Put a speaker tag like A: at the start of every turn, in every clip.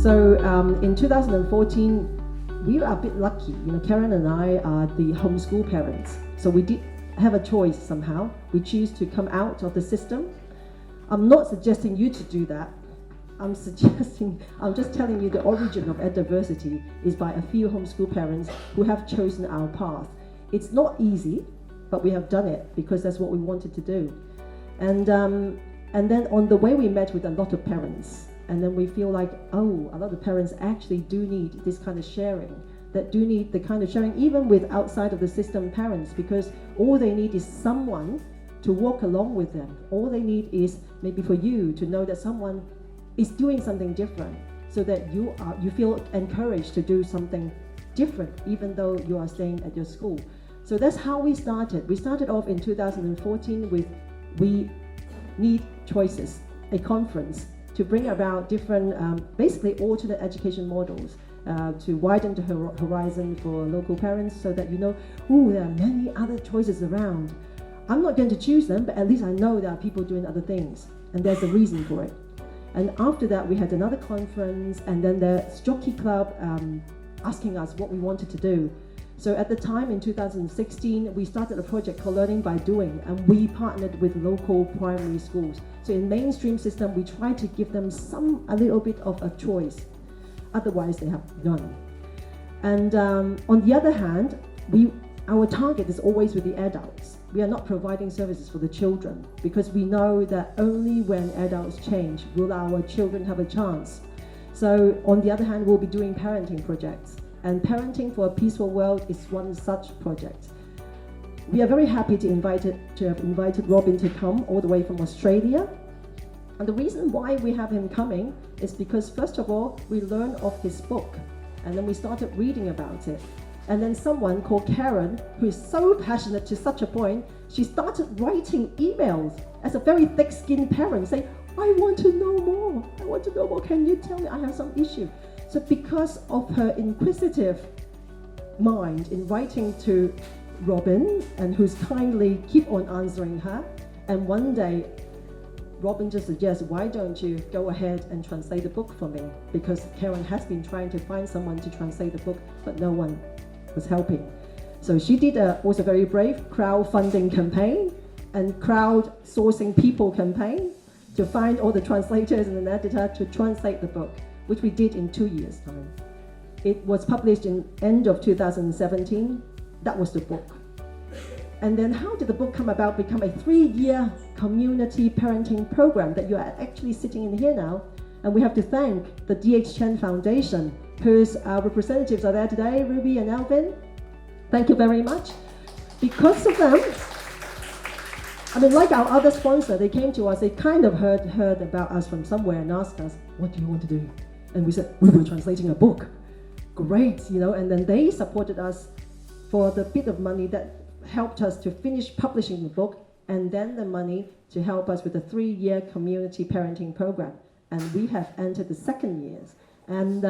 A: So in 2014, we were a bit lucky. Karen and I are the homeschool parents. So we did have a choice somehow. We choose to come out of the system. I'm not suggesting you to do that. I'm just telling you the origin of Diversity is by a few homeschool parents who have chosen our path. It's not easy, but we have done it because that's what we wanted to do. And then on the way we met with a lot of parents, and then we feel like, oh, a lot of parents actually do need this kind of sharing, that do need the kind of sharing even with outside of the system parents, because all they need is someone to walk along with them. All they need is maybe for you to know that someone is doing something different, so that you feel encouraged to do something different even though you are staying at your school. So that's how we started. We started off in 2014 with We Need Choices, a conference to bring about different, basically alternate education models to widen the horizon for local parents, so that there are many other choices around. I'm not going to choose them, but at least I know there are people doing other things, and there's a reason for it. And after that, we had another conference, and then the Jockey Club asking us what we wanted to do. So at the time in 2016, we started a project called Learning by Doing, and we partnered with local primary schools. So in mainstream system, we try to give them a little bit of a choice. Otherwise, they have none. And on the other hand, our target is always with the adults. We are not providing services for the children, because we know that only when adults change will our children have a chance. So on the other hand, we'll be doing parenting projects. And Parenting for a Peaceful World is one such project. We are very happy to have invited Robin to come all the way from Australia. And the reason why we have him coming is because, first of all, we learned of his book, and then we started reading about it. And then someone called Karen, who is so passionate to such a point, she started writing emails as a very thick-skinned parent saying, I want to know more. I want to know more. Can you tell me? I have some issue. So because of her inquisitive mind in writing to Robin, and who's kindly keep on answering her, and one day Robin just suggests, why don't you go ahead and translate the book for me? Because Karen has been trying to find someone to translate the book, but no one was helping. So she did a also very brave crowdfunding campaign and crowdsourcing people campaign to find all the translators and an editor to translate the book, which we did in 2 years' time. It was published in end of 2017. That was the book. And then how did the book come about? Become a 3-year community parenting program that you are actually sitting in here now. And we have to thank the D.H. Chen Foundation, whose representatives are there today, Ruby and Alvin. Thank you very much. Because of them, like our other sponsor, they came to us, they kind of heard about us from somewhere and asked us, what do you want to do? And we said, we were translating a book. Great, and then they supported us for the bit of money that helped us to finish publishing the book, and then the money to help us with the 3-year community parenting program. And we have entered the 2nd years. And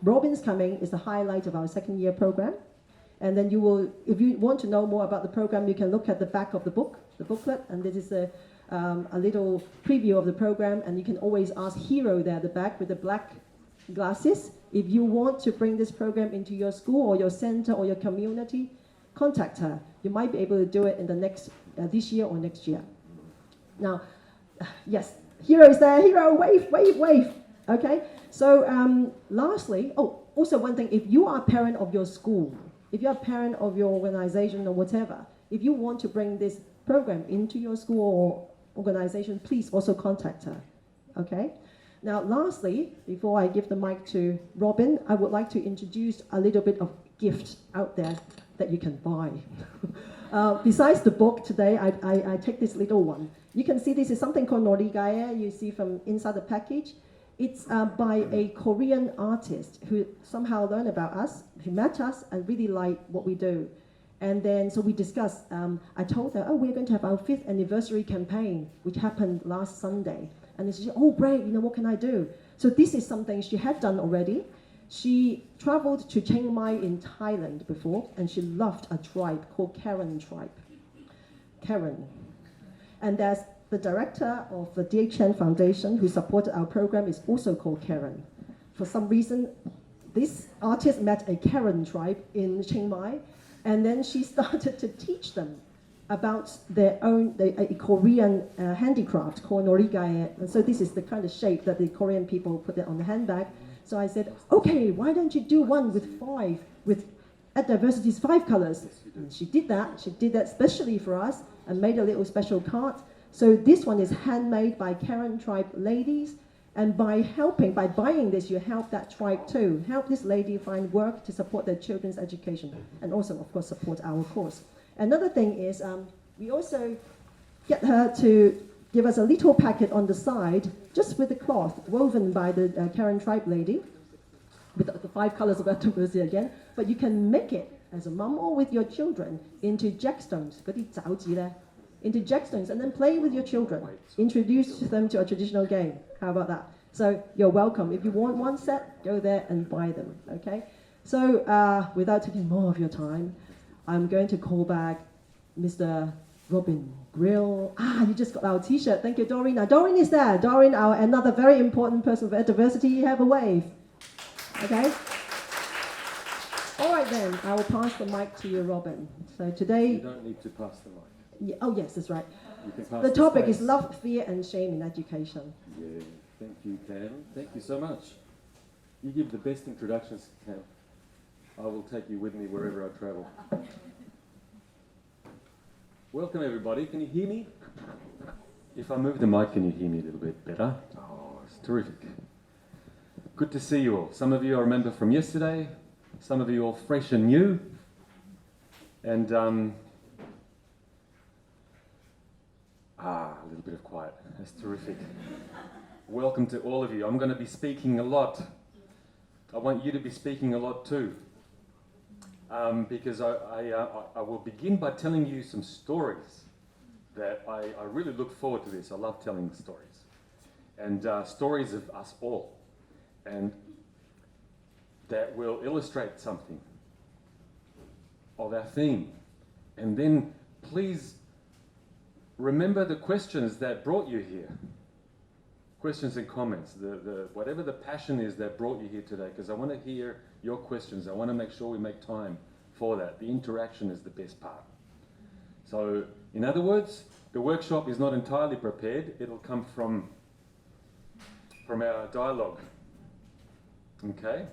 A: Robin's coming is the highlight of our 2nd-year program. And then if you want to know more about the program, you can look at the back of the book, the booklet, and this is a little preview of the program. And you can always ask Hero there at the back with the black glasses. If you want to bring this program into your school or your center or your community, contact her. You might be able to do it in the next this year or next year. Now, yes, Hero is there. Hero, wave, wave, wave. Okay. So lastly, also one thing, if you are a parent of your school, if you're a parent of your organization or whatever, if you want to bring this program into your school or organization, please also contact her. Okay. Now, lastly, before I give the mic to Robin, I would like to introduce a little bit of gift out there that you can buy. Besides the book today, I take this little one. You can see this is something called Norigaya. You see from inside the package. It's by a Korean artist who somehow learned about us, who met us and really liked what we do. And then, so we discussed, I told her, we're going to have our 5th anniversary campaign, which happened last Sunday. And then she said, great, what can I do? So this is something she had done already. She traveled to Chiang Mai in Thailand before, and she loved a tribe called Karen tribe. Karen. And there's the director of the D.H. Chen Foundation who supported our program is also called Karen. for some reason, this artist met a Karen tribe in Chiang Mai, and then she started to teach them about their own a Korean handicraft called norigae. And so this is the kind of shape that the Korean people put it on the handbag. So I said, okay, why don't you do one with at diversity's 5 colors? And she did that. She did that specially for us and made a little special card. So this one is handmade by Karen tribe ladies. And by buying this, you help that tribe too. Help this lady find work to support their children's education. And also, of course, support our cause. Another thing is we also get her to give us a little packet on the side, just with the cloth woven by the Karen tribe lady, with the 5 colors of diversity again. But you can make it as a mum or with your children into jackstones, into jackstones, and then play with your children. Introduce them to a traditional game. How about that? So you're welcome. If you want one set, go there and buy them. Okay. So without taking more of your time, I'm going to call back Mr. Robin Grille. You just got our T-shirt. Thank you, Doreen. Now, Doreen is there. Doreen, another very important person for diversity. Have a wave. Okay? All right, then. I will pass the mic to you, Robin. So today...
B: You don't need to pass the mic.
A: Yeah, oh, yes, that's right.
B: You can pass
A: the topic
B: space.
A: is love, fear, and shame in education.
B: Yeah, thank you, Cam. Thank you so much. You give the best introductions, Cam. I will take you with me wherever I travel. Welcome, everybody. Can you hear me? If I move the mic, can you hear me a little bit better? Oh, it's terrific. Good to see you all. Some of you I remember from yesterday. Some of you all fresh and new. And, a little bit of quiet. That's terrific. Welcome to all of you. I'm going to be speaking a lot. I want you to be speaking a lot too. Because I will begin by telling you some stories that I really look forward to this. I love telling stories. And stories of us all. And that will illustrate something of our theme. And then please remember the questions that brought you here. Questions and comments, whatever the passion is that brought you here today, because I want to hear your questions. I want to make sure we make time for that. The interaction is the best part. So, in other words, the workshop is not entirely prepared. It'll come from our dialogue. Okay?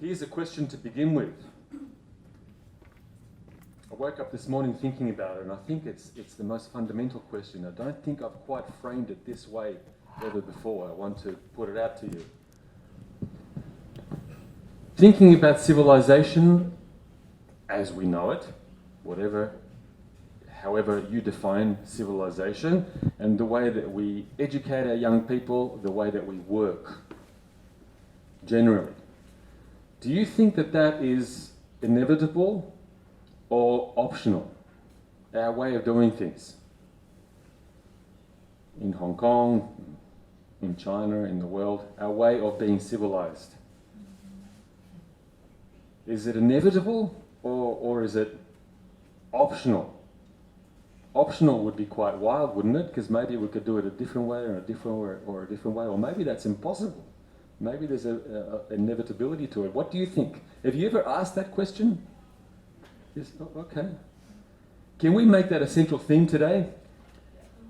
B: Here's a question to begin with. I woke up this morning thinking about it, and I think it's the most fundamental question. I don't think I've quite framed it this way ever before. I want to put it out to you. Thinking about civilization as we know it, however you define civilization, and the way that we educate our young people, the way that we work, generally. Do you think that that is inevitable or optional, our way of doing things? In Hong Kong, in China, in the world, our way of being civilized. Is it inevitable or is it optional? Optional would be quite wild, wouldn't it? Because maybe we could do it a different way or a different way, or maybe that's impossible. Maybe there's an inevitability to it. What do you think? Have you ever asked that question? Yes, okay. Can we make that a central theme today?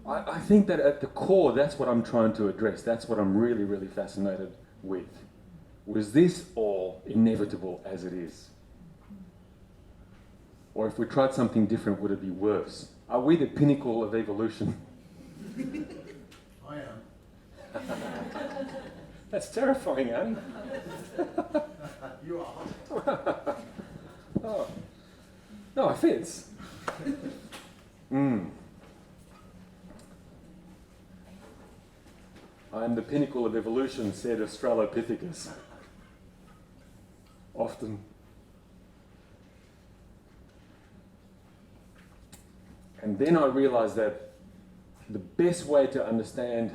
B: I think that at the core, that's what I'm trying to address. That's what I'm really, really fascinated with. Was this all inevitable as it is? Or if we tried something different, would it be worse? Are we the pinnacle of evolution?
C: I am.
B: That's terrifying, eh?
C: You are.
B: Oh. No offense. I am the pinnacle of evolution, said Australopithecus. Often. And then I realized that the best way to understand,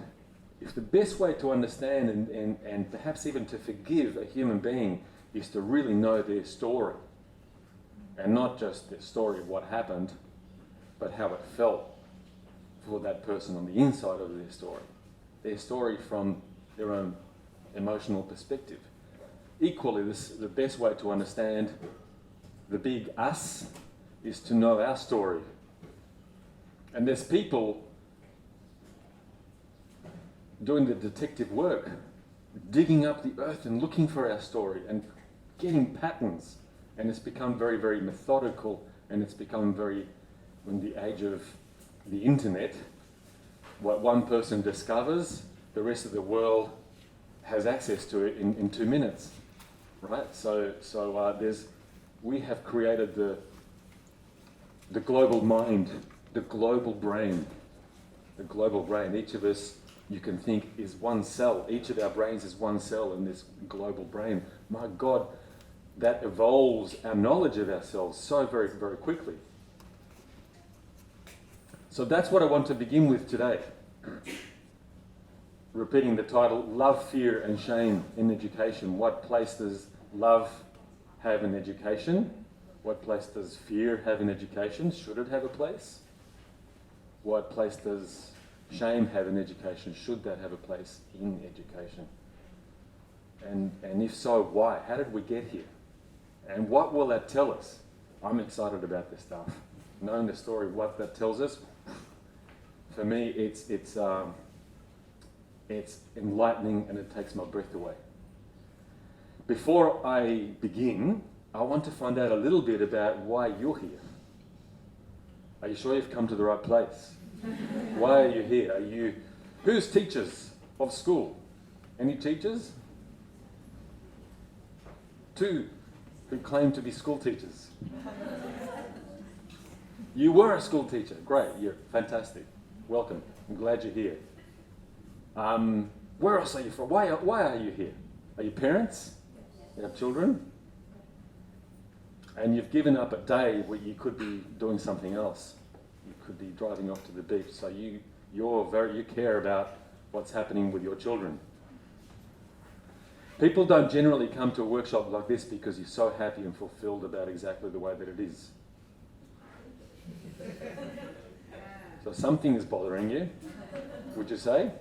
B: and perhaps even to forgive a human being is to really know their story. And not just the story of what happened, but how it felt. for that person on the inside of their story from their own emotional perspective. Equally, the best way to understand the big us is to know our story. And there's people doing the detective work, digging up the earth and looking for our story and getting patterns. And it's become very, very methodical, and it's become very, in the age of the internet, what one person discovers, the rest of the world has access to it in 2 minutes, right? So we have created the global mind, the global brain. Each of us, you can think, is one cell. Each of our brains is one cell in this global brain. My God, that evolves our knowledge of ourselves so very, very quickly. So that's what I want to begin with today. Repeating the title, Love, Fear and Shame in Education. What place does love have in education? What place does fear have in education? Should it have a place? What place does shame have in education? Should that have a place in education? And if so, why? How did we get here? And what will that tell us? I'm excited about this stuff. Knowing the story, what that tells us, for me, it's enlightening, and it takes my breath away. Before I begin, I want to find out a little bit about why you're here. Are you sure you've come to the right place? Why are you here? Who's teachers of school? Any teachers? 2 who claim to be school teachers. You were a school teacher. Great, you're fantastic. Welcome. I'm glad you're here. Where else are you from? Why are you here? Are you parents? You have children? And you've given up a day where you could be doing something else. You could be driving off to the beach. So you care about what's happening with your children. People don't generally come to a workshop like this because you're so happy and fulfilled about exactly the way that it is. So something is bothering you, would you say?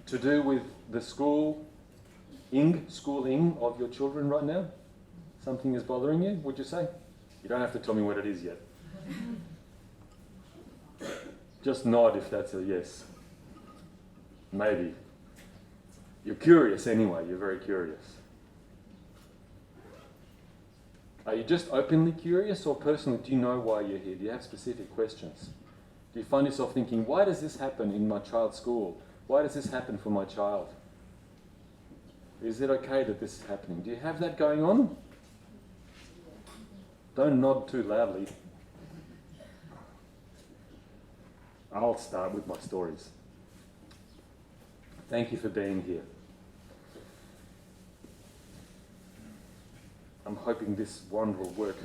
B: To do with the schooling of your children right now? Something is bothering you, would you say? You don't have to tell me what it is yet. Just nod if that's a yes. Maybe. You're curious anyway, you're very curious. Are you just openly curious, or personally, do you know why you're here? Do you have specific questions? Do you find yourself thinking, why does this happen in my child's school? Why does this happen for my child? Is it okay that this is happening? Do you have that going on? Don't nod too loudly. I'll start with my stories. Thank you for being here. I'm hoping this one will work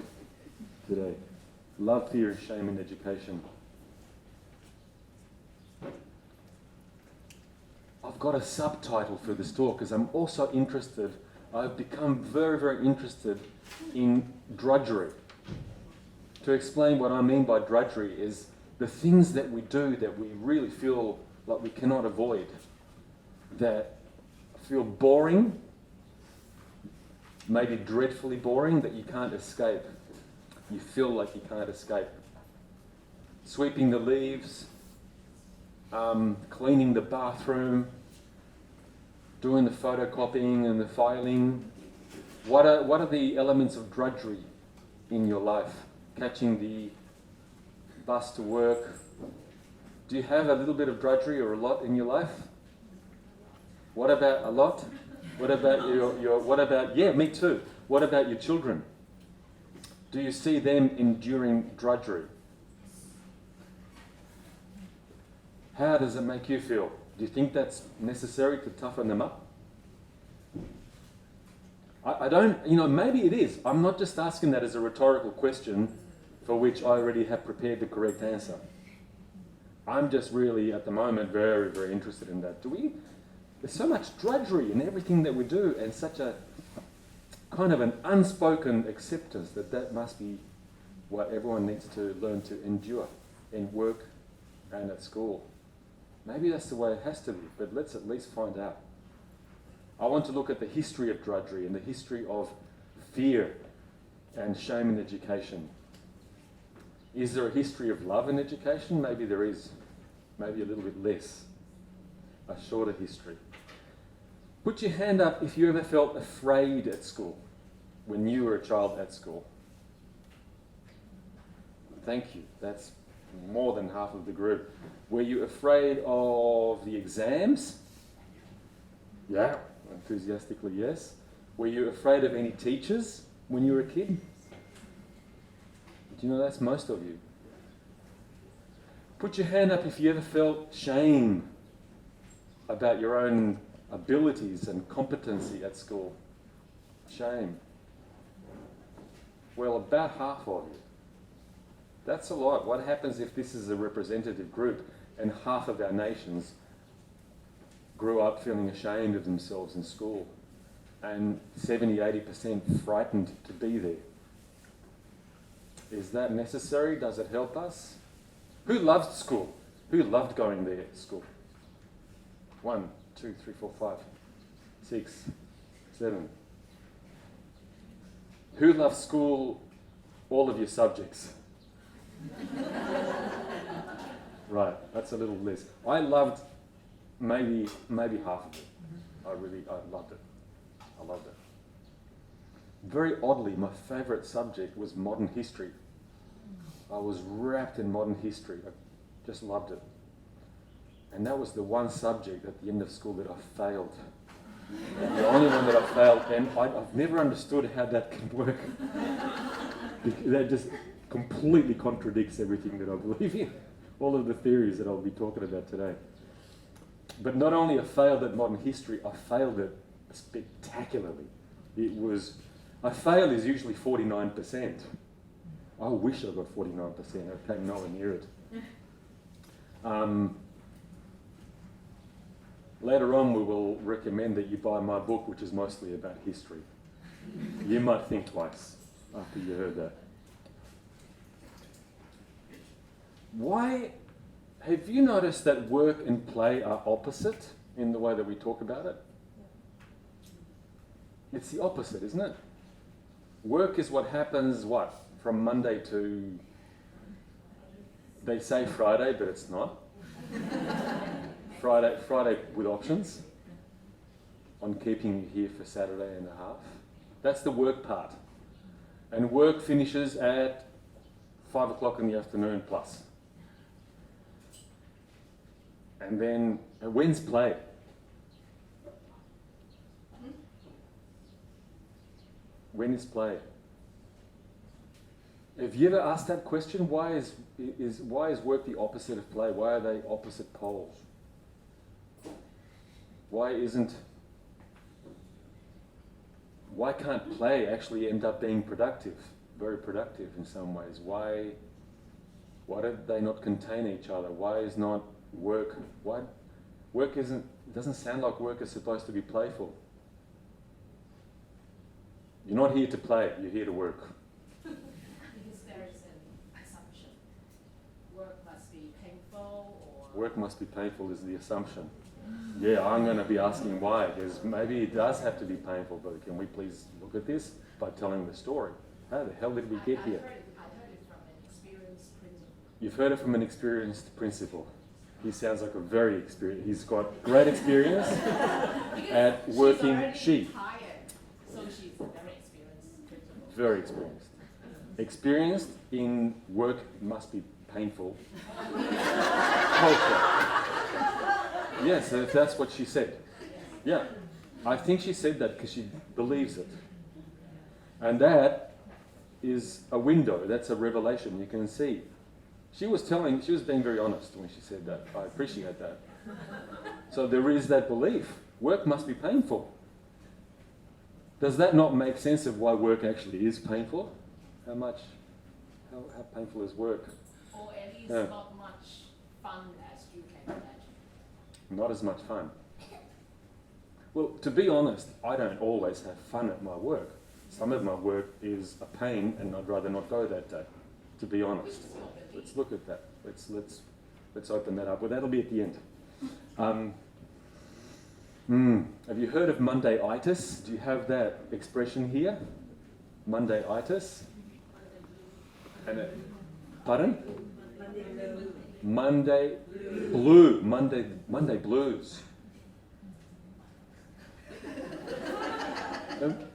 B: today. Love, fear and shame in education. I've got a subtitle for this talk because I'm also interested. I've become very, very interested in drudgery. To explain what I mean by drudgery is the things that we do that we really feel like we cannot avoid, that feel boring, maybe dreadfully boring, that you can't escape. You feel like you can't escape. Sweeping the leaves, cleaning the bathroom, doing the photocopying and the filing. What are the elements of drudgery in your life? Catching the bus to work. Do you have a little bit of drudgery or a lot in your life? What about a lot? What about yeah, me too. What about your children? Do you see them enduring drudgery? How does it make you feel? Do you think that's necessary to toughen them up? I don't, maybe it is. I'm not just asking that as a rhetorical question for which I already have prepared the correct answer. I'm just really, at the moment, very, very interested in that. There's so much drudgery in everything that we do, and such a kind of an unspoken acceptance that must be what everyone needs to learn to endure and work and at school. Maybe that's the way it has to be, but let's at least find out. I want to look at the history of drudgery and the history of fear and shame in education. Is there a history of love in education? Maybe there is. Maybe a little bit less. A shorter history. Put your hand up if you ever felt afraid at school, when you were a child at school. Thank you. That's more than half of the group. Were you afraid of the exams? Yeah, enthusiastically yes. Were you afraid of any teachers when you were a kid? Do you know that's most of you? Put your hand up if you ever felt shame about your own abilities and competency at school. Shame. Well, about half of you. That's a lot. What happens if this is a representative group and half of our nations grew up feeling ashamed of themselves in school and 70-80% frightened to be there? Is that necessary? Does it help us? Who loved school? Who loved going there at school? 1, 2, 3, 4, 5, 6, 7. Who loved school? All of your subjects. Right, that's a little list. I loved maybe half of it. I loved it. I loved it. Very oddly, my favourite subject was modern history. I was wrapped in modern history. I just loved it. And that was the one subject at the end of school that I failed. The only one that I failed, and I've never understood how that can work. That just completely contradicts everything that I believe in. All of the theories that I'll be talking about today. But not only I failed at modern history, I failed it spectacularly. A fail is usually 49%. I wish I got 49%. I came nowhere near it. Later on, we will recommend that you buy my book, which is mostly about history. You might think twice after you heard that. Why have you noticed that work and play are opposite in the way that we talk about it? It's the opposite, isn't it? Work is what happens, from Monday to, they say Friday, but it's not. Friday with options on keeping you here for Saturday and a half. That's the work part. And work finishes at 5 o'clock in the afternoon plus. And then, when's play? When is play? Have you ever asked that question? Why is work the opposite of play? Why are they opposite poles? Why can't play actually end up being productive? Very productive in some ways. Why do they not contain each other? Why is not work? Why work isn't? It doesn't sound like work is supposed to be playful. You're not here to play. You're here to work.
C: Because there is an assumption. Work must be painful, or
B: Work must be painful is the assumption. Yeah, I'm going to be asking why, because maybe it does have to be painful, but can we please look at this by telling the story? How the hell did we get here?
C: I heard it from an experienced principal.
B: You've heard it from an experienced principal. He sounds like a very experienced, he's got great experience at working.
C: She's retired, so she's a very experienced principal.
B: Very experienced. Experienced in work must be painful. Culture. Yes, that's what she said. Yeah, I think she said that because she believes it. And that is a window, that's a revelation you can see. She was being very honest when she said that. I appreciate that. So there is that belief. Work must be painful. Does that not make sense of why work actually is painful? How painful is work?
C: Or at least
B: Yeah.
C: not much fun as you can imagine.
B: Not as much fun. Well, to be honest, I don't always have fun at my work. Some of my work is a pain and I'd rather not go that day, to be honest. Let's look at that. Let's let's open that up. Well, that'll be at the end. Have you heard of Monday-itis? Do you have that expression here? Monday-itis? Pardon? Monday blues.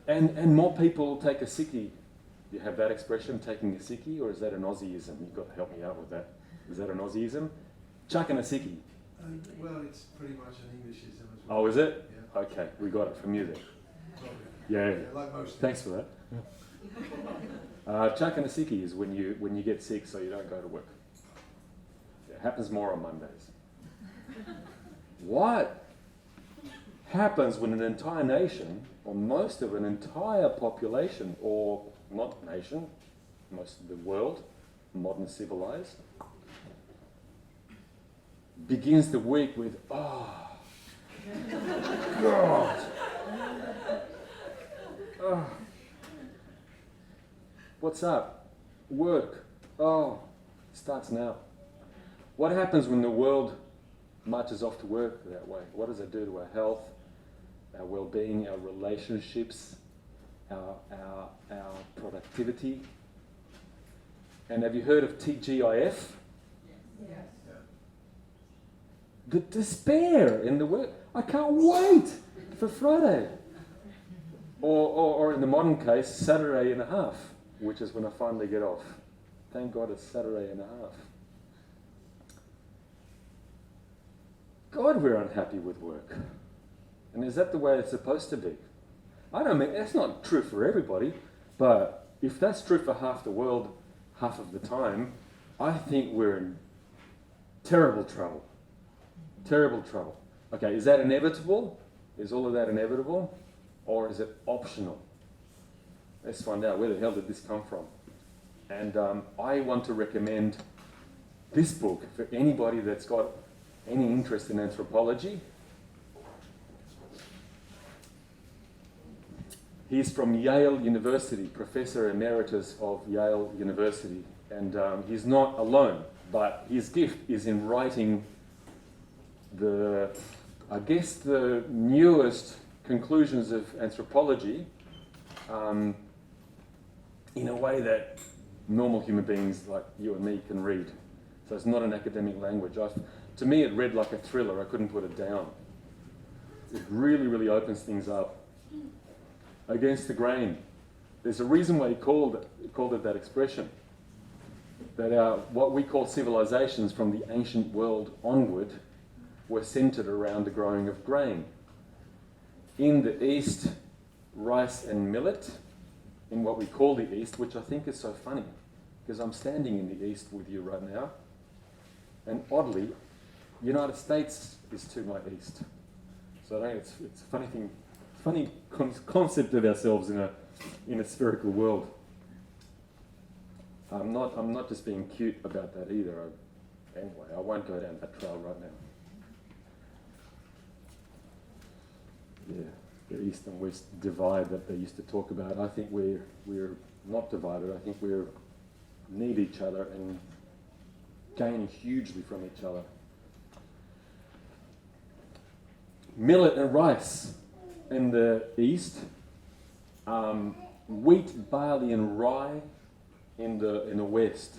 B: And more people take a sickie. You have that expression, taking a sickie, or is that an Aussieism? You've got to help me out with that. Is that an Aussieism? Chucking a sickie.
D: Well, it's pretty much an Englishism as well.
B: Oh, is it?
D: Yeah.
B: Okay, we got it from you then.
D: Probably.
B: Yeah.
D: Like most
B: Thanks for that. Chucking a sickie is when you get sick so you don't go to work. It happens more on Mondays. What happens when an entire nation, or most of an entire population, or not nation, most of the world, modern civilized, begins the week with, oh, God. Oh. What's up? Work. Oh, starts now. What happens when the world marches off to work that way? What does it do to our health, our well-being, our relationships, our productivity? And have you heard of TGIF?
C: Yes.
B: The despair in the work. I can't wait for Friday. Or in the modern case, Saturday and a half, which is when I finally get off. Thank God it's Saturday and a half. God, we're unhappy with work. And is that the way it's supposed to be? I don't mean, that's not true for everybody, but if that's true for half the world, half of the time, I think we're in terrible trouble. Terrible trouble. Okay, is that inevitable? Is all of that inevitable? Or is it optional? Let's find out, where the hell did this come from? And I want to recommend this book for anybody that's got any interest in anthropology. He's from Yale University, Professor Emeritus of Yale University. And he's not alone, but his gift is in writing the newest conclusions of anthropology in a way that normal human beings like you and me can read. So it's not an academic language. To me, it read like a thriller. I couldn't put it down. It really, really opens things up. Against the grain. There's a reason why he called it that expression. That what we call civilizations from the ancient world onward were centered around the growing of grain. In the East, rice and millet, in what we call the East, which I think is so funny, because I'm standing in the East with you right now, and oddly, United States is to my East. So I think it's a funny thing, funny concept of ourselves in a spherical world. I'm not just being cute about that either. Anyway, I won't go down that trail right now. Yeah, the East and West divide that they used to talk about. I think we're not divided. I think we need each other and gain hugely from each other. Millet and rice in the East, wheat, barley, and rye in the West.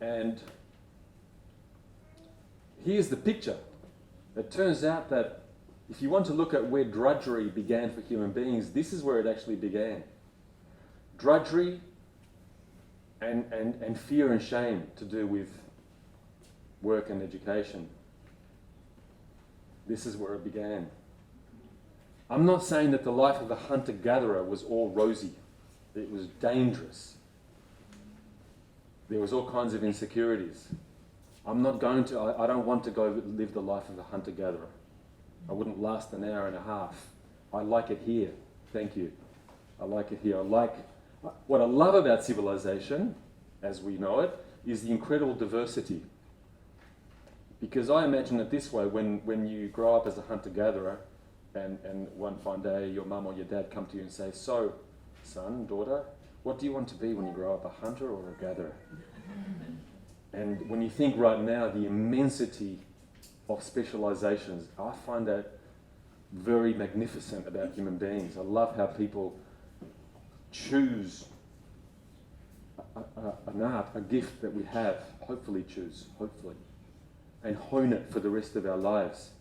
B: And here's the picture. It turns out that if you want to look at where drudgery began for human beings, this is where it actually began. Drudgery and fear and shame to do with work and education. This is where it began. I'm not saying that the life of a hunter-gatherer was all rosy. It was dangerous. There was all kinds of insecurities. I don't want to go live the life of a hunter-gatherer. I wouldn't last an hour and a half. I like it here. Thank you. I like it here. What I love about civilization, as we know it, is the incredible diversity. Because I imagine it this way, when you grow up as a hunter-gatherer, and one fine day your mum or your dad come to you and say, "So, son, daughter, what do you want to be when you grow up, a hunter or a gatherer?" And when you think right now, the immensity of specializations, I find that very magnificent about human beings. I love how people choose an art, a gift that we have, hopefully, and hone it for the rest of our lives.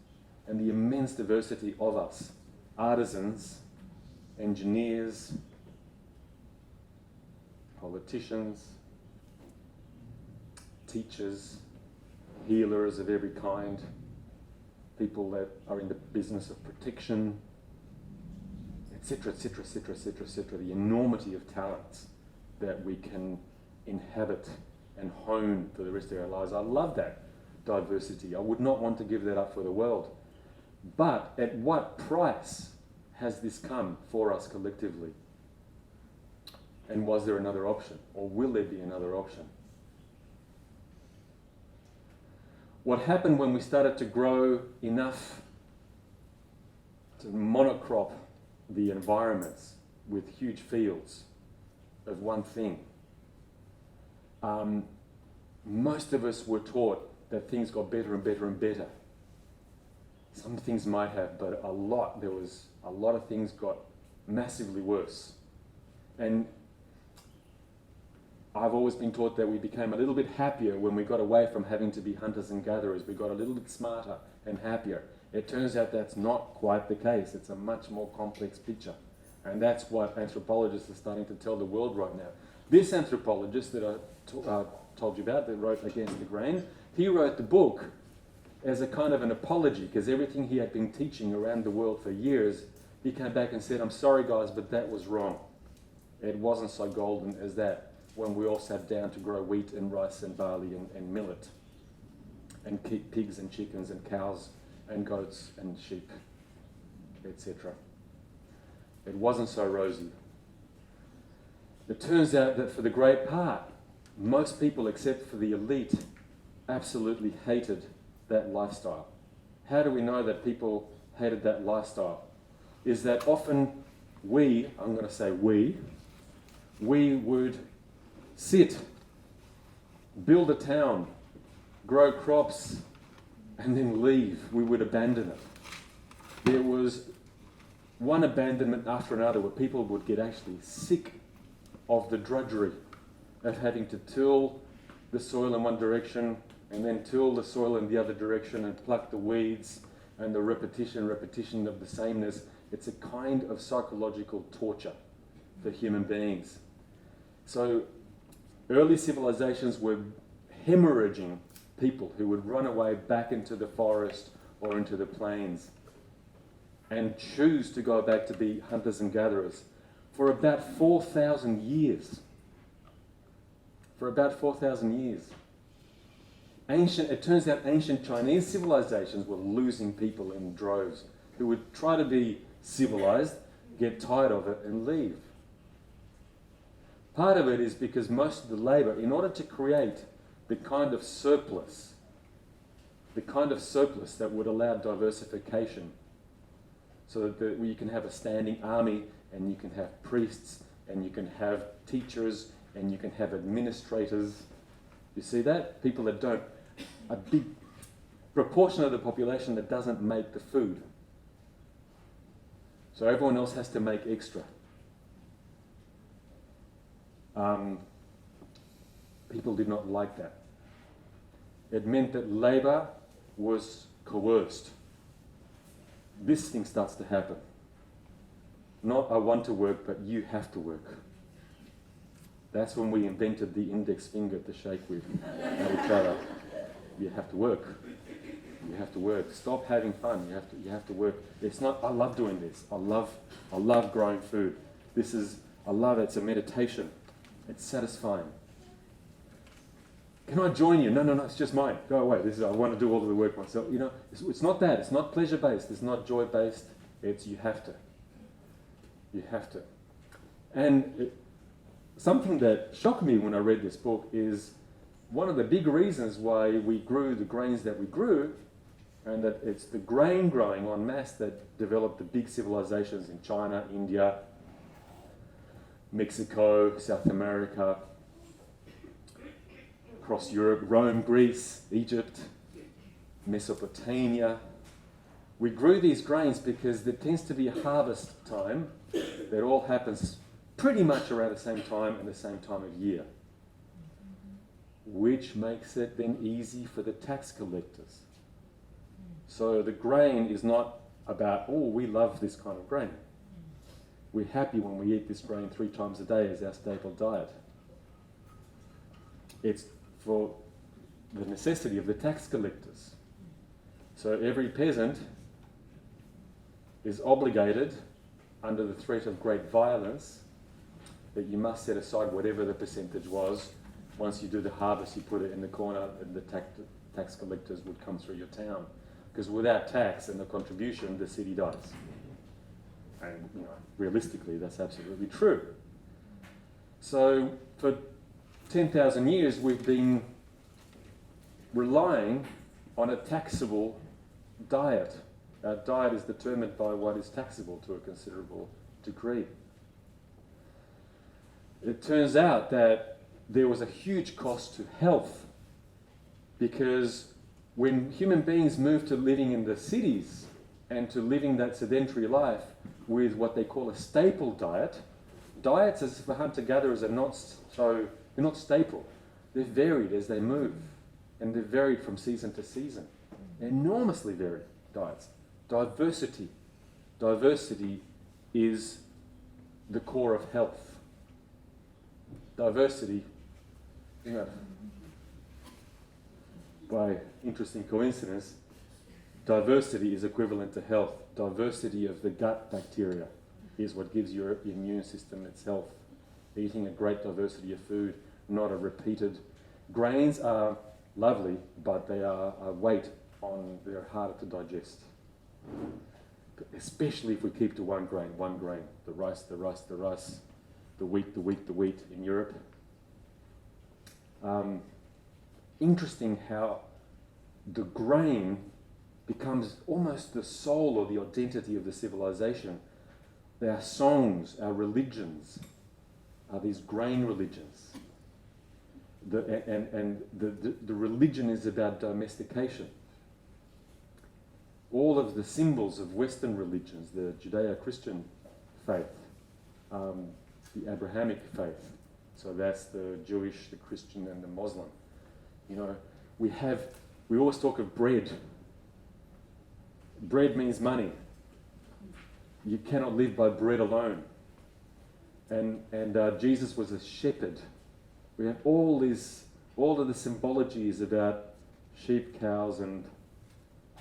B: And the immense diversity of us, artisans, engineers, politicians, teachers, healers of every kind, people that are in the business of protection, etc., etc., etc., etc., etc. The enormity of talents that we can inhabit and hone for the rest of our lives. I love that diversity. I would not want to give that up for the world. But at what price has this come for us collectively? And was there another option? Or will there be another option? What happened when we started to grow enough to monocrop the environments with huge fields of one thing? Most of us were taught that things got better and better and better. Some things might have, but a lot of things got massively worse. And I've always been taught that we became a little bit happier when we got away from having to be hunters and gatherers. We got a little bit smarter and happier. It turns out that's not quite the case. It's a much more complex picture. And that's what anthropologists are starting to tell the world right now. This anthropologist that I told you about, that wrote Against the Grain, he wrote the book as a kind of an apology, because everything he had been teaching around the world for years, he came back and said, I'm sorry guys, but that was wrong. It wasn't so golden as that, when we all sat down to grow wheat and rice and barley and millet, and keep pigs and chickens and cows and goats and sheep, etc. It wasn't so rosy. It turns out that for the great part, most people, except for the elite, absolutely hated that lifestyle. How do we know that people hated that lifestyle? Is that often I'm going to say we would sit, build a town, grow crops, and then leave. We would abandon it. There was one abandonment after another where people would get actually sick of the drudgery of having to till the soil in one direction and then till the soil in the other direction and pluck the weeds and the repetition of the sameness. It's a kind of psychological torture for human beings. So early civilizations were hemorrhaging people who would run away back into the forest or into the plains and choose to go back to be hunters and gatherers for about 4,000 years. It turns out ancient Chinese civilizations were losing people in droves who would try to be civilized, get tired of it and leave. Part of it is because most of the labor, in order to create the kind of surplus that would allow diversification, so that you can have a standing army and you can have priests and you can have teachers and you can have administrators. You see that? People that don't, a big proportion of the population that doesn't make the food. So everyone else has to make extra. People did not like that. It meant that labor was coerced. This thing starts to happen. Not I want to work, but you have to work. That's when we invented the index finger to shake with at each other. You have to work. You have to work. Stop having fun. You have to work. It's not, I love doing this. I love growing food. I love it. It's a meditation. It's satisfying. Can I join you? No, it's just mine. Go away. I want to do all of the work myself. You know, it's not that. It's not pleasure-based. It's not joy-based. It's you have to. You have to. And something that shocked me when I read this book is one of the big reasons why we grew the grains that we grew, and that it's the grain growing en masse that developed the big civilizations in China, India, Mexico, South America, across Europe, Rome, Greece, Egypt, Mesopotamia. We grew these grains because there tends to be a harvest time that all happens pretty much around the same time and the same time of year, which makes it then easy for the tax collectors. So the grain is not about, oh, we love this kind of grain. We're happy when we eat this grain 3 times a day as our staple diet. It's for the necessity of the tax collectors. So every peasant is obligated, under the threat of great violence, that you must set aside whatever the percentage was. Once you do the harvest, you put it in the corner and the tax collectors would come through your town. Because without tax and the contribution, the city dies. And realistically, that's absolutely true. So for 10,000 years, we've been relying on a taxable diet. Our diet is determined by what is taxable to a considerable degree. It turns out that there was a huge cost to health, because when human beings moved to living in the cities and to living that sedentary life with what they call a staple diet, diets as for hunter-gatherers are they're not staple. They're varied as they move, and they're varied from season to season. Enormously varied diets. Diversity is the core of health. Diversity, by interesting coincidence, diversity is equivalent to health. Diversity of the gut bacteria is what gives your immune system its health. Eating a great diversity of food, not a repeated. Grains are lovely, but they are a weight they're harder to digest. Especially if we keep to one grain. The rice, the wheat in Europe. Interesting how the grain becomes almost the soul or the identity of the civilization. Our songs, our religions are these grain religions. The religion is about domestication. All of the symbols of Western religions, the Judeo-Christian faith, the Abrahamic faith, so that's the Jewish, the Christian, and the Muslim. We always talk of bread. Bread means money. You cannot live by bread alone. And Jesus was a shepherd. We have all of the symbology is about sheep, cows, and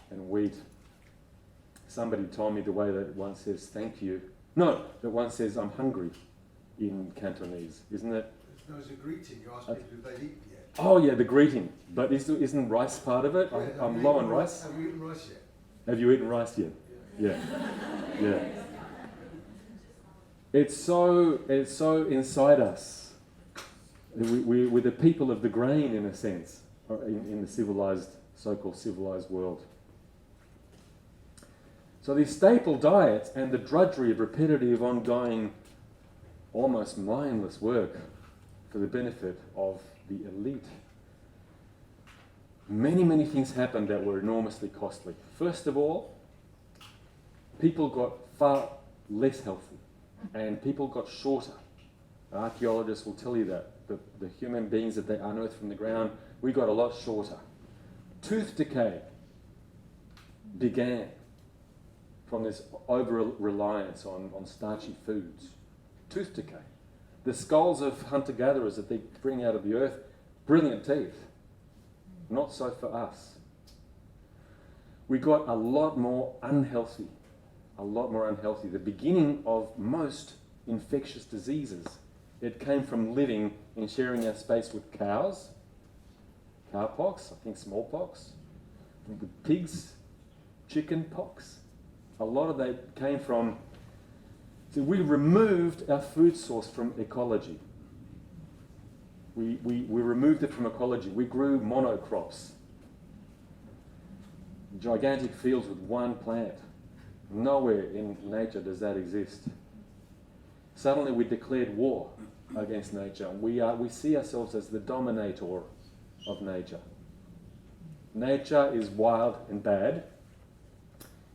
B: wheat. Somebody told me the way that one says thank you. No, that one says I'm hungry in Cantonese, isn't it?
D: No, it's a greeting. You ask people if they've eaten yet.
B: Oh yeah, the greeting. But isn't rice part of it?
D: Yeah,
B: I'm low on rice.
D: Have you eaten rice yet?
B: Have you eaten rice yet? Yeah. Yeah. It's so inside us. We're the people of the grain, in a sense, in the so-called civilized world. So these staple diets and the drudgery of repetitive, ongoing, almost mindless work for the benefit of the elite. Many things happened that were enormously costly. First of all, people got far less healthy and people got shorter. Archaeologists will tell you that. The human beings that they unearthed from the ground, we got a lot shorter. Tooth decay began from this over-reliance on starchy foods. Tooth decay. The skulls of hunter-gatherers that they bring out of the earth, brilliant teeth. Not so for us. We got a lot more unhealthy. The beginning of most infectious diseases. It came from living and sharing our space with cows, cowpox, I think smallpox, with pigs, chicken pox. A lot of that came from, so we removed our food source from ecology. We removed it from ecology. We grew monocrops. Gigantic fields with one plant. Nowhere in nature does that exist. Suddenly we declared war against nature. We see ourselves as the dominator of nature. Nature is wild and bad.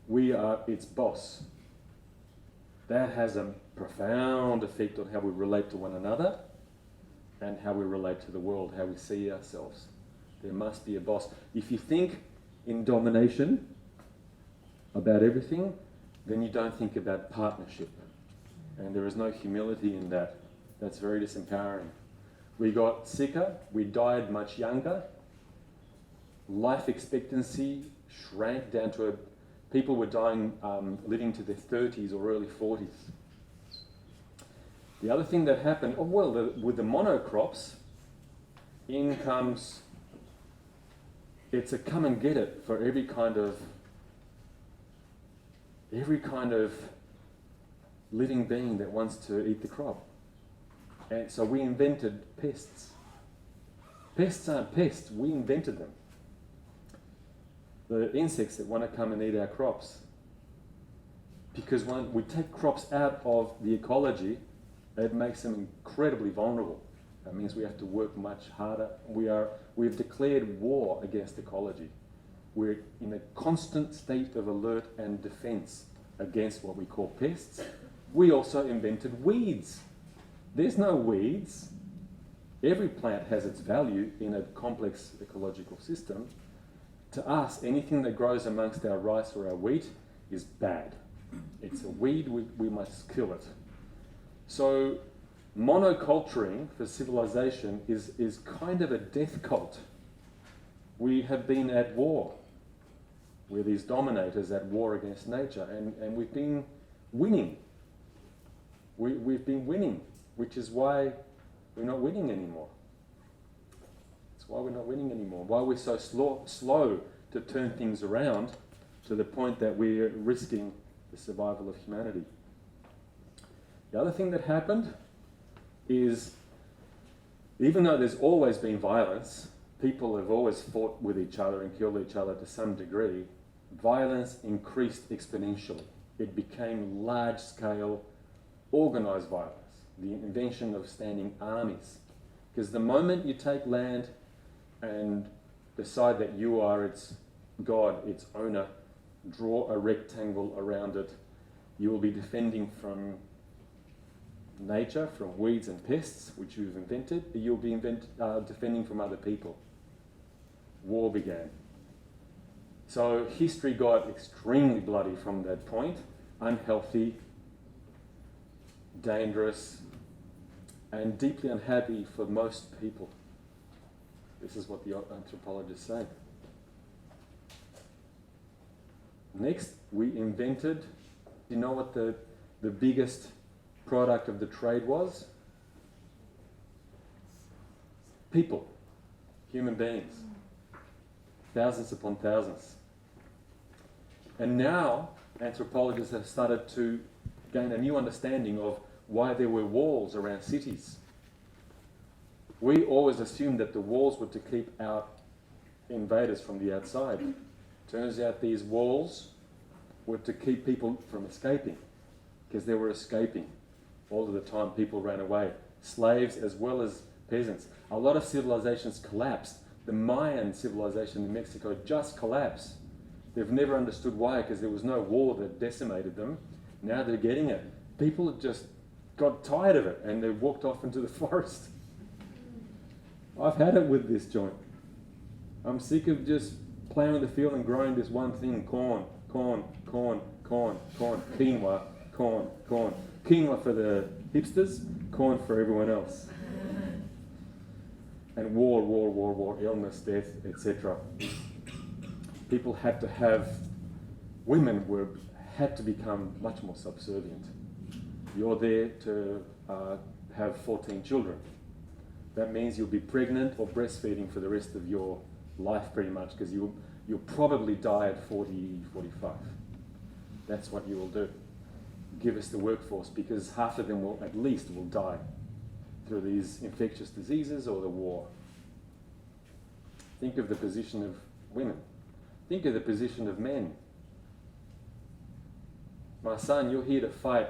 B: We are its boss. That has a profound effect on how we relate to one another and how we relate to the world, how we see ourselves. There must be a boss. If you think in domination about everything, then you don't think about partnership. And there is no humility in that. That's very disempowering. We got sicker, we died much younger. Life expectancy shrank down to people were dying, living to their 30s or early 40s. The other thing that happened, with the monocrops, in comes, it's a come and get it for every kind of living being that wants to eat the crop. And so we invented pests. Pests aren't pests, we invented them. The insects that want to come and eat our crops. Because when we take crops out of the ecology, it makes them incredibly vulnerable. That means we have to work much harder. We've declared war against ecology. We're in a constant state of alert and defense against what we call pests. We also invented weeds. There's no weeds. Every plant has its value in a complex ecological system. To us, anything that grows amongst our rice or our wheat is bad. It's a weed, we must kill it. So monoculturing for civilization is kind of a death cult. We have been at war. We're these dominators at war against nature, and we've been winning. We've been winning, which is why we're not winning anymore. That's why we're not winning anymore. Why we're so slow to turn things around to the point that we're risking the survival of humanity. The other thing that happened is, even though there's always been violence, people have always fought with each other and killed each other to some degree, violence increased exponentially. It became large-scale, organised violence, the invention of standing armies. Because the moment you take land and decide that you are its god, its owner, draw a rectangle around it, you will be defending from nature, from weeds and pests, which you've invented. You'll be defending from other people. War began. So history got extremely bloody from that point, unhealthy, dangerous, and deeply unhappy for most people. This is what the anthropologists say. Next, we invented, you know what the biggest product of the trade was? People, human beings, thousands upon thousands. And now anthropologists have started to gain a new understanding of why there were walls around cities. We always assumed that the walls were to keep out invaders from the outside. Turns out these walls were to keep people from escaping, because they were escaping. All of the time people ran away, slaves as well as peasants. A lot of civilizations collapsed. The Mayan civilization in Mexico just collapsed. They've never understood why, because there was no war that decimated them. Now they're getting it. People have just got tired of it and they walked off into the forest. I've had it with this joint. I'm sick of just ploughing the field and growing this one thing, corn, quinoa, corn. Quinoa for the hipsters, corn for everyone else. And war, illness, death, etc. People had to have, women had to become much more subservient. You're there to have 14 children. That means you'll be pregnant or breastfeeding for the rest of your life pretty much, because you'll probably die at 40, 45. That's what you will do. Give us the workforce, because half of them will die through these infectious diseases or the war. Think of the position of women. Think of the position of men. My son, you're here to fight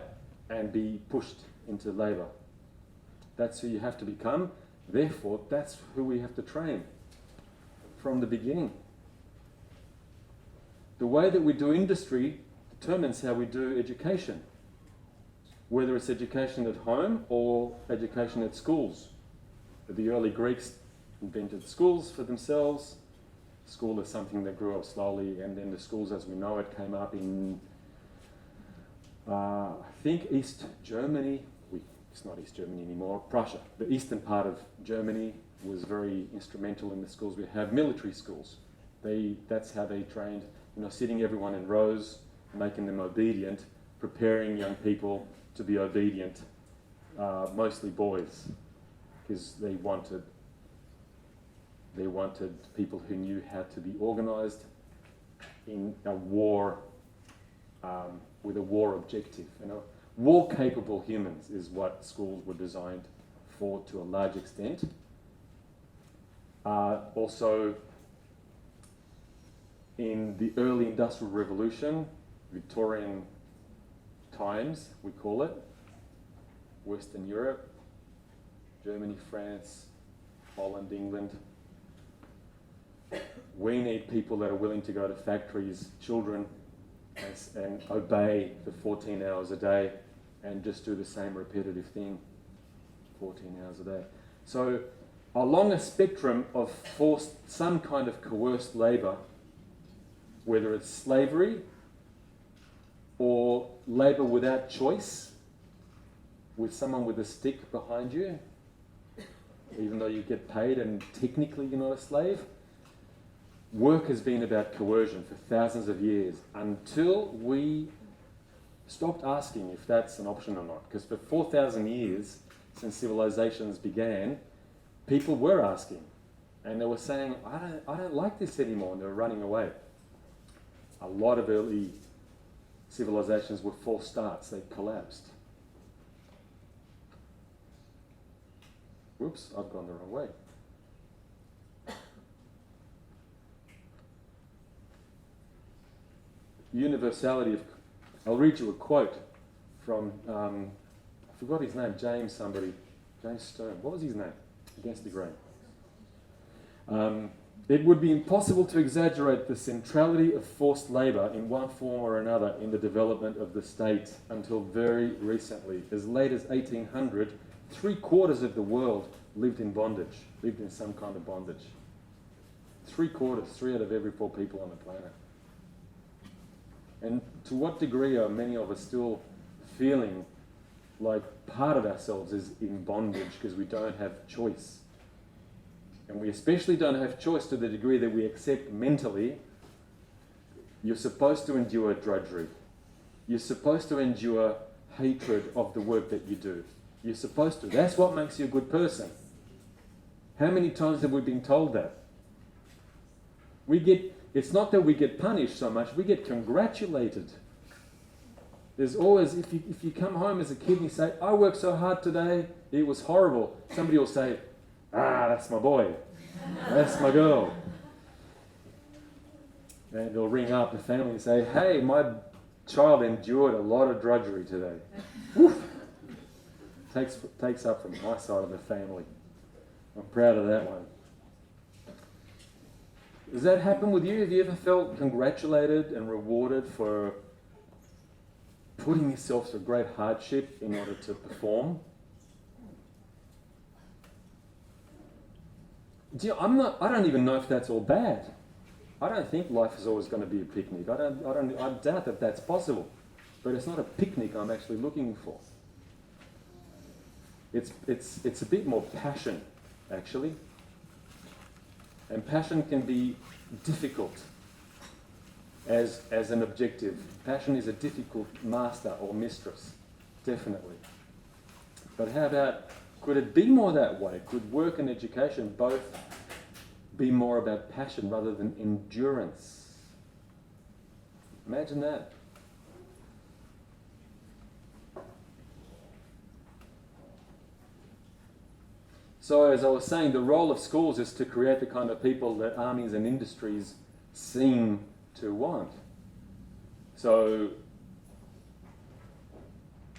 B: and be pushed into labour. That's who you have to become. Therefore, that's who we have to train. from the beginning. The way that we do industry determines how we do education, whether it's education at home or education at schools. The early Greeks invented schools for themselves. School is something that grew up slowly, and then the schools as we know it came up in, I think, East Germany. It's not East Germany anymore, Prussia. The eastern part of Germany was very instrumental in the schools. We have military schools. That's how they trained, sitting everyone in rows, making them obedient, preparing young people to be obedient, mostly boys, because they wanted people who knew how to be organised in a war, with a war objective. War-capable humans is what schools were designed for to a large extent. Also, in the early Industrial Revolution, Victorian times, we call it, Western Europe, Germany, France, Holland, England. We need people that are willing to go to factories, children, and obey for 14 hours a day and just do the same repetitive thing 14 hours a day. So along a spectrum of forced, some kind of coerced labour, whether it's slavery or labour without choice, with someone with a stick behind you, even though you get paid and technically you're not a slave. Work has been about coercion for thousands of years until we stopped asking if that's an option or not. Because for 4,000 years, since civilizations began, people were asking. And they were saying, I don't like this anymore, and they were running away. A lot of early civilizations were false starts. They collapsed. Whoops, I've gone the wrong way. Universality of... I'll read you a quote from, I forgot his name, James Stone. What was his name? Against the Grain. It would be impossible to exaggerate the centrality of forced labour in one form or another in the development of the state until very recently. As late as 1800, 3/4 of the world lived in bondage, lived in some kind of bondage. 3/4, 3 out of every 4 people on the planet. And to what degree are many of us still feeling like part of ourselves is in bondage because we don't have choice? And we especially don't have choice to the degree that we accept mentally you're supposed to endure drudgery. You're supposed to endure hatred of the work that you do. You're supposed to. That's what makes you a good person. How many times have we been told that? It's not that we get punished so much, we get congratulated. There's always, if you come home as a kid and you say, I worked so hard today, it was horrible. Somebody will say, that's my boy. That's my girl. And they'll ring up the family and say, hey, my child endured a lot of drudgery today. Woof. Takes up from my side of the family. I'm proud of that one. Does that happen with you? Have you ever felt congratulated and rewarded for putting yourself through great hardship in order to perform? I don't even know if that's all bad. I don't think life is always going to be a picnic. I doubt that that's possible. But it's not a picnic I'm actually looking for. It's a bit more passion, actually. And passion can be difficult as an objective. Passion is a difficult master or mistress, definitely. But how about, could it be more that way? Could work and education both be more about passion rather than endurance? Imagine that. So as I was saying, the role of schools is to create the kind of people that armies and industries seem to want. So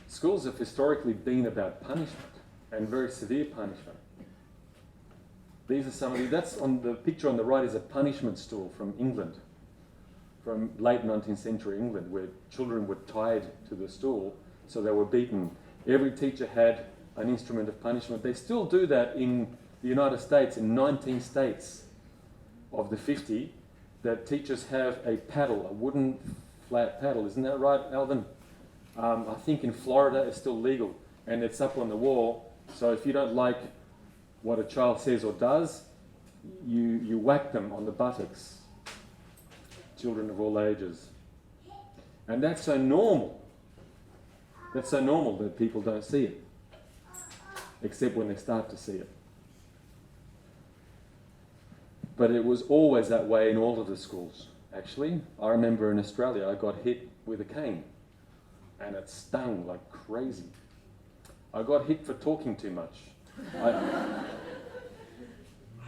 B: schools have historically been about punishment, and very severe punishment. These are some of the, that's on the picture on the right is a punishment stool from England, from late 19th century England, where children were tied to the stool, so they were beaten. Every teacher had an instrument of punishment. They still do that in the United States, in 19 states of the 50, that teachers have a paddle, a wooden flat paddle. Isn't that right, Alvin? I think in Florida it's still legal, and it's up on the wall, so if you don't like what a child says or does, you whack them on the buttocks. Children of all ages. And that's so normal. That's so normal that people don't see it. Except when they start to see it. But it was always that way in all of the schools, actually. I remember in Australia I got hit with a cane. And it stung like crazy. I got hit for talking too much.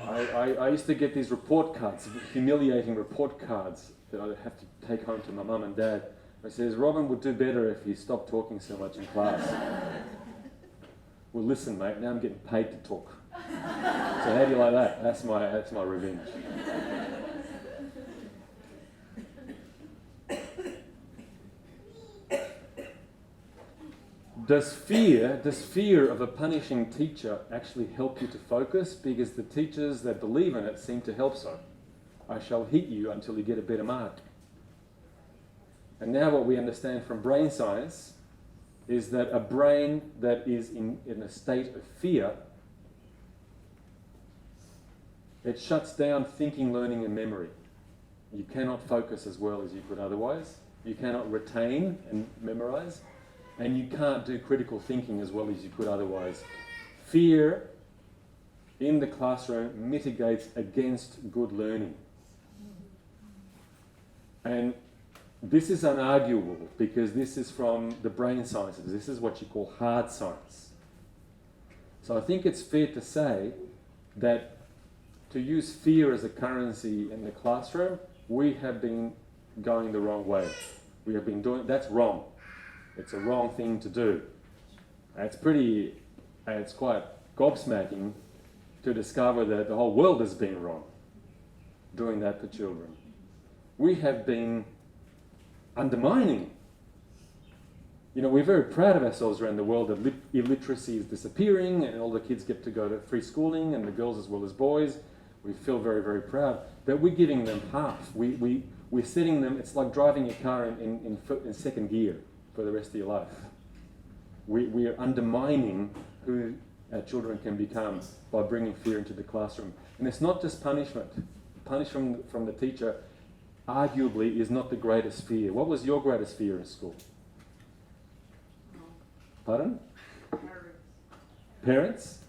B: I used to get these report cards, humiliating report cards that I'd have to take home to my mum and dad. It says, Robin would do better if he stopped talking so much in class. Well, listen, mate, now I'm getting paid to talk. So how do you like that? That's my revenge. Does fear of a punishing teacher actually help you to focus? Because the teachers that believe in it seem to help so. I shall hit you until you get a better mark. And now what we understand from brain science is that a brain that is in a state of fear, it shuts down thinking, learning and memory. You cannot focus as well as you could otherwise. You cannot retain and memorize. And you can't do critical thinking as well as you could otherwise. Fear in the classroom mitigates against good learning. And this is unarguable because this is from the brain sciences. This is what you call hard science. So I think it's fair to say that to use fear as a currency in the classroom, we have been going the wrong way. We have been doing, that's wrong. It's a wrong thing to do. And it's quite gobsmacking to discover that the whole world has been wrong doing that to children. We have been undermining. You know, we're very proud of ourselves around the world that illiteracy is disappearing and all the kids get to go to free schooling and the girls as well as boys. We feel very, very proud. But we're giving them half. We're setting them, it's like driving a car in second gear for the rest of your life. We are undermining who our children can become by bringing fear into the classroom. And it's not just punishment. Punishment from the teacher arguably is not the greatest fear. What was your greatest fear in school? Pardon? Parents?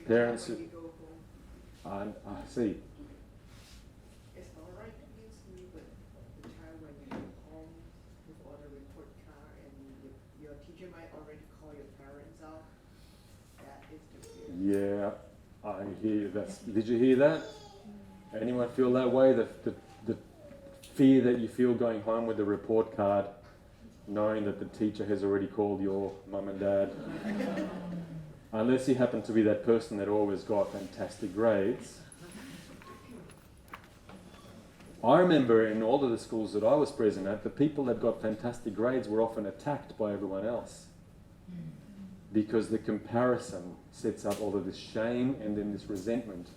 B: Parents who... I see.
E: It's all right against me, but the time when you go home with all the report card and your teacher might already call your parents out, that is the fear.
B: Yeah, I hear that. Did you hear that? Anyone feel that way? The fear that you feel going home with the report card, knowing that the teacher has already called your mum and dad. Unless you happen to be that person that always got fantastic grades. I remember in all of the schools that I was present at, the people that got fantastic grades were often attacked by everyone else. Because the comparison sets up all of this shame and then this resentment.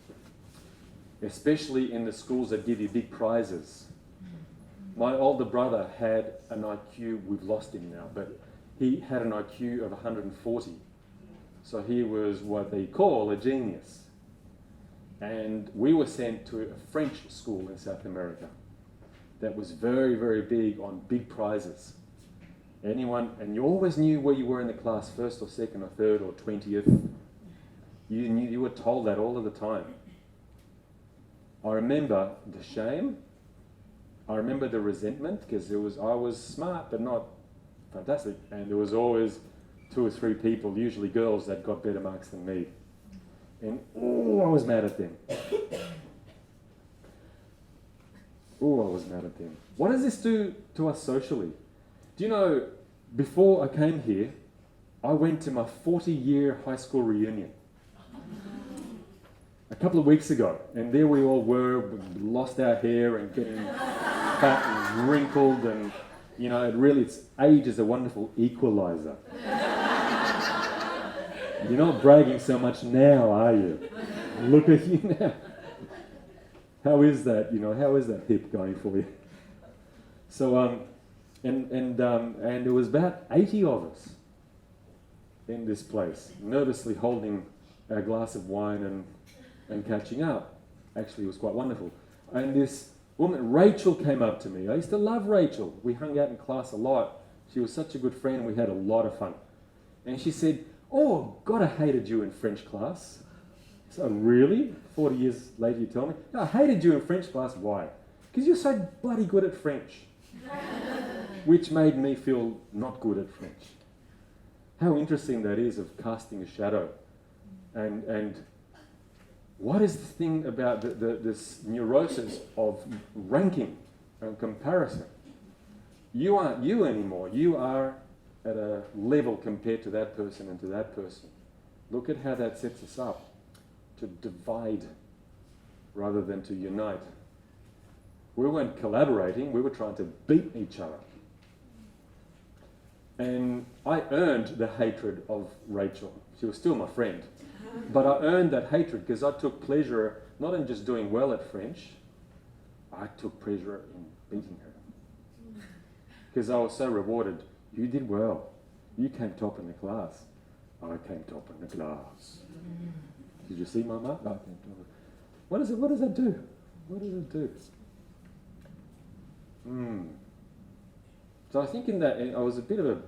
B: Especially in the schools that give you big prizes. My older brother had an IQ, we've lost him now, but he had an IQ of 140. So he was what they call a genius. And we were sent to a French school in South America that was very, very big on big prizes. Anyone, and you always knew where you were in the class, first or second or third or 20th. You were told that all of the time. I remember the shame. I remember the resentment because I was smart but not fantastic, and there was always 2 or 3 people, usually girls, that got better marks than me. And I was mad at them. I was mad at them. What does this do to us socially? Do you know, before I came here, I went to my 40-year high school reunion. a couple of weeks ago, and there we all were, we lost our hair and getting fat and wrinkled, and you know, age is a wonderful equalizer. You're not bragging so much now, are you? Look at you now. How is that? You know, how is that hip going for you? So, and there was about 80 of us in this place, nervously holding our glass of wine and catching up. Actually, it was quite wonderful. And this woman, Rachel, came up to me. I used to love Rachel. We hung out in class a lot. She was such a good friend. We had a lot of fun. And she said, "Oh, God, I hated you in French class." So, really? 40 years later, you tell me? "No, I hated you in French class." Why? "Because you're so bloody good at French." Which made me feel not good at French. How interesting that is, of casting a shadow. And what is the thing about this neurosis of ranking and comparison? You aren't you anymore. You are at a level compared to that person and to that person. Look at how that sets us up to divide rather than to unite. We weren't collaborating, we were trying to beat each other. And I earned the hatred of Rachel. She was still my friend. But I earned that hatred because I took pleasure not in just doing well at French, I took pleasure in beating her. Because I was so rewarded. You did well. You came top in the class. I came top in the class. Did you see my mark? I came top. What does that do? What does it do? So I think in that, I was a bit of a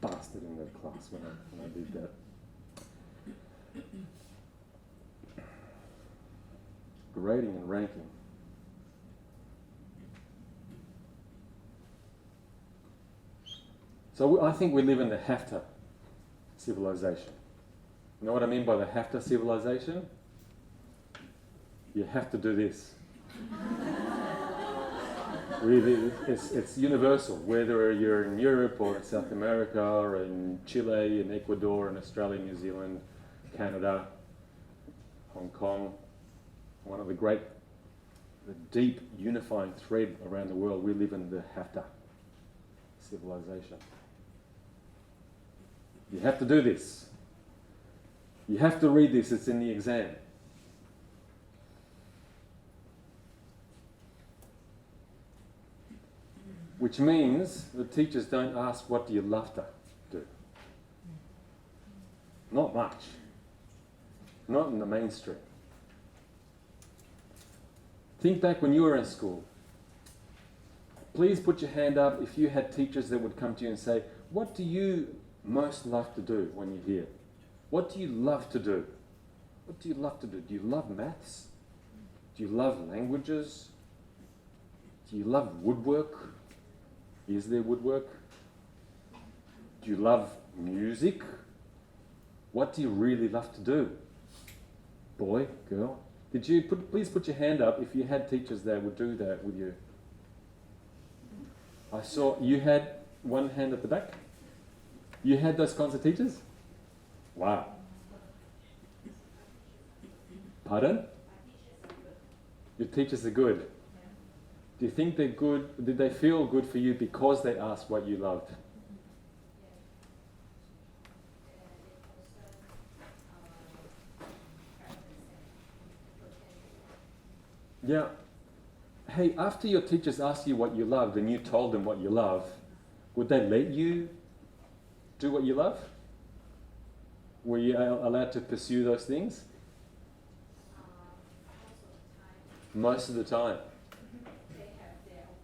B: bastard in that class when I did that. Grading and ranking. So I think we live in the have-to civilization. You know what I mean by the have-to civilization? You have to do this. It's universal, whether you're in Europe or in South America or in Chile, in Ecuador, in Australia, New Zealand, Canada, Hong Kong. One of the deep unifying thread around the world, we live in the have-to civilization. You have to do this. You have to read this, it's in the exam. Which means the teachers don't ask, what do you love to do? Not much. Not in the mainstream. Think back when you were in school. Please put your hand up if you had teachers that would come to you and say, what do you most love to do when you're here? What do you love to do? What do you love to do? Do you love maths? Do you love languages? Do you love woodwork? Is there woodwork? Do you love music? What do you really love to do? Boy, girl, please put your hand up if you had teachers that would do that with you. I saw you had one hand at the back. You had those kinds of teachers? Wow. Pardon? Your teachers are good. Do you think they're good? Did they feel good for you because they asked what you loved? Yeah. Hey, after your teachers asked you what you loved and you told them what you love, would they let you do what you love? Were you allowed to pursue those things? Most of the time.
C: They have their own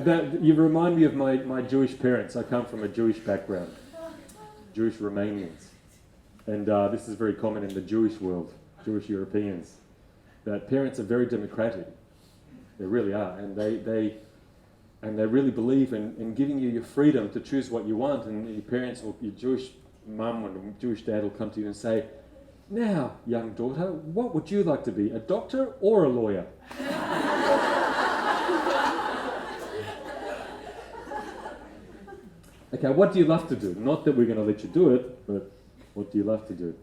C: plan.
B: You remind me of my Jewish parents. I come from a Jewish background, Jewish Romanians. And this is very common in the Jewish world, Jewish Europeans, that parents are very democratic. They really are. And they really believe in giving you your freedom to choose what you want. And your parents, or your Jewish mum or Jewish dad will come to you and say, Now, young daughter, what would you like to be, a doctor or a lawyer? Okay, what do you love to do? Not that we're going to let you do it, but what do you love to do?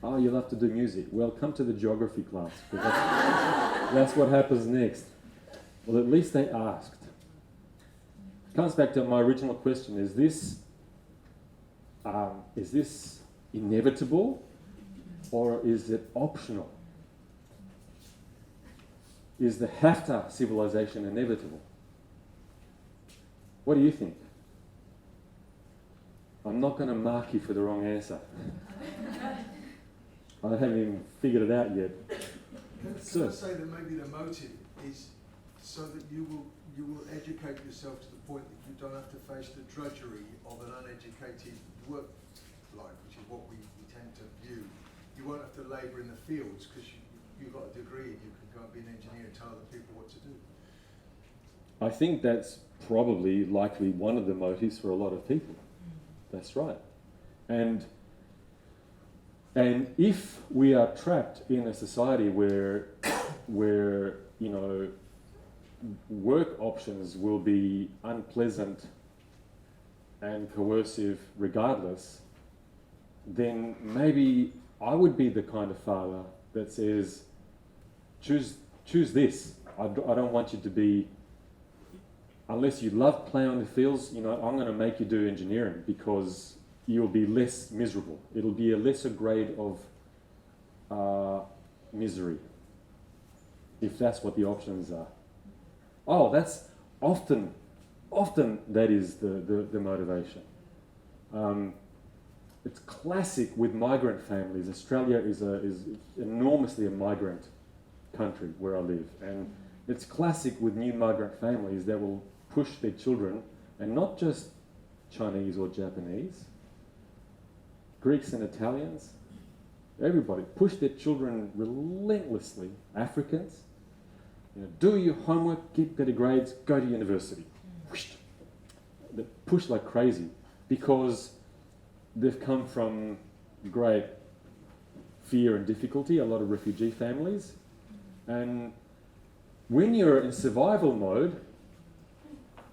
B: Oh, you love to do music. Well, come to the geography class, because that's what happens next. Well, at least they asked. Comes back to my original question: is this inevitable, or is it optional? Is the Haftar civilization inevitable? What do you think? I'm not going to mark you for the wrong answer. I haven't even figured it out yet.
D: Can I say that maybe the motive is so that you will educate yourself to the point that you don't have to face the drudgery of an uneducated work life, which is what we tend to view. You won't have to labour in the fields because you've got a degree and you can go and be an engineer and tell other people what to do.
B: I think that's probably likely one of the motives for a lot of people. That's right. And if we are trapped in a society where you know, work options will be unpleasant and coercive regardless, then maybe I would be the kind of father that says, choose this. I don't want you to be, unless you love playing on the fields, you know, I'm going to make you do engineering because you'll be less miserable. It'll be a lesser grade of misery, if that's what the options are. Oh, that's often that is the motivation. It's classic with migrant families. Australia is enormously a migrant country where I live, and it's classic with new migrant families that will push their children, and not just Chinese or Japanese, Greeks and Italians, everybody, push their children relentlessly. Africans, you know, do your homework, get better grades, go to university. They push like crazy because they've come from great fear and difficulty, a lot of refugee families. And when you're in survival mode,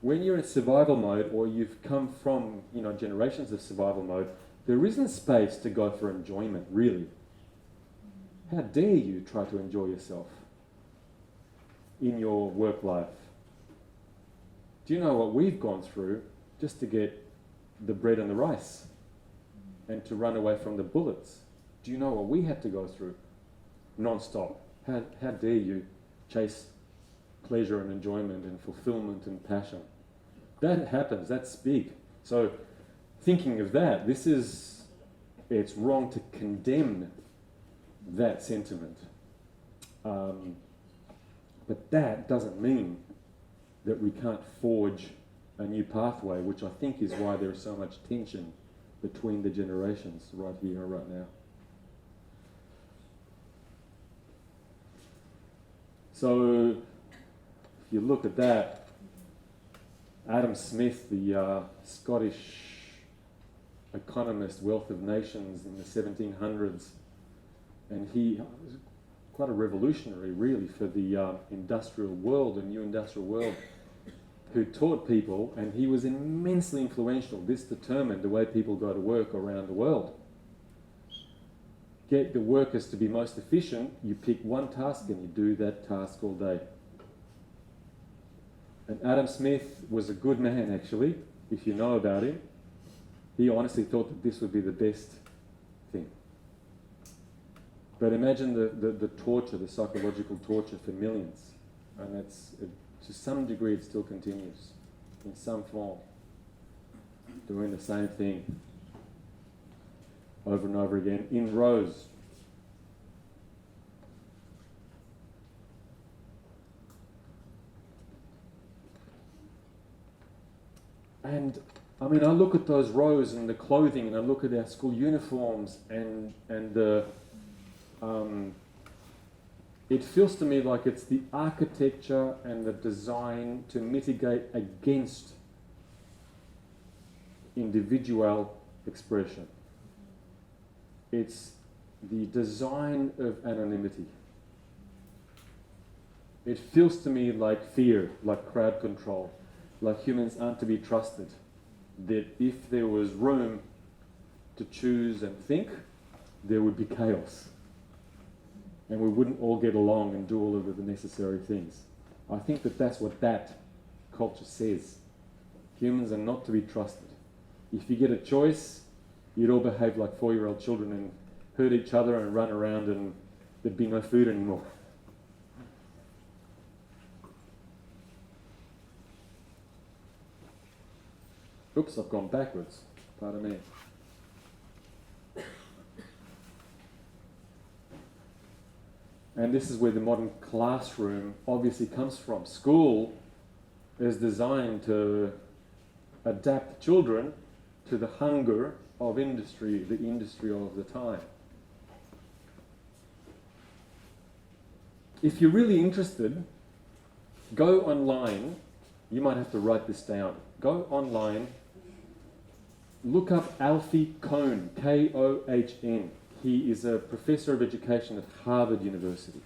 B: or you've come from, you know, generations of survival mode, there isn't space to go for enjoyment, really. How dare you try to enjoy yourself in your work life? Do you know what we've gone through just to get the bread and the rice and to run away from the bullets? Do you know what we had to go through non-stop? How dare you chase pleasure and enjoyment and fulfillment and passion? That happens, that's big. So thinking of that, it's wrong to condemn that sentiment. But that doesn't mean that we can't forge a new pathway, which I think is why there is so much tension between the generations right here and right now. So if you look at that, Adam Smith, the Scottish economist, Wealth of Nations in the 1700s, and he was quite a revolutionary really for the industrial world, the new industrial world, who taught people, and he was immensely influential. This determined the way people go to work around the world. Get the workers to be most efficient, you pick one task and you do that task all day. And Adam Smith was a good man, actually, if you know about him. He honestly thought that this would be the best thing. But imagine the torture, the psychological torture for millions. And to some degree it still continues, in some form, doing the same thing over and over again, in rows. And I mean, I look at those rows and the clothing, and I look at our school uniforms, and the it feels to me like it's the architecture and the design to mitigate against individual expression. It's the design of anonymity. It feels to me like fear, like crowd control, like humans aren't to be trusted. That if there was room to choose and think, there would be chaos. And we wouldn't all get along and do all of the necessary things. I think that that's what that culture says. Humans are not to be trusted. If you get a choice, you'd all behave like 4-year-old children and hurt each other and run around, and there'd be no food anymore. Oops, I've gone backwards. Pardon me. And this is where the modern classroom obviously comes from. School is designed to adapt children to the hunger of industry, the industry of the time. If you're really interested, go online. You might have to write this down. Go online, look up Alfie Kohn, Kohn. He is a professor of education at Harvard University.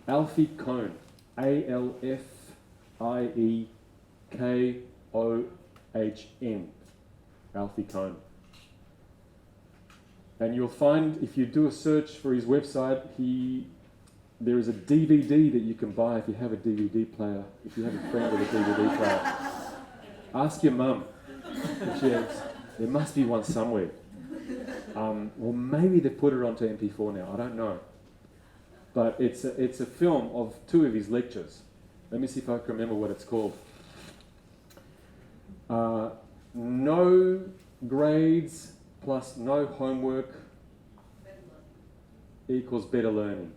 B: Alfie Kohn, Alfiekohn. Alfie Kohn. And you'll find, if you do a search for his website, there is a DVD that you can buy if you have a DVD player, if you have a friend with a DVD player. Ask your mum if she has. There must be one somewhere. Or maybe they put it onto MP4 now, I don't know. But it's a film of 2 of his lectures. Let me see if I can remember what it's called. No grades plus no homework equals better learning.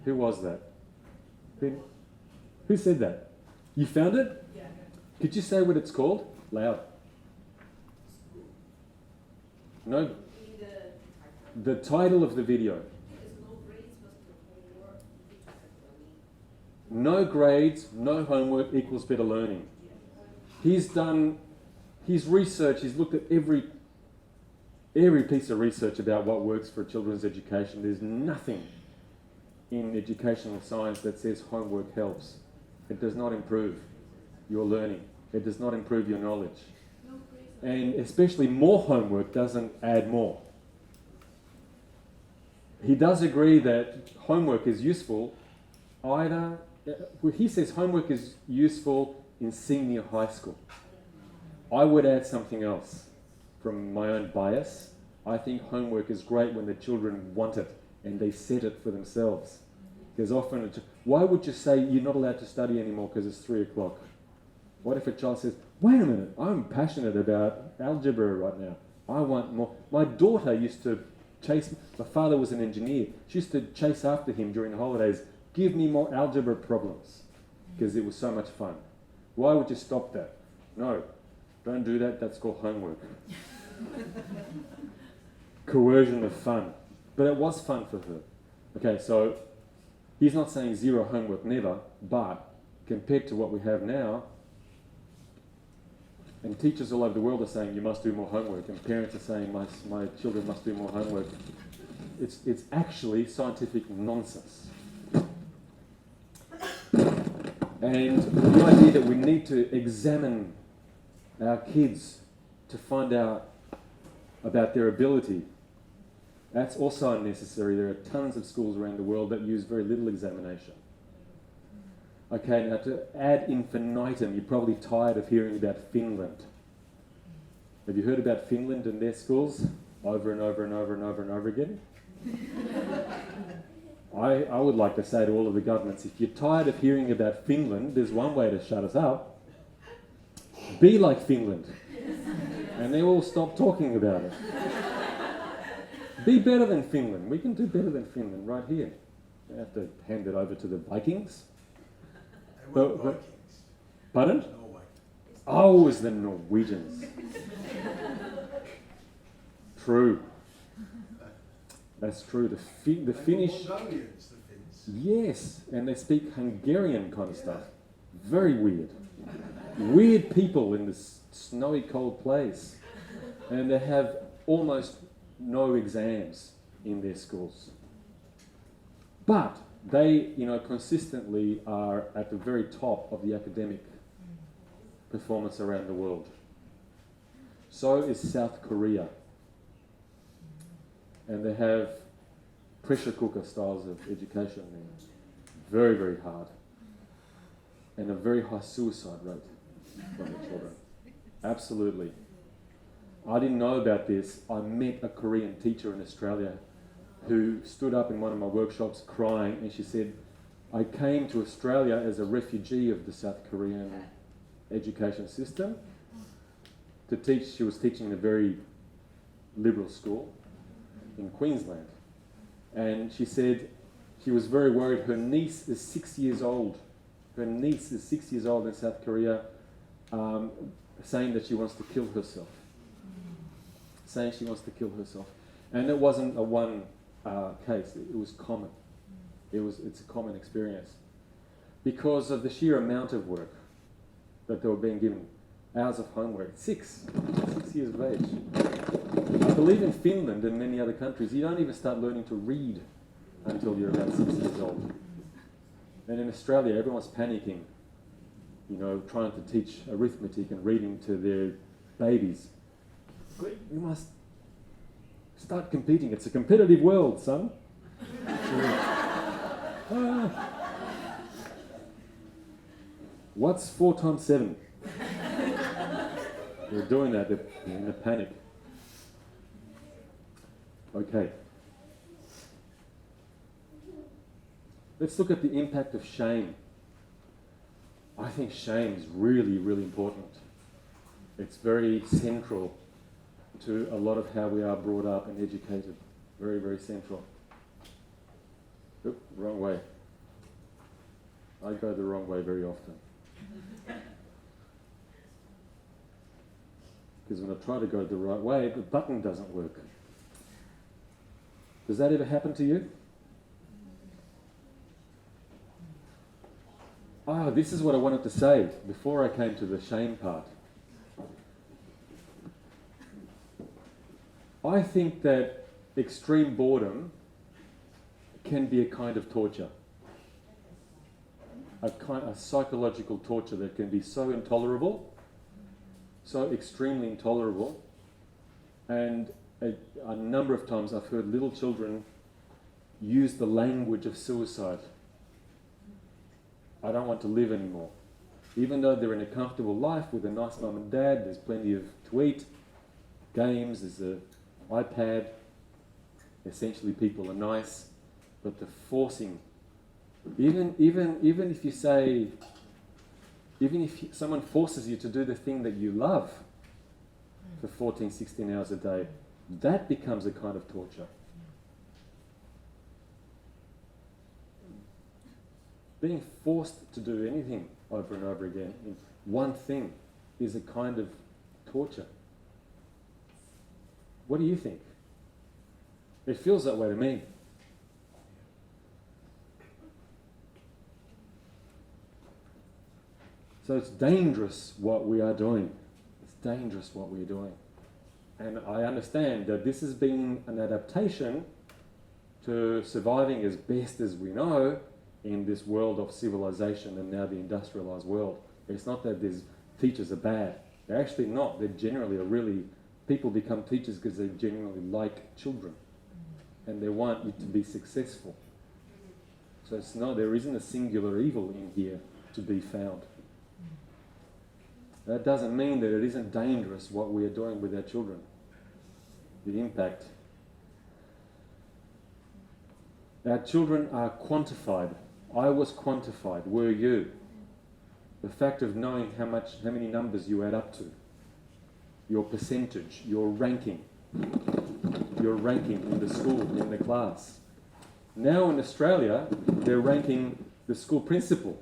B: Who was that? Who said that? You found it?
C: Yeah.
B: Could you say what it's called? Loud. No. The title of the video. No grades, no homework equals better learning. He's done his research, he's looked at every piece of research about what works for children's education. There's nothing in educational science that says homework helps. It does not improve your learning. It does not improve your knowledge. And especially more homework doesn't add more. He does agree that homework is useful he says homework is useful in senior high school. I would add something else from my own bias. I think homework is great when the children want it and they set it for themselves. There's often why would you say you're not allowed to study anymore because it's 3 o'clock? What if a child says, wait a minute, I'm passionate about algebra right now. I want more. My daughter used to my father was an engineer. She used to chase after him during the holidays, give me more algebra problems, because it was so much fun. Why would you stop that? No, don't do that, that's called homework. Coercion of fun. But it was fun for her. Okay, so he's not saying zero homework, never, but compared to what we have now, and teachers all over the world are saying you must do more homework, and parents are saying my children must do more homework. It's actually scientific nonsense. And the idea that we need to examine our kids to find out about their ability, that's also unnecessary. There are tons of schools around the world that use very little examination. Okay, now to ad infinitum, you're probably tired of hearing about Finland. Have you heard about Finland and their schools over and over and over and over and over again? I would like to say to all of the governments, if you're tired of hearing about Finland, there's one way to shut us up. Be like Finland. And they all stop talking about it. Be better than Finland. We can do better than Finland right here. You have to hand it over to the Vikings. Vikings. Pardon?
D: Norway.
B: Oh, it was the Norwegians. True. That's true. The Finnish.
D: Mongolians, the Finns.
B: Yes, and they speak Hungarian kind of stuff. Very weird. Weird people in this snowy, cold place. And they have almost no exams. in their schools. But they, consistently are at the very top of the academic performance around the world. So is South Korea. And they have pressure cooker styles of education there. Very, very hard. And a very high suicide rate for the children. Absolutely. I didn't know about this. I met a Korean teacher in Australia who stood up in one of my workshops crying, and she said, I came to Australia as a refugee of the South Korean education system to teach. She was teaching in a very liberal school in Queensland. And she said she was very worried. Her niece is 6 years old. Her niece is 6 years old in South Korea, saying that she wants to kill herself. Saying she wants to kill herself. And it wasn't a one case. It was common. It's a common experience. Because of the sheer amount of work that they were being given. Hours of homework. 6 years of age. I believe in Finland and many other countries, you don't even start learning to read until you're about 6 years old. And in Australia, everyone's panicking, trying to teach arithmetic and reading to their babies. You must start competing. It's a competitive world, son. What's 4 times 7? They're doing that. They're in a panic. Okay. Let's look at the impact of shame. I think shame is really, really important. It's very central to a lot of how we are brought up and educated. Very, very central. Oop, wrong way. I go the wrong way very often. Because when I try to go the right way, the button doesn't work. Does that ever happen to you? This is what I wanted to say before I came to the shame part. I think that extreme boredom can be a kind of torture. A psychological torture that can be so intolerable, so extremely intolerable. And a number of times I've heard little children use the language of suicide. I don't want to live anymore. Even though they're in a comfortable life with a nice mum and dad, there's plenty to eat, games, there's an iPad, essentially people are nice, but the forcing, even if you say, even if someone forces you to do the thing that you love for 14, 16 hours a day, that becomes a kind of torture. Being forced to do anything over and over again in one thing is a kind of torture. What do you think? It feels that way to me. So it's dangerous what we are doing. It's dangerous what we're doing. And I understand that this has been an adaptation to surviving as best as we know in this world of civilization and now the industrialized world. It's not that teachers are bad. They're actually not. They're generally people become teachers because they genuinely like children and they want you to be successful. So there isn't a singular evil in here to be found. That doesn't mean that it isn't dangerous what we are doing with our children. The impact. Our children are quantified. I was quantified. Were you? The fact of knowing how many numbers you add up to, your percentage, your ranking in the school, in the class. Now in Australia, they're ranking the school principal.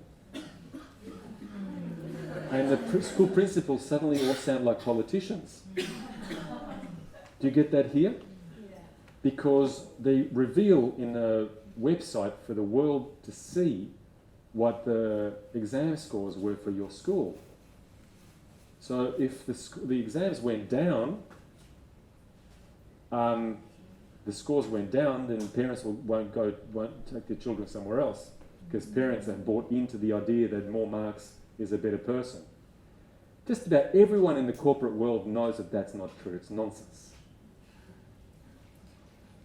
B: And the school principals suddenly all sound like politicians. Do you get that here? Because they reveal in a website for the world to see what the exam scores were for your school. So if the exams went down, the scores went down, then parents won't take their children somewhere else, because parents have bought into the idea that more marks is a better person. Just about everyone in the corporate world knows that that's not true. It's nonsense.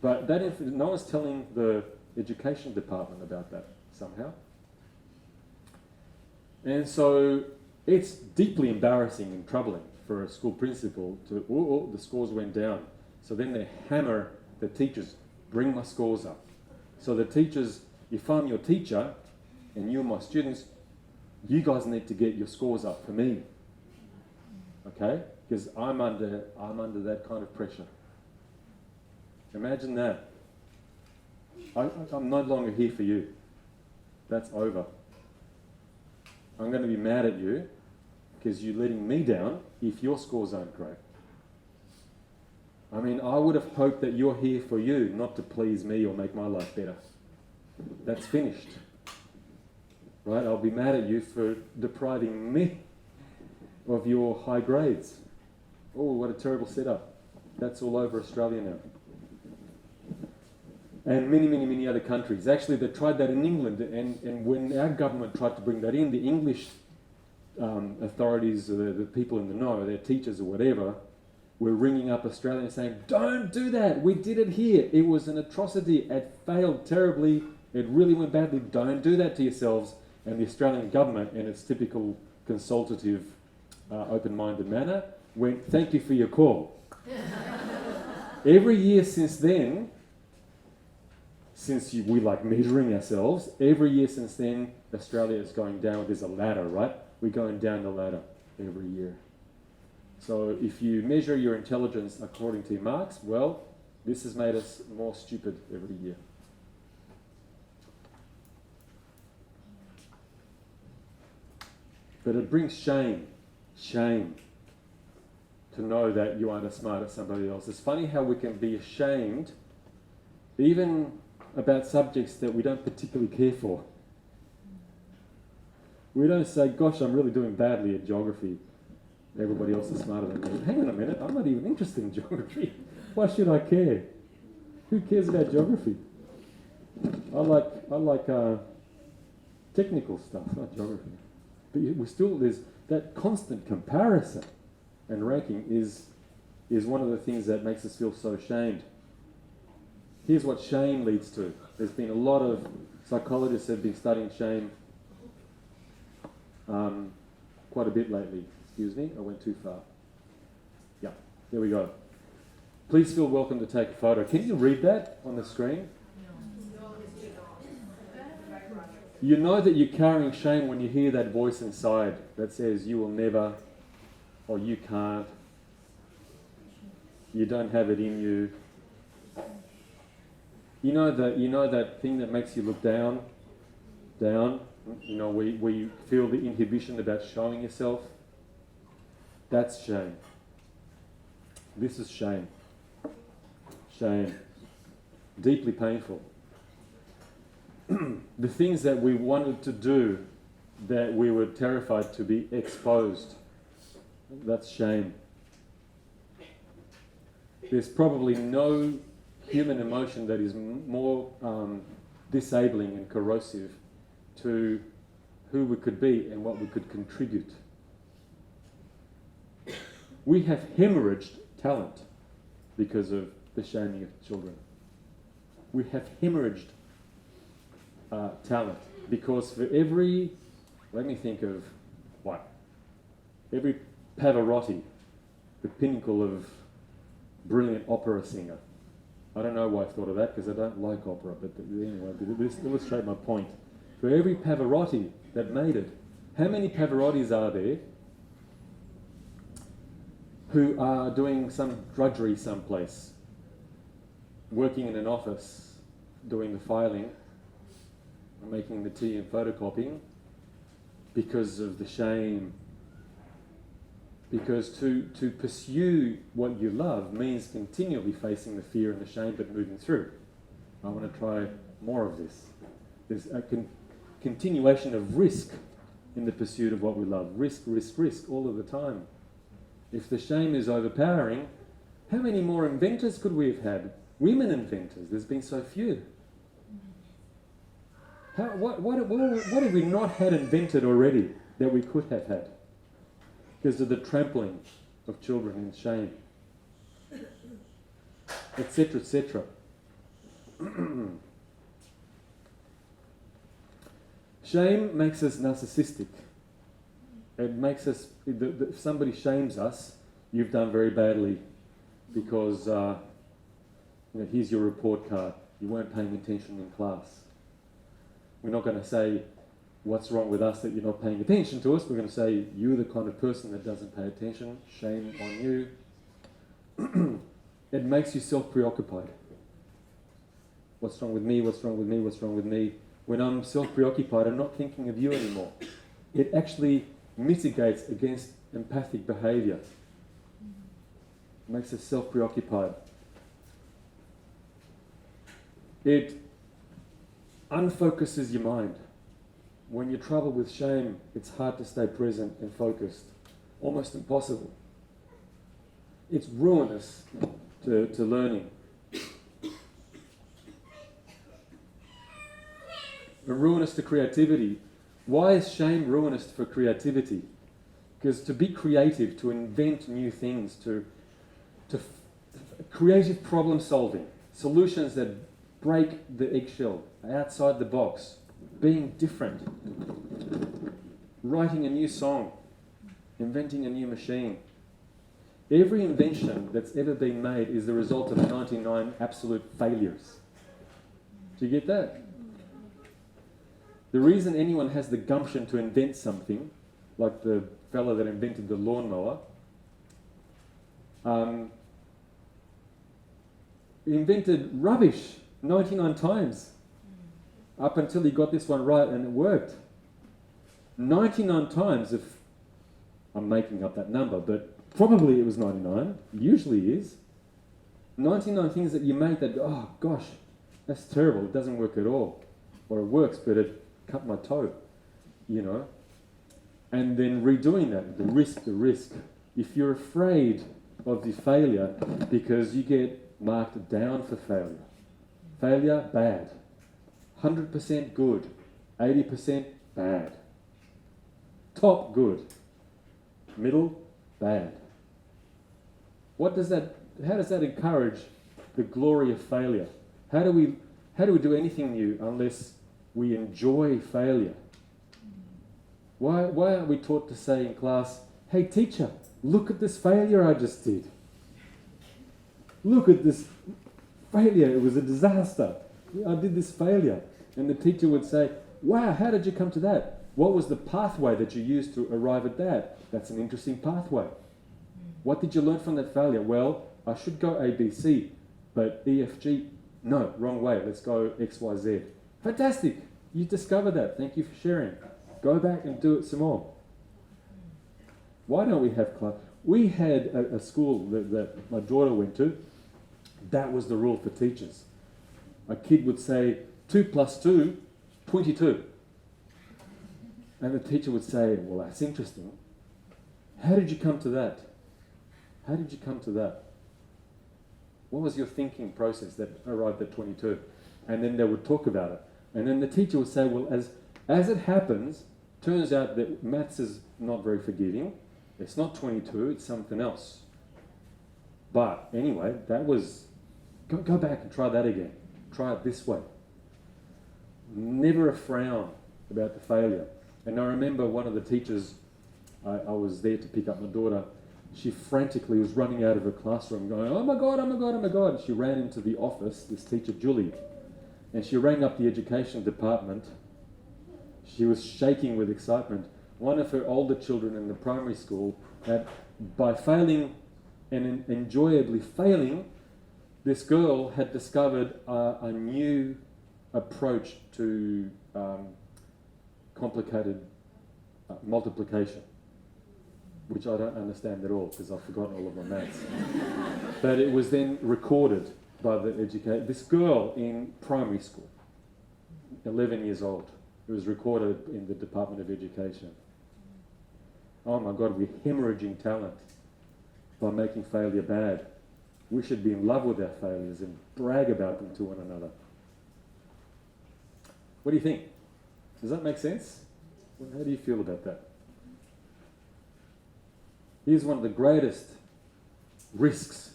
B: But no one's telling the education department about that somehow. And so it's deeply embarrassing and troubling for a school principal to, the scores went down. So then they hammer the teachers, bring my scores up. So the teachers, if I'm your teacher and you're my students, you guys need to get your scores up for me. Okay? Because I'm under that kind of pressure. Imagine that. I'm no longer here for you. That's over. I'm going to be mad at you because you're letting me down if your scores aren't great. I mean, I would have hoped that you're here for you, not to please me or make my life better. That's finished. Right? I'll be mad at you for depriving me of your high grades. Oh, what a terrible setup. That's all over Australia now. And many, many, many other countries. Actually, they tried that in England, and when our government tried to bring that in, the English authorities, the people in the know, their teachers or whatever, were ringing up Australia and saying, don't do that, we did it here. It was an atrocity, it failed terribly, it really went badly, don't do that to yourselves. And the Australian government, in its typical consultative, open-minded manner, went, thank you for your call. Every year since then, we like measuring ourselves, every year since then, Australia is going down. There's a ladder, right? We're going down the ladder every year. So if you measure your intelligence according to your marks, well, this has made us more stupid every year. But it brings shame to know that you aren't as smart as somebody else. It's funny how we can be ashamed even about subjects that we don't particularly care for. We don't say, gosh, I'm really doing badly at geography. Everybody else is smarter than me. Hang on a minute, I'm not even interested in geography. Why should I care? Who cares about geography? I like technical stuff, not geography. But there's that constant comparison and ranking is one of the things that makes us feel so ashamed. Here's what shame leads to. There's been a lot of psychologists have been studying shame quite a bit lately. Excuse me, I went too far. Yeah, there we go. Please feel welcome to take a photo. Can you read that on the screen? You know that you're carrying shame when you hear that voice inside that says you will never, or you can't, you don't have it in you. You know that thing that makes you look down, you know, where you feel the inhibition about showing yourself. That's shame. This is shame. Shame. Deeply painful. The things that we wanted to do that we were terrified to be exposed. That's shame. There's probably no human emotion that is more disabling and corrosive to who we could be and what we could contribute. We have hemorrhaged talent because of the shaming of children. We have hemorrhaged talent because for every, let me think of what? Every Pavarotti, the pinnacle of brilliant opera singer. I don't know why I thought of that because I don't like opera, but anyway, this illustrates my point. For every Pavarotti that made it, how many Pavarottis are there who are doing some drudgery someplace, working in an office, doing the filing, making the tea and photocopying, because of the shame? Because to pursue what you love means continually facing the fear and the shame, but moving through. I want to try more of this. There's a continuation of risk in the pursuit of what we love. Risk, risk, risk, all of the time. If the shame is overpowering, how many more inventors could we have had Women inventors, there's been so few. What have we not had invented already that we could have had? Because of the trampling of children in shame, etc., etc. Shame makes us narcissistic. It makes us, if somebody shames us, you've done very badly because here's your report card. You weren't paying attention in class. We're not going to say what's wrong with us that you're not paying attention to us. We're going to say you're the kind of person that doesn't pay attention. Shame on you. It makes you self-preoccupied. What's wrong with me? What's wrong with me? What's wrong with me? When I'm self-preoccupied, I'm not thinking of you anymore. It actually mitigates against empathic behaviour. It makes us self-preoccupied. It unfocuses your mind. When you're troubled with shame, it's hard to stay present and focused. Almost impossible. It's ruinous to learning. And ruinous to creativity. Why is shame ruinous for creativity? Because to be creative, to invent new things, to creative problem solving, solutions that break the eggshell, outside the box, being different, writing a new song, inventing a new machine. Every invention that's ever been made is the result of 99 absolute failures. Do you get that? The reason anyone has the gumption to invent something, like the fellow that invented the lawnmower, he invented rubbish 99 times up until he got this one right and it worked. 99 times, if I'm making up that number, but probably it was 99, usually is. 99 things that you make that, oh gosh, that's terrible, it doesn't work at all. Or it works, but it cut my toe, And then redoing that, the risk. If you're afraid of the failure because you get marked down for failure. Failure, bad. 100% good. 80% bad. Top, good. Middle, bad. How does that encourage the glory of failure? How do we do anything new unless we enjoy failure? Why aren't we taught to say in class, hey teacher, look at this failure I just did. Look at this failure, it was a disaster. I did this failure. And the teacher would say, wow, how did you come to that? What was the pathway that you used to arrive at that? That's an interesting pathway. What did you learn from that failure? Well, I should go A, B, C, but E, F, G, no, wrong way. Let's go X, Y, Z. Fantastic. You discovered that. Thank you for sharing. Go back and do it some more. Why don't we have class? We had a school that my daughter went to. That was the rule for teachers. A kid would say, 2 + 2, 22. And the teacher would say, well, that's interesting. How did you come to that? How did you come to that? What was your thinking process that arrived at 22? And then they would talk about it. And then the teacher would say, well, as it happens, turns out that maths is not very forgiving. It's not 22, it's something else. But anyway, that was, go back and try that again. Try it this way. Never a frown about the failure. And I remember one of the teachers, I was there to pick up my daughter, she frantically was running out of her classroom going, oh my God, oh my God, oh my God. And she ran into the office, this teacher, Julie, and she rang up the education department. She was shaking with excitement. One of her older children in the primary school had, by failing and enjoyably failing, this girl had discovered a new approach to complicated multiplication, which I don't understand at all because I've forgotten all of my maths. But it was then recorded by the educator. This girl in primary school, 11 years old, it was recorded in the Department of Education. Oh my God, we're hemorrhaging talent by making failure bad. We should be in love with our failures and brag about them to one another. What do you think? Does that make sense? How do you feel about that? Here's one of the greatest risks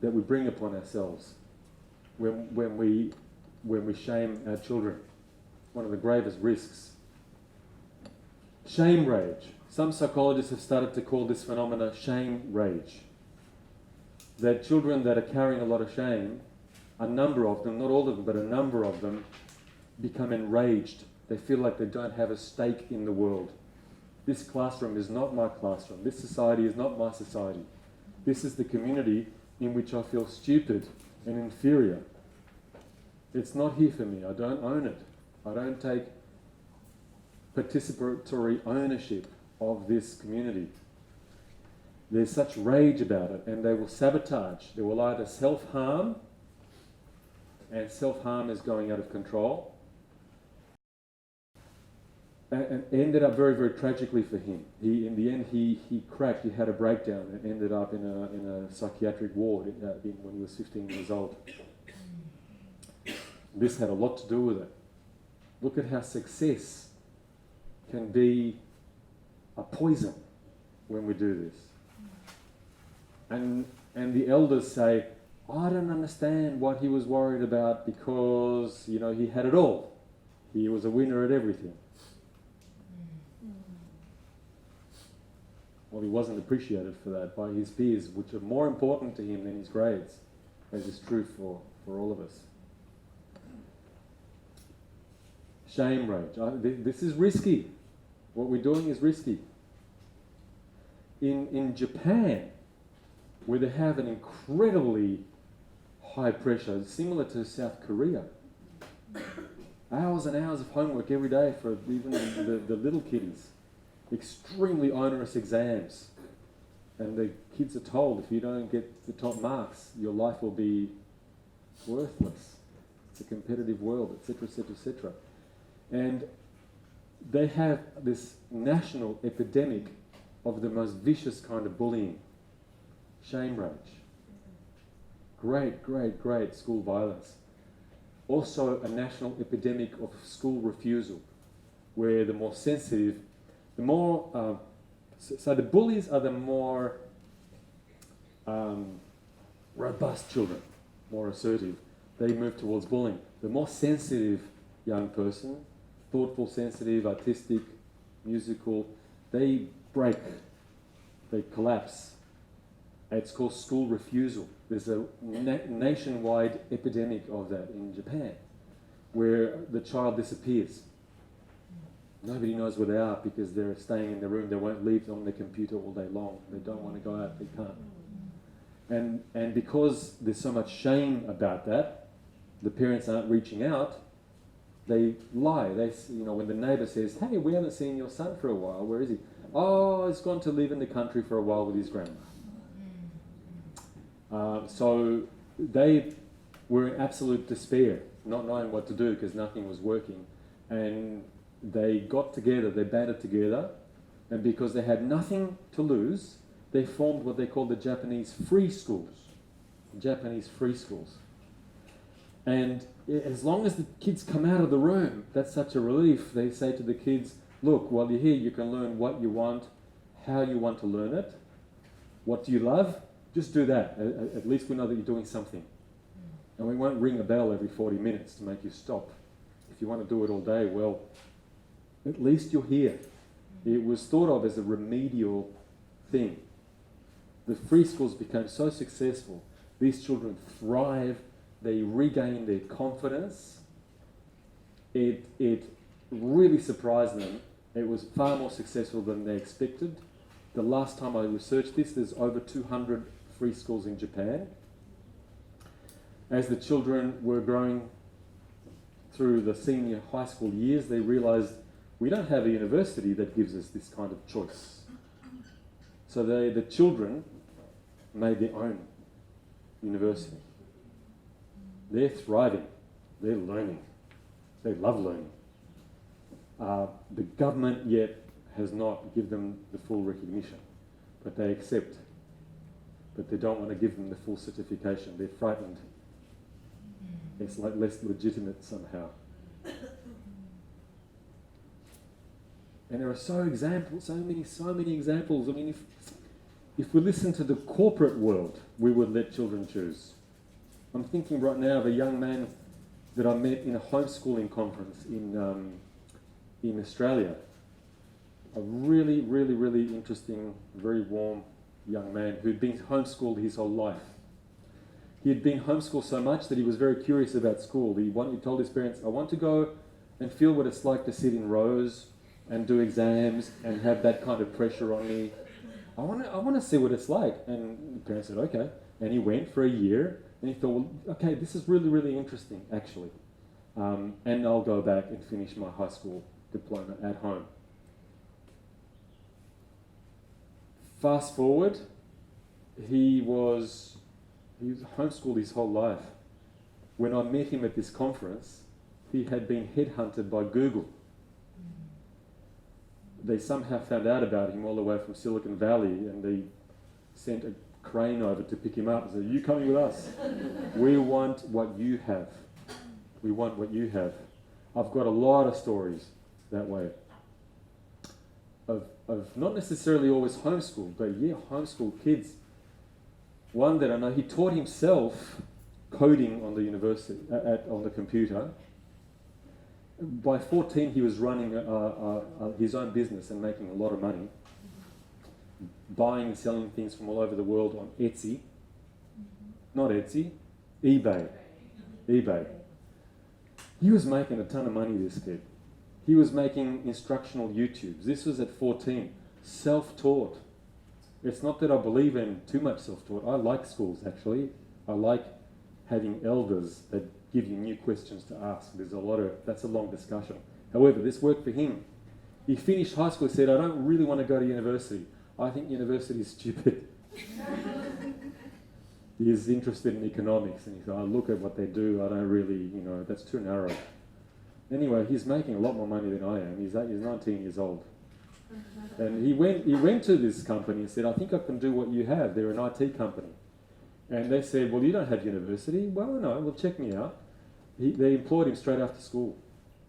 B: that we bring upon ourselves when we shame our children. One of the gravest risks. Shame rage. Some psychologists have started to call this phenomena shame rage. That children that are carrying a lot of shame, a number of them, not all of them, but a number of them, become enraged. They feel like they don't have a stake in the world. This classroom is not my classroom. This society is not my society. This is the community in which I feel stupid and inferior. It's not here for me. I don't own it. I don't take participatory ownership of this community. There's such rage about it, and they will sabotage. They will either self-harm, and self-harm is going out of control. And it ended up very, very tragically for him. In the end, he cracked. He had a breakdown and ended up in a psychiatric ward when he was 15 years old. This had a lot to do with it. Look at how success can be a poison when we do this. And the elders say, I don't understand what he was worried about because, he had it all. He was a winner at everything. Well, he wasn't appreciated for that by his peers, which are more important to him than his grades, as is true for all of us. Shame rage. This is risky. What we're doing is risky. In Japan, where they have an incredibly high pressure, similar to South Korea, hours and hours of homework every day for even the little kiddies. Extremely onerous exams, and the kids are told if you don't get the top marks, your life will be worthless. It's a competitive world, etc., etc., etc. And they have this national epidemic of the most vicious kind of bullying, shame rage. Great, great, great school violence. Also a national epidemic of school refusal, where the more sensitive, the more, so the bullies are the more robust children, more assertive. They move towards bullying. The more sensitive young person, thoughtful, sensitive, artistic, musical, they break, they collapse. It's called school refusal. There's a nationwide epidemic of that in Japan, where the child disappears. Nobody knows where they are because they're staying in their room. They won't leave on their computer all day long. They don't want to go out. They can't. And because there's so much shame about that, the parents aren't reaching out. They lie. When the neighbour says, "Hey, we haven't seen your son for a while. Where is he?" "Oh, he's gone to live in the country for a while with his grandma." So they were in absolute despair, not knowing what to do because nothing was working, and they got together, they banded together, and because they had nothing to lose, they formed what they call the Japanese free schools. Japanese free schools. And as long as the kids come out of the room, that's such a relief. They say to the kids, look, while you're here, you can learn what you want, how you want to learn it, what do you love, just do that. At least we know that you're doing something. And we won't ring a bell every 40 minutes to make you stop. If you want to do it all day, well, at least you're here. It was thought of as a remedial thing. The free schools became so successful. These children thrive. They regain their confidence. It really surprised them. It was far more successful than they expected. The last time I researched this, there's over 200 free schools in Japan. As the children were growing through the senior high school years, they realized we don't have a university that gives us this kind of choice. So the children made their own university. They're thriving. They're learning. They love learning. The government yet has not given them the full recognition, but they accept. but they don't want to give them the full certification. They're frightened. It's like less legitimate somehow. And there are so many examples. I mean, if we listen to the corporate world, we would let children choose. I'm thinking right now of a young man that I met in a homeschooling conference in Australia. A really, really, really interesting, very warm young man who'd been homeschooled his whole life. He had been homeschooled so much that he was very curious about school. He told his parents, I want to go and feel what it's like to sit in rows and do exams and have that kind of pressure on me. I want to see what it's like. And the parents said, okay. And he went for a year and he thought, well, okay, this is really, really interesting, actually. And I'll go back and finish my high school diploma at home. Fast forward, he was homeschooled his whole life. When I met him at this conference, he had been headhunted by Google. They somehow found out about him all the way from Silicon Valley, and they sent a crane over to pick him up and said, you coming with us? We want what you have. We want what you have. I've got a lot of stories that way. Of not necessarily always homeschooled, but yeah, homeschooled kids. One that I know, he taught himself coding on the university, on the computer. By 14, he was running his own business and making a lot of money, buying and selling things from all over the world on Etsy. Not Etsy, eBay. eBay. He was making a ton of money, this kid. He was making instructional YouTubes. This was at 14. Self-taught. It's not that I believe in too much self-taught. I like schools, actually. I like having elders that give you new questions to ask. That's a long discussion. However, this worked for him. He finished high school and said, I don't really want to go to university. I think university is stupid. He is interested in economics, and he said, I look at what they do, I don't really, that's too narrow. Anyway, he's making a lot more money than I am. He's 19 years old. And he went to this company and said, I think I can do what you have. They're an IT company. And they said, well, you don't have university. Well, no, well, check me out. They employed him straight after school.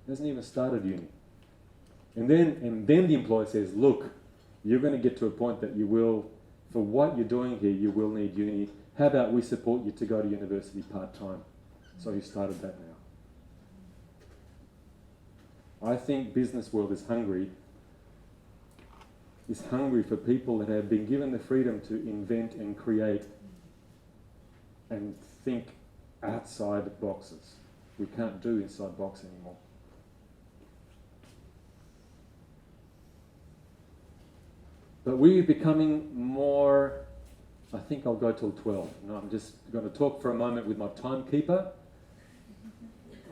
B: He hasn't even started uni. And then the employer says, look, you're going to get to a point that you will, for what you're doing here, you will need uni. How about we support you to go to university part-time? So he started that now. I think business world is hungry for people that have been given the freedom to invent and create and think outside the boxes. We can't do inside box anymore. But we're becoming more, I think I'll go till 12. No, I'm just going to talk for a moment with my timekeeper.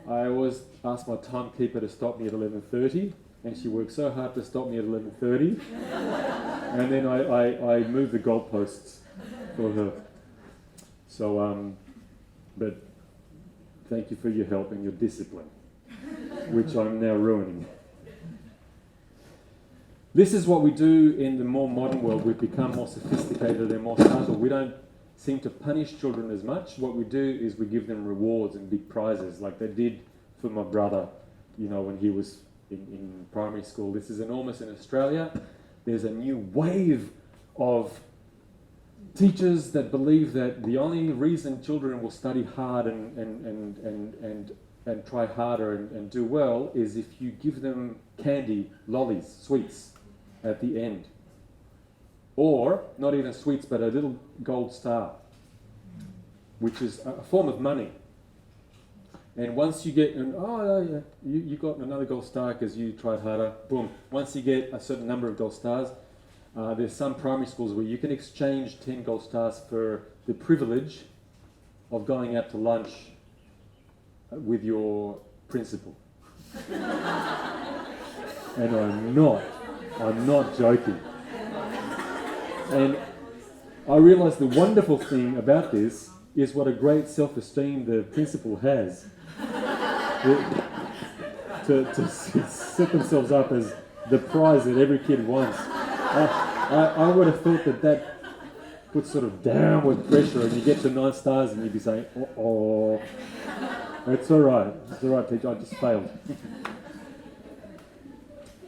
B: I always ask my timekeeper to stop me at 11:30, and she works so hard to stop me at 11:30. And then I move the goalposts for her. So, but thank you for your help and your discipline, which I'm now ruining. This is what we do in the more modern world. We've become more sophisticated and more subtle. We don't seem to punish children as much. What we do is we give them rewards and big prizes, like they did for my brother, when he was in primary school. This is enormous in Australia. There's a new wave of teachers that believe that the only reason children will study hard and try harder and do well is if you give them candy, lollies, sweets at the end. Or, not even sweets, but a little gold star, which is a form of money. And once you get, you got another gold star because you tried harder, boom. Once you get a certain number of gold stars, there's some primary schools where you can exchange 10 gold stars for the privilege of going out to lunch with your principal. And I'm not joking. And I realised the wonderful thing about this is what a great self-esteem the principal has to set themselves up as the prize that every kid wants. I would have thought that put sort of downward pressure, and you get to 9 stars, and you'd be saying, oh, it's all right, teacher, I just failed.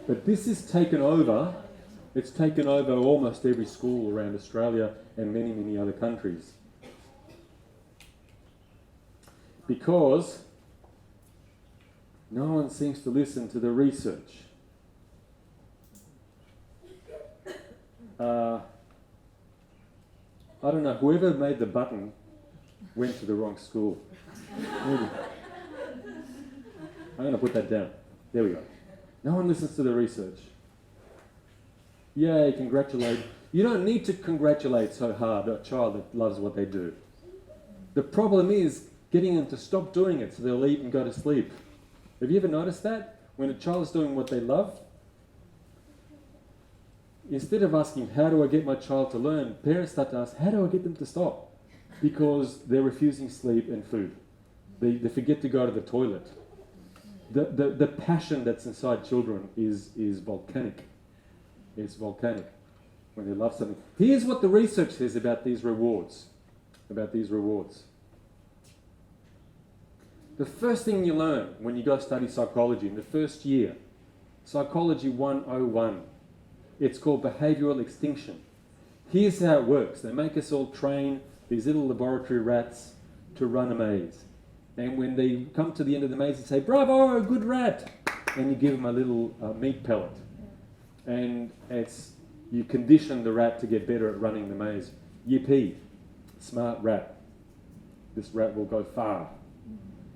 B: But this is taken over. It's taken over almost every school around Australia and many, many other countries. Because no one seems to listen to the research. I don't know, whoever made the button went to the wrong school. Maybe. I'm going to put that down. There we go. No one listens to the research. Yay, congratulate. You don't need to congratulate so hard a child that loves what they do. The problem is getting them to stop doing it so they'll eat and go to sleep. Have you ever noticed that? When a child is doing what they love, instead of asking, how do I get my child to learn, parents start to ask, how do I get them to stop? Because they're refusing sleep and food. They forget to go to the toilet. The passion that's inside children is volcanic. It's volcanic when they love something. Here's what the research says about these rewards. The first thing you learn when you go study psychology in the first year, Psychology 101, it's called behavioural extinction. Here's how it works. They make us all train these little laboratory rats to run a maze. And when they come to the end of the maze, you say, bravo, good rat. And you give them a little meat pellet. And you condition the rat to get better at running the maze. Yippee, smart rat. This rat will go far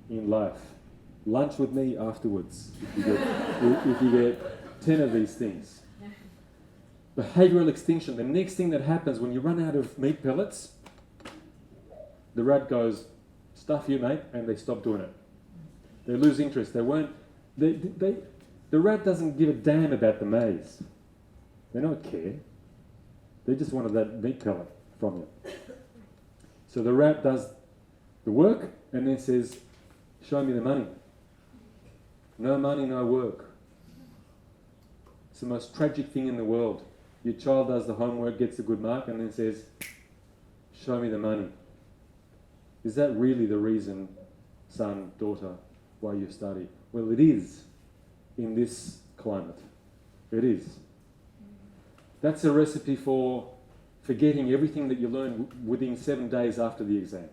B: in life. Lunch with me afterwards, if you get 10 of these things. Behavioural extinction. The next thing that happens when you run out of meat pellets, the rat goes, stuff you, mate, and they stop doing it. They lose interest. The rat doesn't give a damn about the maze. They don't care. They just wanted that meat pellet from you. So the rat does the work and then says, show me the money. No money, no work. It's the most tragic thing in the world. Your child does the homework, gets a good mark, and then says, show me the money. Is that really the reason, son, daughter, why you study? Well, it is in this climate. It is. That's a recipe for forgetting everything that you learn within 7 days after the exam.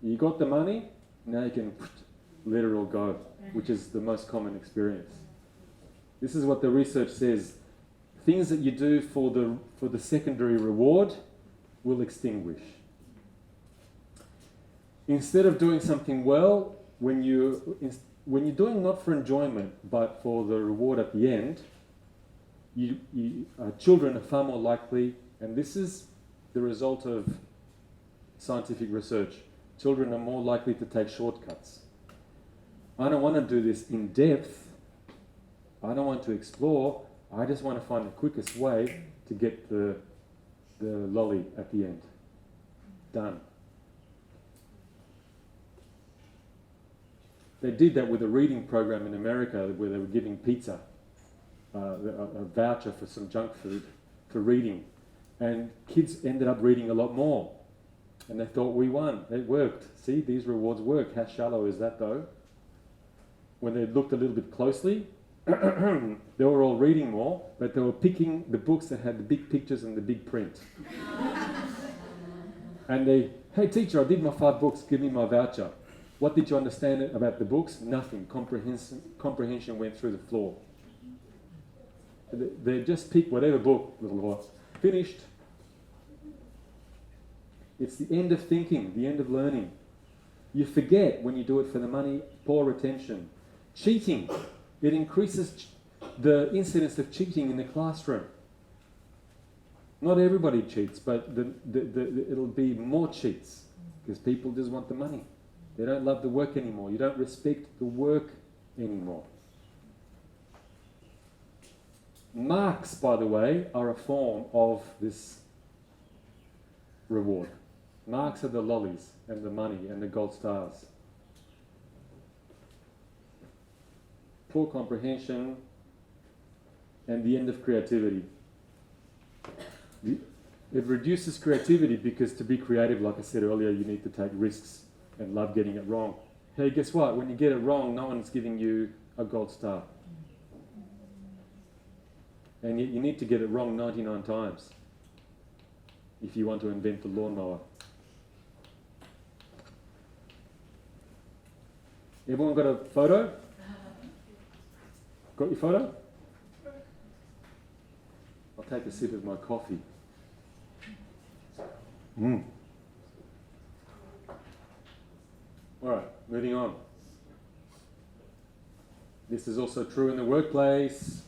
B: You got the money, now you can let it all go, which is the most common experience. This is what the research says. Things that you do for the secondary reward will extinguish. Instead of doing something well, when you're doing not for enjoyment but for the reward at the end, children are far more likely, and this is the result of scientific research, children are more likely to take shortcuts. I don't want to do this in depth. I don't want to explore. I just want to find the quickest way to get the lolly at the end. Done. They did that with a reading program in America where they were giving pizza, a voucher for some junk food for reading. And kids ended up reading a lot more. And they thought, we won. It worked. See, these rewards work. How shallow is that though? When they looked a little bit closely, they were all reading more, but they were picking the books that had the big pictures and the big print. And hey teacher, I did my 5 books, give me my voucher. What did you understand about the books? Nothing. Comprehension went through the floor. They just pick whatever book, finished. It's the end of thinking, the end of learning. You forget when you do it for the money, poor retention. Cheating. It increases the incidence of cheating in the classroom. Not everybody cheats, but it'll be more cheats because people just want the money. They don't love the work anymore. You don't respect the work anymore. Marks, by the way, are a form of this reward. Marks are the lollies and the money and the gold stars. Poor comprehension and the end of creativity. It reduces creativity because to be creative, like I said earlier, you need to take risks and love getting it wrong. Hey, guess what? When you get it wrong, no one's giving you a gold star. And yet you need to get it wrong 99 times if you want to invent the lawnmower. Everyone got a photo? Got your photo? I'll take a sip of my coffee. Alright, moving on. This is also true in the workplace.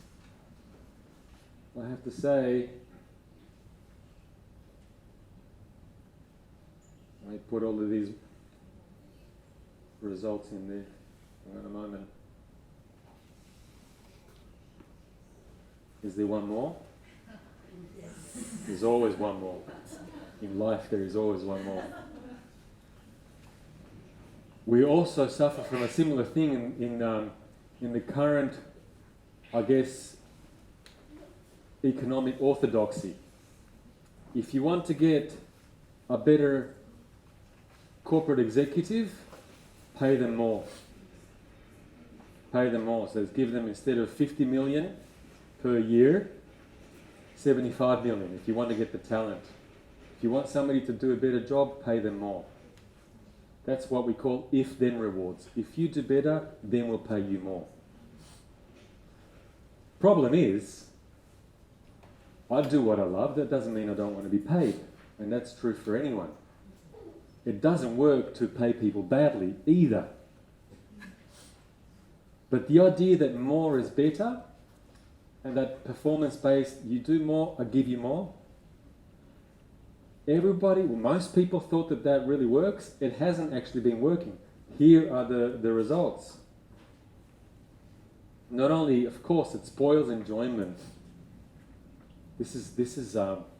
B: I have to say, I put all of these results in there. Hang on a moment. Is there one more? There's always one more. In life there is always one more. We also suffer from a similar thing in the current, I guess, economic orthodoxy. If you want to get a better corporate executive, pay them more. Pay them more. So give them, instead of 50 million per year, 75 million if you want to get the talent. If you want somebody to do a better job, pay them more. That's what we call if-then rewards. If you do better, then we'll pay you more. Problem is, I do what I love. That doesn't mean I don't want to be paid. And that's true for anyone. It doesn't work to pay people badly either. But the idea that more is better, and that performance-based, you do more, I give you more. Everybody, well, most people thought that that really works. It hasn't actually been working. Here are the results. Not only, of course, it spoils enjoyment. This is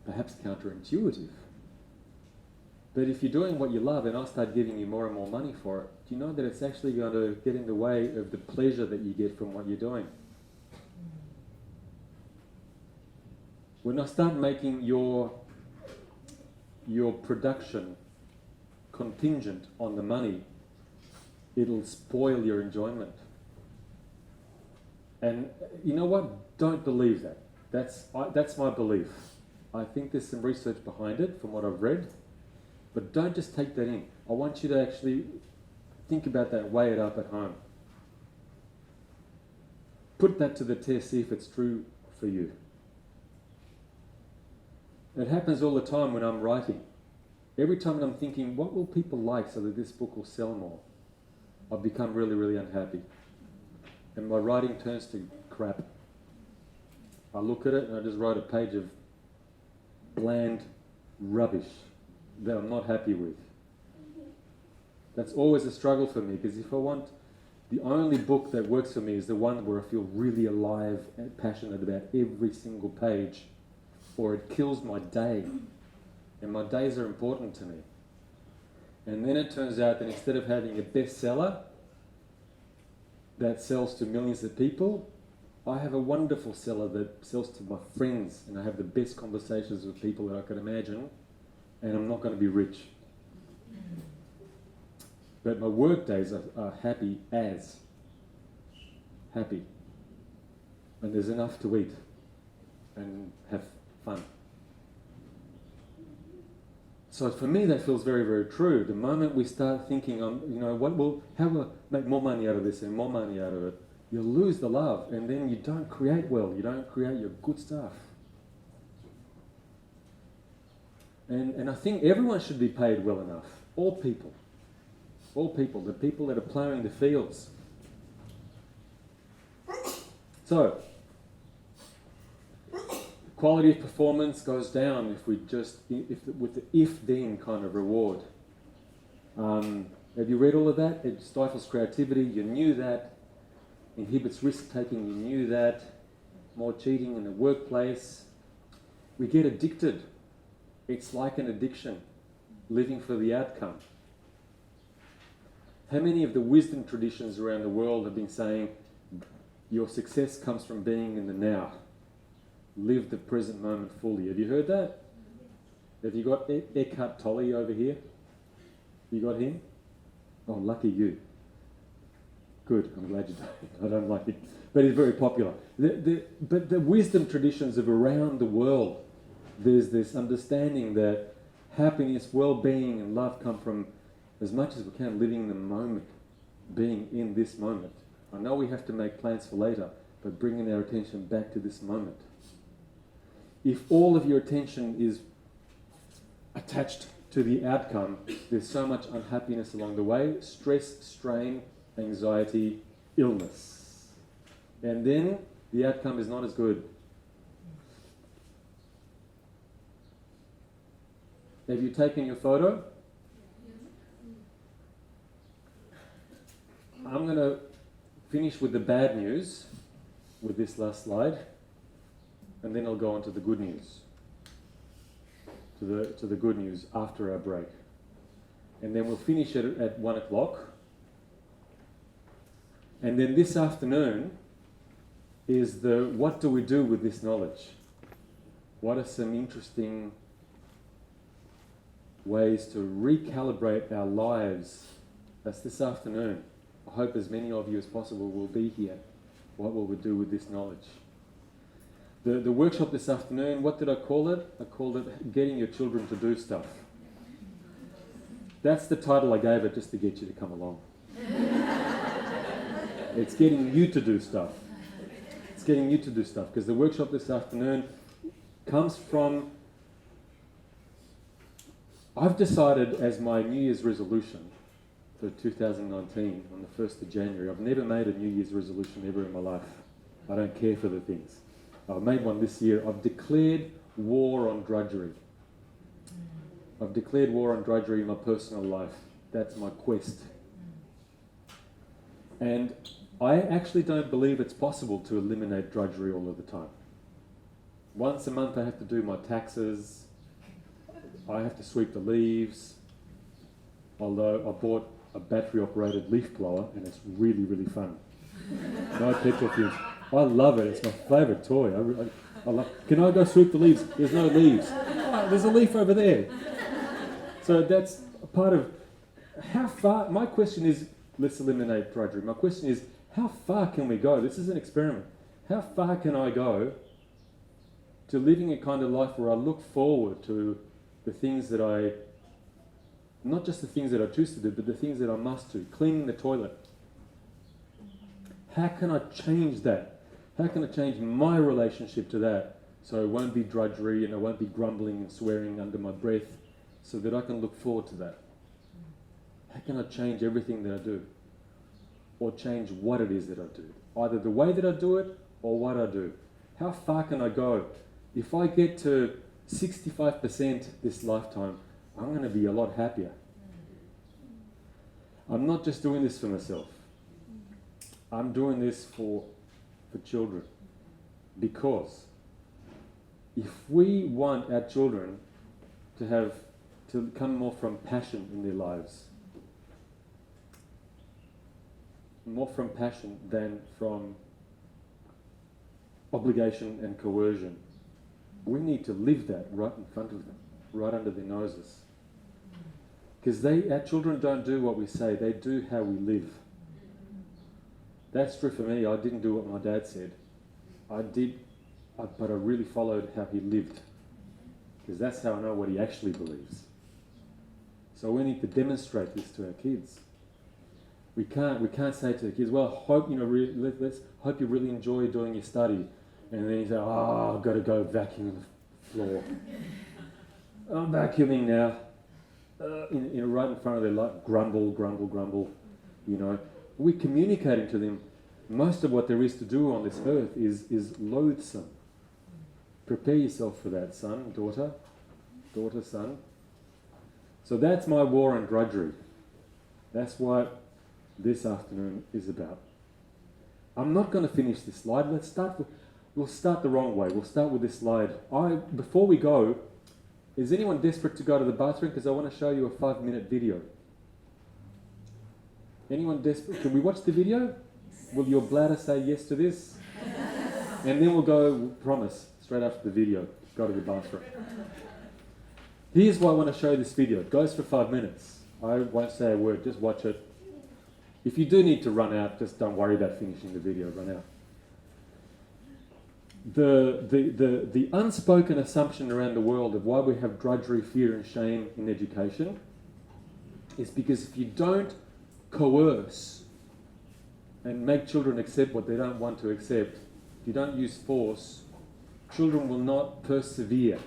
B: perhaps counterintuitive. But if you're doing what you love and I start giving you more and more money for it, do you know that it's actually going to get in the way of the pleasure that you get from what you're doing? When I start making your production contingent on the money, it'll spoil your enjoyment. And you know what? Don't believe that. That's my belief. I think there's some research behind it from what I've read. But don't just take that in. I want you to actually think about that, weigh it up at home. Put that to the test, see if it's true for you. It happens all the time when I'm writing. Every time I'm thinking, what will people like so that this book will sell more? I've become really, really unhappy. And my writing turns to crap. I look at it and I just write a page of bland rubbish that I'm not happy with. That's always a struggle for me, because if I want, the only book that works for me is the one where I feel really alive and passionate about every single page, or it kills my day. And my days are important to me. And then it turns out that instead of having a bestseller that sells to millions of people, I have a wonderful seller that sells to my friends, and I have the best conversations with people that I could imagine, and I'm not going to be rich. But my work days are happy. And there's enough to eat and have fun. So for me that feels very, very true. The moment we start thinking, how will I make more money out of this and more money out of it, you'll lose the love, and then you don't create well, you don't create your good stuff. And I think everyone should be paid well enough. All people, the people that are ploughing the fields. So, quality of performance goes down with the if-then kind of reward. Have you read all of that? It stifles creativity, you knew that. Inhibits risk-taking, you knew that. More cheating in the workplace. We get addicted. It's like an addiction, living for the outcome. How many of the wisdom traditions around the world have been saying, your success comes from being in the now? Live the present moment fully. Have you heard that? Have you got Eckhart Tolle over here? You got him? Oh, lucky you. Good, I'm glad you don't. I don't like it. But he's very popular. But the wisdom traditions of around the world, there's this understanding that happiness, well-being and love come from, as much as we can, living in the moment, being in this moment. I know we have to make plans for later, but bringing our attention back to this moment. If all of your attention is attached to the outcome, there's so much unhappiness along the way, stress, strain, anxiety, illness. And then the outcome is not as good. Have you taken your photo? I'm going to finish with the bad news with this last slide, and then I'll go on to the good news. To the good news after our break. And then we'll finish it at 1 o'clock. And then this afternoon is the what do we do with this knowledge? What are some interesting ways to recalibrate our lives? That's this afternoon. I hope as many of you as possible will be here. What will we do with this knowledge? The workshop this afternoon, what did I call it? I called it Getting Your Children to Do Stuff. That's the title I gave it just to get you to come along. It's getting you to do stuff. It's getting you to do stuff, because the workshop this afternoon comes from, I've decided as my New Year's resolution for 2019, on the 1st of January, I've never made a New Year's resolution ever in my life. I don't care for the things. I've made one this year. I've declared war on drudgery. I've declared war on drudgery in my personal life. That's my quest. And I actually don't believe it's possible to eliminate drudgery all of the time. Once a month I have to do my taxes. I have to sweep the leaves. Although I bought a battery-operated leaf blower and it's really, really fun. No petrol fumes. I love it. It's my favourite toy. I love. Can I go sweep the leaves? There's no leaves. Oh, there's a leaf over there. So that's a part of how far. My question is, let's eliminate drudgery. My question is, how far can we go? This is an experiment. How far can I go to living a kind of life where I look forward to the things that not just the things that I choose to do, but the things that I must do. Cleaning the toilet. How can I change that? How can I change my relationship to that so it won't be drudgery and I won't be grumbling and swearing under my breath, so that I can look forward to that? How can I change everything that I do? Or change what it is that I do? Either the way that I do it or what I do. How far can I go? If I get to 65% this lifetime, I'm going to be a lot happier. I'm not just doing this for myself. I'm doing this for children. Because if we want our children to come more from passion in their lives, more from passion than from obligation and coercion, we need to live that right in front of them, right under their noses. Because our children don't do what we say, they do how we live. That's true for me. I didn't do what my dad said. But I really followed how he lived. Because that's how I know what he actually believes. So we need to demonstrate this to our kids. We can't say to the kids, well, hope you really enjoy doing your study. And then you say, oh, I've got to go vacuum the floor. I'm vacuuming now. Right in front of their life, grumble, you know. We're communicating to them most of what there is to do on this earth is loathsome. Prepare yourself for that, son, daughter, son. So that's my war on drudgery. That's what this afternoon is about. I'm not going to finish this slide. We'll start the wrong way. We'll start with this slide. Before we go, is anyone desperate to go to the bathroom? Because I want to show you a 5-minute video. Anyone desperate? Can we watch the video? Will your bladder say yes to this? And then we'll go, promise, straight after the video, go to the bathroom. Here's why I want to show you this video. It goes for 5 minutes. I won't say a word, just watch it. If you do need to run out, just don't worry about finishing the video, run out. The unspoken assumption around the world of why we have drudgery, fear and shame in education is because if you don't coerce and make children accept what they don't want to accept, if you don't use force, children will not persevere.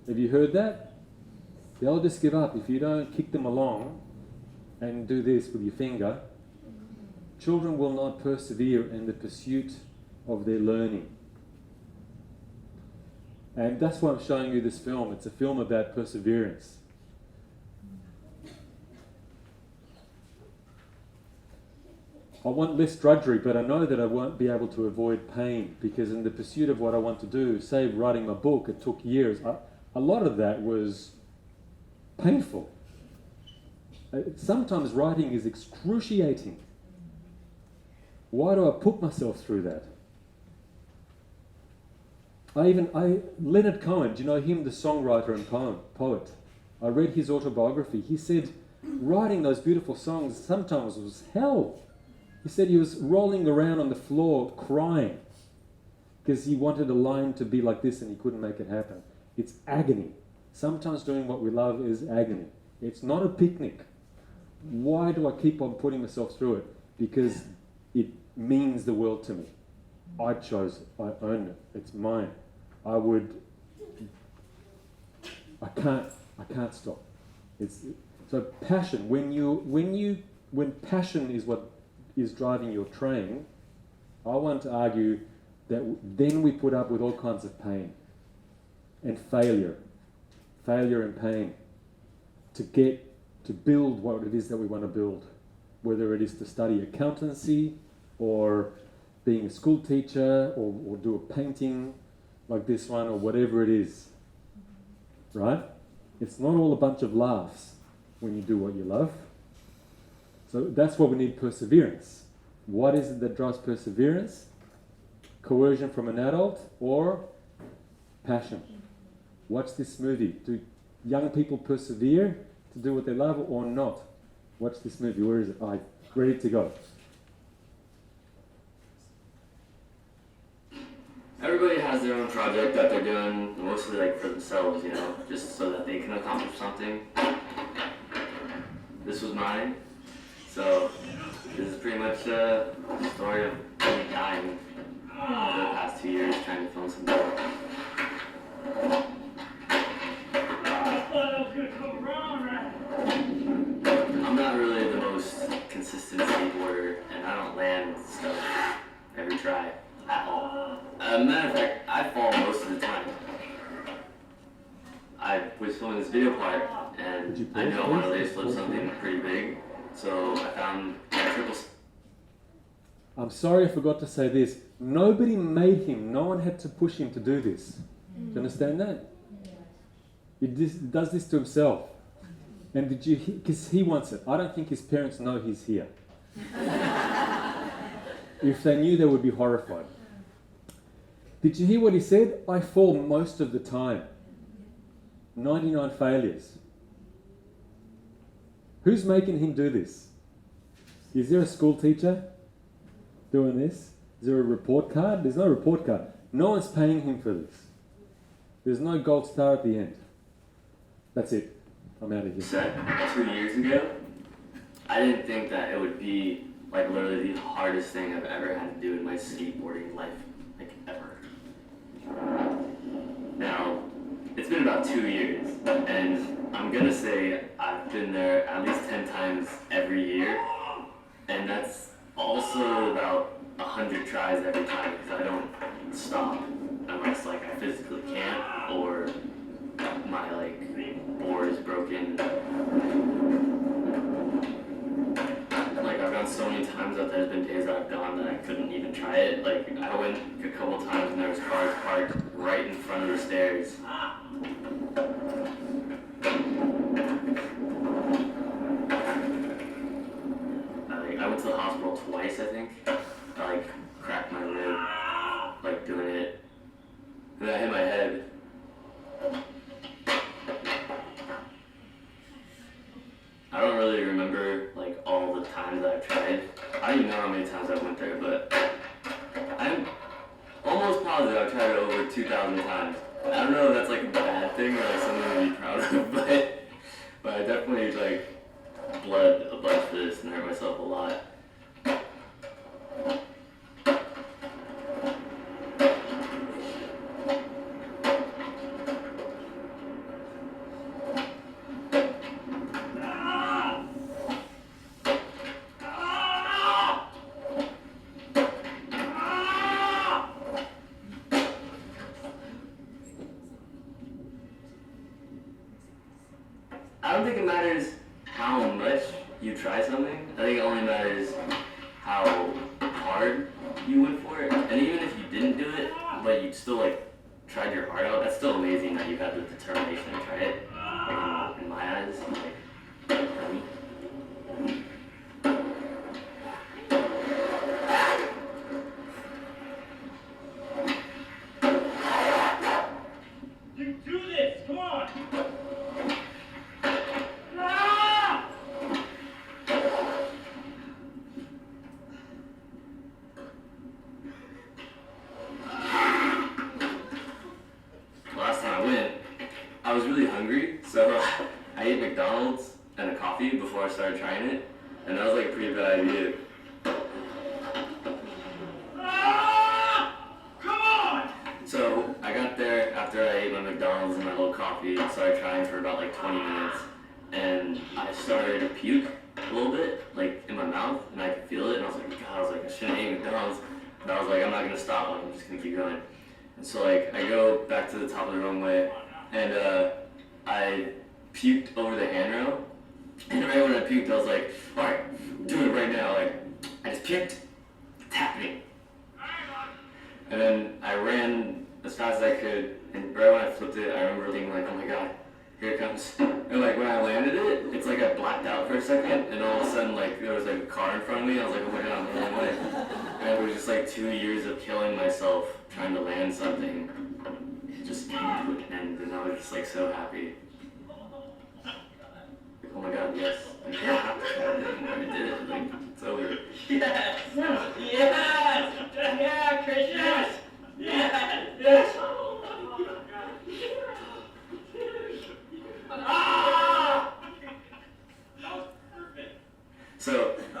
B: Have you heard that? They'll just give up. If you don't kick them along and do this with your finger, children will not persevere in the pursuit of their learning. And that's why I'm showing you this film. It's a film about perseverance. I want less drudgery, but I know that I won't be able to avoid pain, because in the pursuit of what I want to do, say writing my book, it took years. A lot of that was painful. Sometimes writing is excruciating. Why do I put myself through that? Leonard Cohen, do you know him, the songwriter and poet? I read his autobiography. He said writing those beautiful songs sometimes was hell. He said he was rolling around on the floor crying because he wanted a line to be like this and he couldn't make it happen. It's agony. Sometimes doing what we love is agony. It's not a picnic. Why do I keep on putting myself through it? Because it means the world to me. I chose it. I own it. It's mine. I can't stop. So passion. When passion is what is driving your train, I want to argue that then we put up with all kinds of pain and failure and pain to build what it is that we want to build, whether it is to study accountancy or being a school teacher or do a painting like this one or whatever it is, right? It's not all a bunch of laughs when you do what you love. So that's why we need perseverance. What is it that drives perseverance? Coercion from an adult or passion? Watch this movie. Do young people persevere to do what they love or not? Watch this movie. Where is it? Ready to go.
F: Everybody has their own project that they're doing, mostly like for themselves, you know, just so that they can accomplish something. This was mine. So this is pretty much a story of me dying over the past 2 years trying to film some stuff. I'm not really the most consistent skateboarder, and I don't land stuff every try at all. Matter of fact, I fall most of the time. I was filming this video part, and I know I want to lace flip something pretty big, so I found a triple.
B: I'm sorry I forgot to say this. Nobody made him. No one had to push him to do this. Do you understand that? He does this to himself. And because he wants it. I don't think his parents know he's here. If they knew, they would be horrified. Did you hear what he said? I fall most of the time. 99 failures. Who's making him do this? Is there a school teacher doing this? Is there a report card? There's no report card. No one's paying him for this. There's no gold star at the end. That's it. I'm out of here.
F: Set 2 years ago, I didn't think that it would be like literally the hardest thing I've ever had to do in my skateboarding life, like ever. Now, it's been about 2 years, and I'm gonna say I've been there at least 10 times every year, and that's also about 100 tries every time, because I don't stop unless like I physically can't, or my like board is broken. Like I've gone so many times that there's been days that I've gone that I couldn't even try it. Like I went a couple times and there was cars parked right in front of the stairs. I went to the hospital twice, I think. I like cracked my rib, like doing it. And then I hit my head. know how many times I went there, but I'm almost positive I've tried it over 2,000 times. I don't know if that's like a bad thing or like something to be proud of, but I definitely like bled a bunch for this and hurt myself a lot. I don't think it matters how much you try something. I think it only matters how hard you went for it. And even if you didn't do it, but you still like tried your heart out, that's still amazing that you had the determination to try it. Like in my eyes, like for me.
G: You do this! Come on!
F: Last time I went, I was really hungry, so I ate McDonald's and a coffee before I started trying it, and that was like a pretty bad idea.
G: Come on!
F: So I got there after I ate my McDonald's and my little coffee and started trying for about like 20 minutes, and I started to puke a little bit, like in my mouth, and I could feel it, and I was like, God, I shouldn't eat McDonald's, but I was like, I'm not gonna stop, like, I'm just gonna keep going. And so like I go back to the top of the runway, and I puked over the handrail, and right when I puked, I was like, all right, I'm doing it right now. Like I just puked, it's happening. And then I ran as fast as I could, and right when I flipped it, I remember being like, oh my God, here it comes. And like when I landed it, it's like I blacked out for a second, and all of a sudden like there was like a car in front of me. I was like, oh my God, I'm the wrong way. And it was just like 2 years of killing myself trying to land something. It just came to an end, and I was just like so happy. Like, oh my God, yes, I don't have to try it anymore. I did it. Like it's over.
G: Yes! Yes! Yeah, Chris, yes! Yes! Yes! Ah! That was perfect.
F: So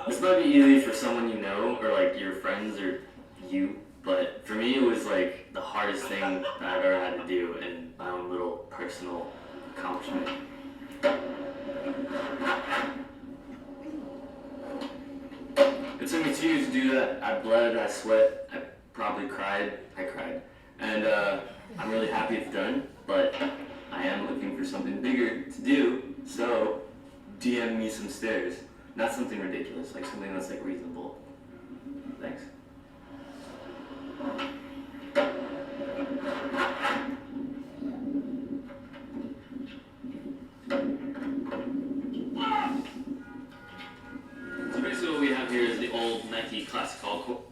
F: this might be easy for someone you know, or like your friends or you, but for me it was like the hardest thing that I've ever had to do in my own little personal accomplishment. It took me 2 years to do that. I bled, I sweat, I probably cried. I cried. And I'm really happy it's done, but I am looking for something bigger to do, so DM me some stairs. Not something ridiculous, like something that's like reasonable. Thanks. So basically what we have here is the old Nike Classic All quote.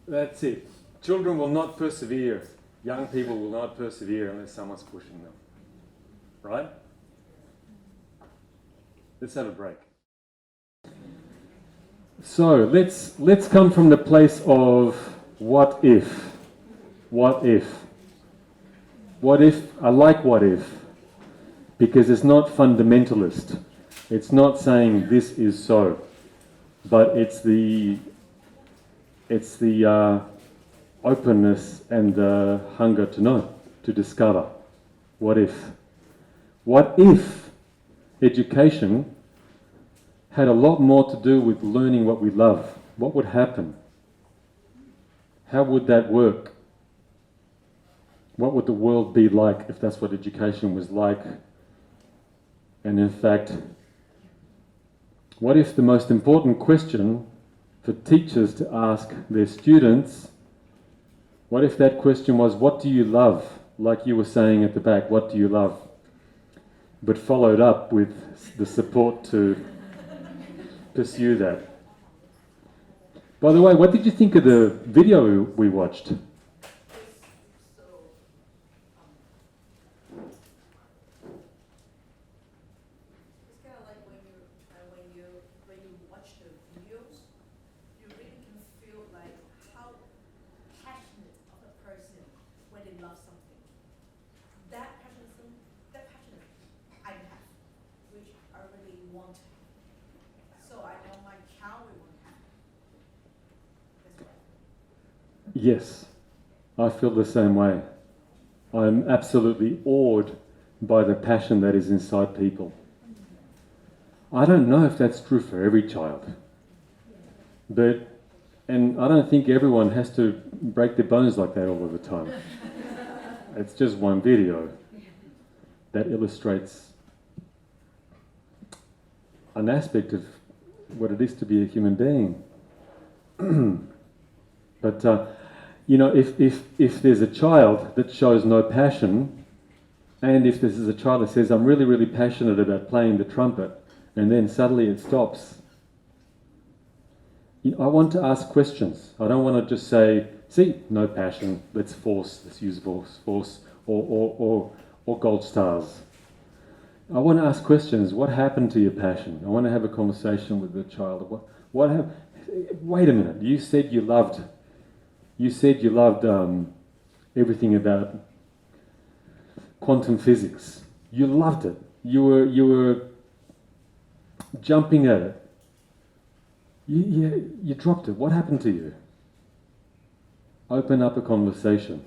B: That's it. Children will not persevere. Young people will not persevere unless someone's pushing them. Right? Let's have a break. So let's come from the place of what if. What if? What if? I like what if, because it's not fundamentalist. It's not saying this is so, but it's the openness and the hunger to know, to discover. What if? What if education had a lot more to do with learning what we love? What would happen? How would that work? What would the world be like if that's what education was like? And in fact, what if the most important question for teachers to ask their students, what if that question was, what do you love? Like you were saying at the back, what do you love? But followed up with the support to pursue that. By the way, what did you think of the video we watched?
C: It's kind of like when you love something. That passion I have, which I really want. So I know my child will want that. That's right.
B: Yes, I feel the same way. I'm absolutely awed by the passion that is inside people. I don't know if that's true for every child, and I don't think everyone has to break their bones like that all of the time. It's just one video that illustrates an aspect of what it is to be a human being. But you know, if there's a child that shows no passion, and if this is a child that says, I'm really, really passionate about playing the trumpet, and then suddenly it stops, you know, I want to ask questions. I don't want to just say, see, no passion, let's use force, or gold stars. I want to ask questions. What happened to your passion? I want to have a conversation with the child. What happened? Wait a minute, you said you loved everything about quantum physics. You loved it. You were jumping at it. You dropped it. What happened to you? Open up a conversation,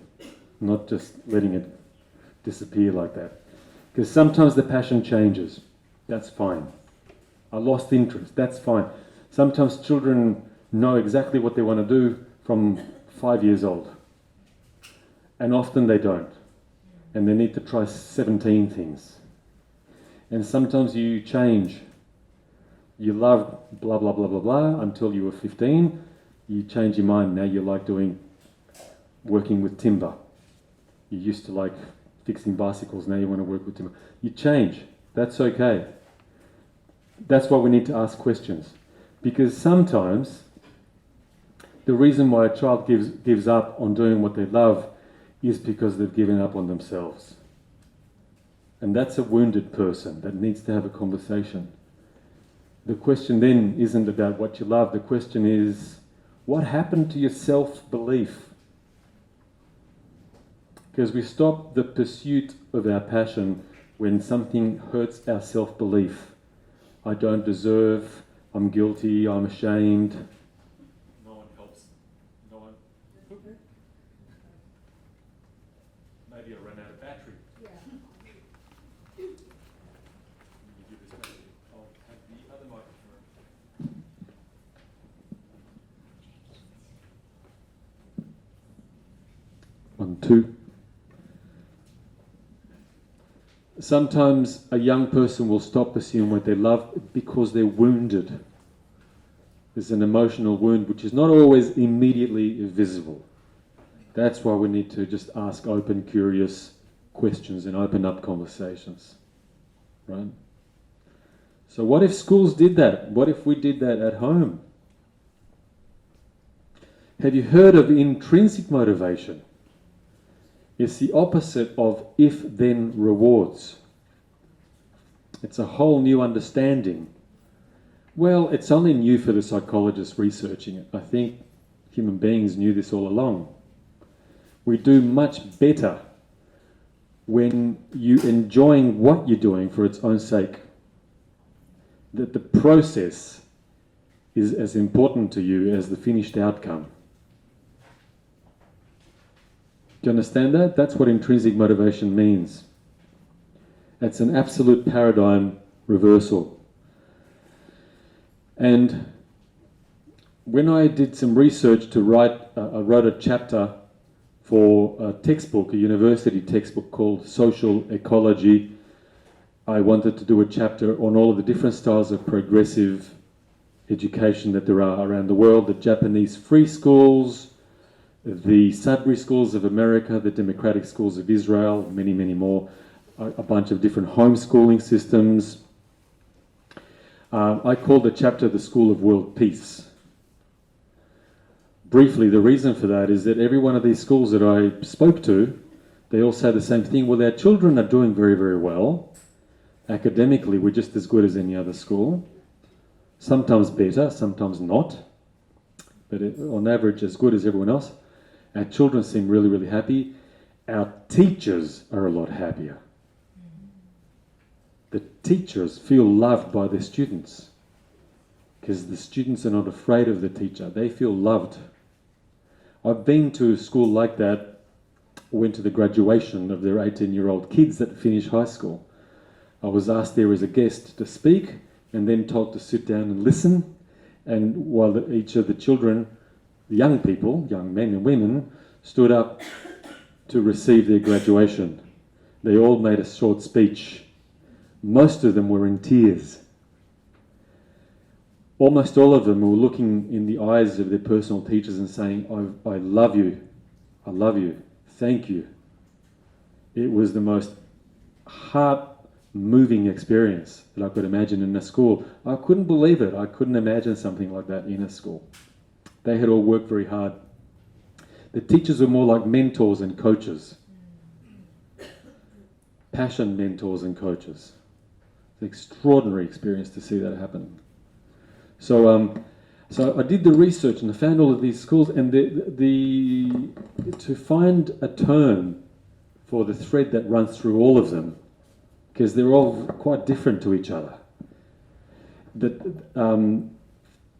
B: not just letting it disappear like that. Because sometimes the passion changes. That's fine. I lost interest. That's fine. Sometimes children know exactly what they want to do from 5 years old. And often they don't. And they need to try 17 things. And sometimes you change. You loved blah, blah, blah, blah, blah until you were 15. You change your mind. Now you like working with timber. You used to like fixing bicycles. Now you want to work with timber. You change. That's okay. That's why we need to ask questions. Because sometimes the reason why a child gives up on doing what they love is because they've given up on themselves. And that's a wounded person that needs to have a conversation. The question then isn't about what you love. The question is, what happened to your self-belief? Because we stop the pursuit of our passion when something hurts our self-belief. I don't deserve, I'm guilty, I'm ashamed. No one helps. No one. Maybe I ran out of battery.
C: Yeah.
B: You give this back. I'll have the other microphone. 1, 2. Sometimes a young person will stop pursuing what they love because they're wounded. There's an emotional wound which is not always immediately visible. That's why we need to just ask open, curious questions and open up conversations. Right? So what if schools did that? What if we did that at home? Have you heard of intrinsic motivation? It's the opposite of if-then rewards. It's a whole new understanding. Well, it's only new for the psychologists researching it. I think human beings knew this all along. We do much better when you're enjoying what you're doing for its own sake. That the process is as important to you as the finished outcome. Do you understand that? That's what intrinsic motivation means. It's an absolute paradigm reversal. And when I did some research to I wrote a chapter for a textbook, a university textbook called Social Ecology. I wanted to do a chapter on all of the different styles of progressive education that there are around the world, the Japanese free schools, the Sudbury schools of America, the democratic schools of Israel, many, many more, a bunch of different homeschooling systems. I called the chapter The School of World Peace. Briefly, the reason for that is that every one of these schools that I spoke to, they all say the same thing. Well, their children are doing very, very well. Academically, we're just as good as any other school. Sometimes better, sometimes not. But on average, as good as everyone else. Our children seem really, really happy. our teachers are a lot happier. The teachers feel loved by their students because the students are not afraid of the teacher. They feel loved. I've been to a school like that, went to the graduation of their 18-year-old kids that finish high school. I was asked there as a guest to speak and then told to sit down and listen. And while each of the children, the young people, young men and women, stood up to receive their graduation. They all made a short speech. Most of them were in tears. Almost all of them were looking in the eyes of their personal teachers and saying, I love you, thank you. It was the most heart-moving experience that I could imagine in a school. I couldn't believe it. I couldn't imagine something like that in a school. They had all worked very hard. The teachers were more like mentors and coaches. Passion mentors and coaches. It's an extraordinary experience to see that happen. So I did the research and I found all of these schools, and to find a term for the thread that runs through all of them, because they're all quite different to each other.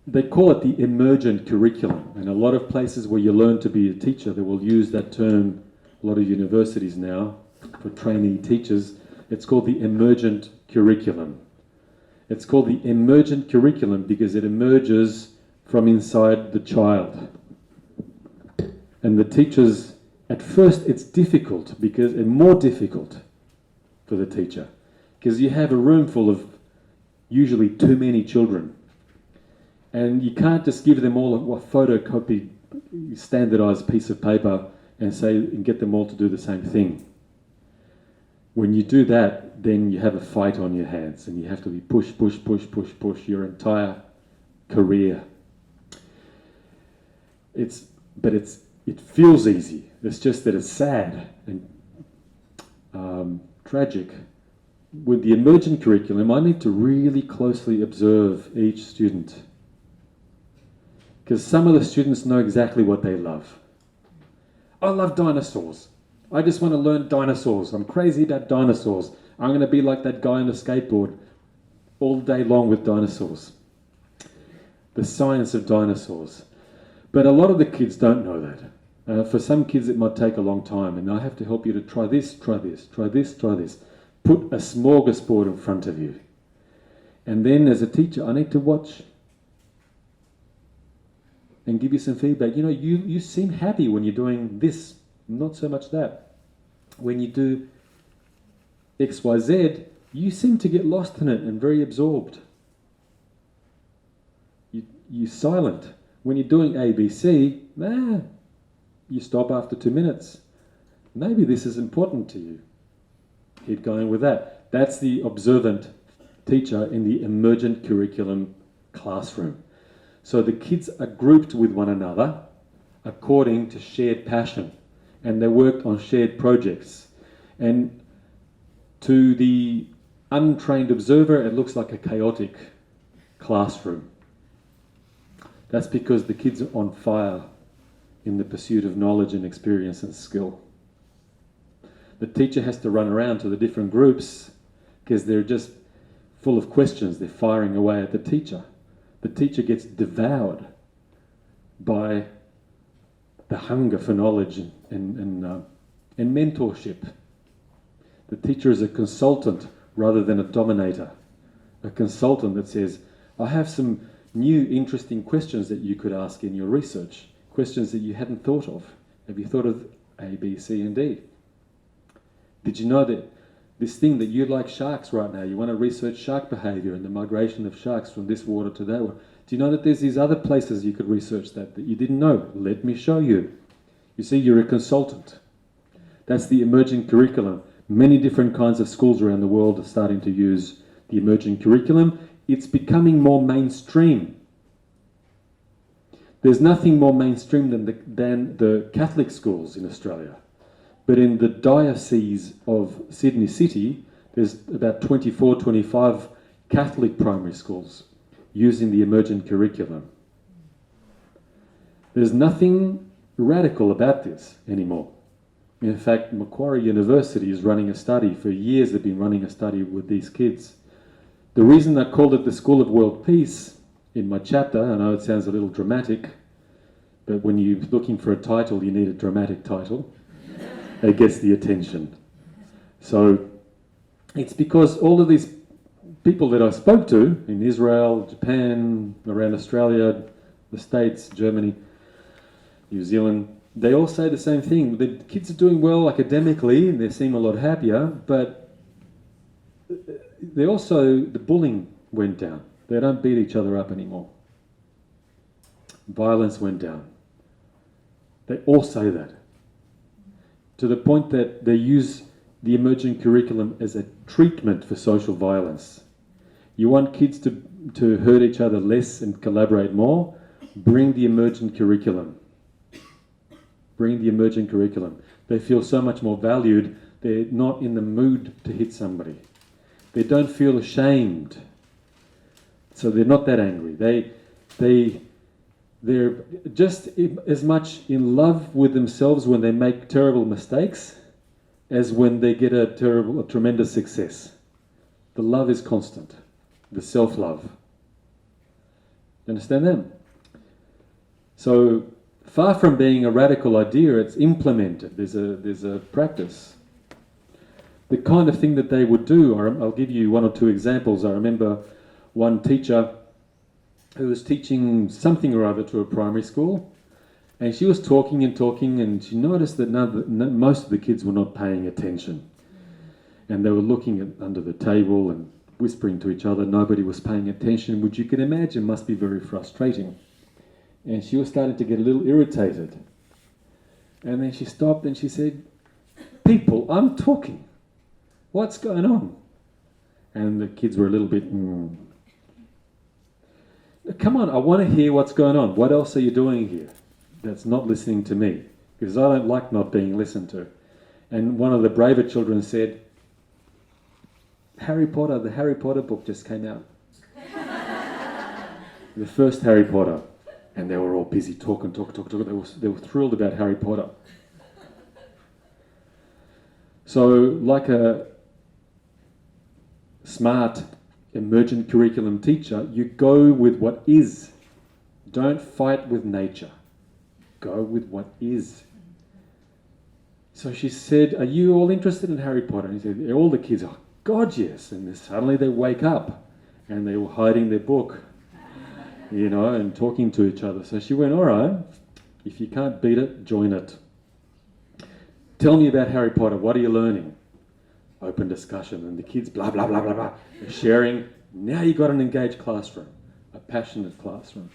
B: They call it the emergent curriculum, and a lot of places where you learn to be a teacher, they will use that term. A lot of universities now, for trainee teachers, it's called the emergent curriculum. It's called the emergent curriculum because it emerges from inside the child. And the teachers, at first it's difficult, and more difficult for the teacher, because you have a room full of usually too many children. And you can't just give them all a photocopied, standardized piece of paper and get them all to do the same thing. When you do that, then you have a fight on your hands and you have to be push your entire career. It feels easy. It's just that it's sad and tragic. With the emergent curriculum, I need to really closely observe each student, because some of the students know exactly what they love. I love dinosaurs. I just want to learn dinosaurs. I'm crazy about dinosaurs. I'm going to be like that guy on the skateboard all day long with dinosaurs. The science of dinosaurs. But a lot of the kids don't know that. For some kids it might take a long time, and I have to help you to try this, try this, try this, try this. Put a smorgasbord in front of you. And then as a teacher, I need to watch and give you some feedback. You know, you seem happy when you're doing this, not so much that. When you do X, Y, Z, you seem to get lost in it and very absorbed. You're silent. When you're doing A, B, C, you stop after 2 minutes. Maybe this is important to you. Keep going with that. That's the observant teacher in the emergent curriculum classroom. So the kids are grouped with one another according to shared passion, and they worked on shared projects. And to the untrained observer, it looks like a chaotic classroom. That's because the kids are on fire in the pursuit of knowledge and experience and skill. The teacher has to run around to the different groups because they're just full of questions. They're firing away at the teacher. The teacher gets devoured by the hunger for knowledge and mentorship. The teacher is a consultant rather than a dominator. A consultant that says, I have some new interesting questions that you could ask in your research, questions that you hadn't thought of. Have you thought of A, B, C, and D? Did you know that this thing that you like sharks right now, you want to research shark behavior and the migration of sharks from this water to that water? Do you know that there's these other places you could research that you didn't know? Let me show you. You see, you're a consultant. That's the emerging curriculum. Many different kinds of schools around the world are starting to use the emerging curriculum. It's becoming more mainstream. There's nothing more mainstream than the Catholic schools in Australia. But in the diocese of Sydney City, there's about 24, 25 Catholic primary schools using the emergent curriculum. There's nothing radical about this anymore. In fact, Macquarie University is running a study. For years they've been running a study with these kids. The reason I called it the School of World Peace in my chapter, I know it sounds a little dramatic, but when you're looking for a title, you need a dramatic title. It gets the attention. So it's because all of these people that I spoke to in Israel, Japan, around Australia, the States, Germany, New Zealand, they all say the same thing. The kids are doing well academically, and they seem a lot happier, but they also, the bullying went down. They don't beat each other up anymore. Violence went down. They all say that. To the point that they use the emerging curriculum as a treatment for social violence. You want kids to hurt each other less and collaborate more? Bring the emergent curriculum. Bring the emergent curriculum. They feel so much more valued. They're not in the mood to hit somebody. They don't feel ashamed. So they're not that angry. They're just as much in love with themselves when they make terrible mistakes as when they get a tremendous success. The love is constant. The self-love. You understand that? So far from being a radical idea, it's implemented. There's a practice. The kind of thing that they would do, I'll give you one or two examples. I remember one teacher who was teaching something or other to a primary school, and she was talking, and she noticed that most of the kids were not paying attention. And they were looking under the table and whispering to each other. Nobody was paying attention, which you can imagine must be very frustrating. And she was starting to get a little irritated. And then she stopped and she said, "People, I'm talking. What's going on?" And the kids were a little bit, "Come on, I want to hear what's going on. What else are you doing here that's not listening to me? Because I don't like not being listened to." And one of the braver children said, "Harry Potter, the Harry Potter book just came out." The first Harry Potter. And they were all busy talking. They were thrilled about Harry Potter. So, like a smart emergent curriculum teacher, you go with what is. Don't fight with nature. Go with what is. So she said, "Are you all interested in Harry Potter?" And he said, all the kids, "Oh, God, yes." And then suddenly they wake up and they were hiding their book, and talking to each other. So she went, "All right, if you can't beat it, join it. Tell me about Harry Potter. What are you learning?" Open discussion. And the kids, blah, blah, blah, blah, blah. They're sharing. Now you got an engaged classroom, a passionate classroom.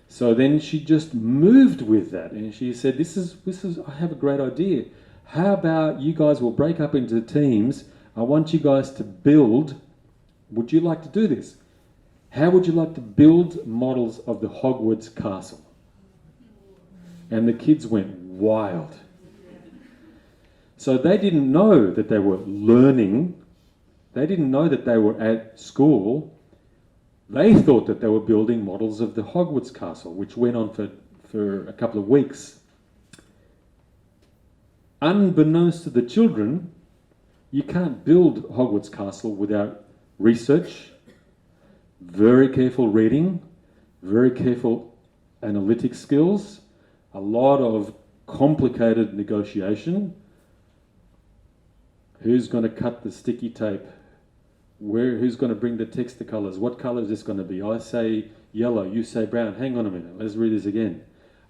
B: So then she just moved with that. And she said, this is, I have a great idea. How about you guys will break up into teams. I want you guys to build. Would you like to do this? How would you like to build models of the Hogwarts castle? And the kids went wild. So they didn't know that they were learning. They didn't know that they were at school. They thought that they were building models of the Hogwarts castle, which went on for a couple of weeks. Unbeknownst to the children, you can't build Hogwarts castle without research, very careful reading, very careful analytic skills, a lot of complicated negotiation. Who's going to cut the sticky tape? Who's going to bring the texture colours? What colour is this going to be? I say yellow, you say brown. Hang on a minute, let's read this again.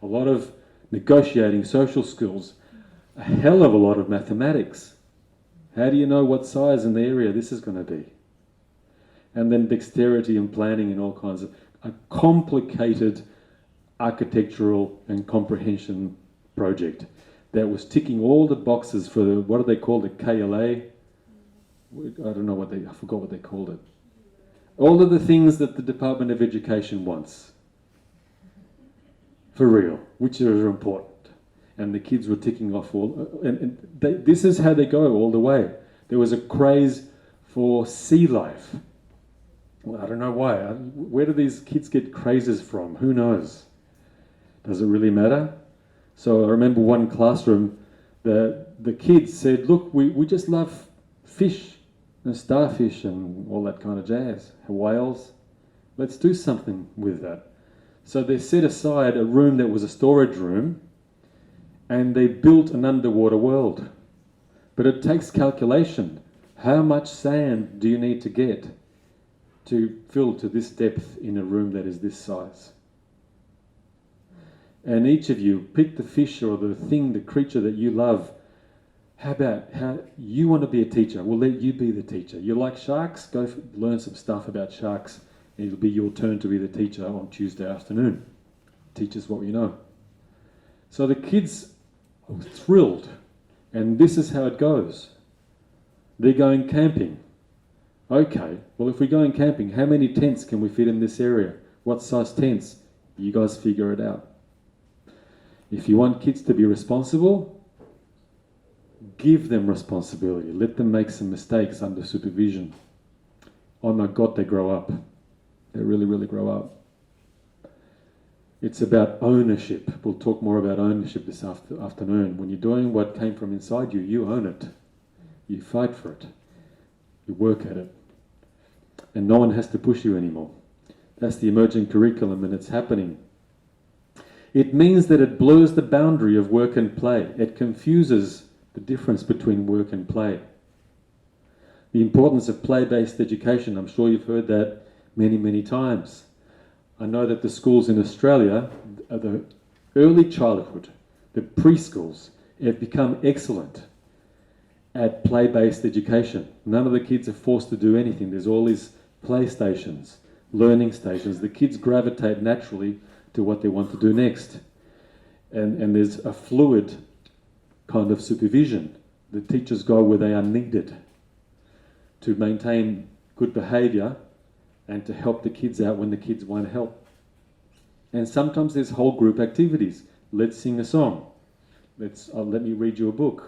B: A lot of negotiating, social skills, a hell of a lot of mathematics. How do you know what size and the area this is going to be? And then dexterity and planning and all kinds of a complicated architectural and comprehension project that was ticking all the boxes for the, what do they call it, KLA? I don't know I forgot what they called it. All of the things that the Department of Education wants. For real, which are important. And the kids were ticking off all, this is how they go all the way. There was a craze for sea life. Well, I don't know why. Where do these kids get crazes from? Who knows? Does it really matter? So I remember one classroom, the kids said, look, we just love fish and starfish and all that kind of jazz, whales. Let's do something with that. So they set aside a room that was a storage room, and they built an underwater world. But it takes calculation. How much sand do you need to get to fill to this depth in a room that is this size? And each of you pick the fish or the thing, the creature that you love. How you want to be a teacher? We'll let you be the teacher. You like sharks? Go learn some stuff about sharks. It'll be your turn to be the teacher on Tuesday afternoon. Teach us what you know. So the kids are thrilled. And this is how it goes. They're going camping. Okay, well, if we're going camping, how many tents can we fit in this area? What size tents? You guys figure it out. If you want kids to be responsible, give them responsibility. Let them make some mistakes under supervision. Oh my God, they grow up. They really, really grow up. It's about ownership. We'll talk more about ownership this afternoon. When you're doing what came from inside you, you own it. You fight for it. You work at it. And no one has to push you anymore. That's the emerging curriculum, and it's happening. It means that it blurs the boundary of work and play. It confuses the difference between work and play. The importance of play-based education, I'm sure you've heard that many, many times. I know that the schools in Australia, the early childhood, the preschools, have become excellent at play-based education. None of the kids are forced to do anything. There's all these play stations, learning stations. The kids gravitate naturally to what they want to do next. And there's a fluid kind of supervision. The teachers go where they are needed to maintain good behaviour and to help the kids out when the kids want help. And sometimes there's whole group activities. Let's sing a song. Let me read you a book.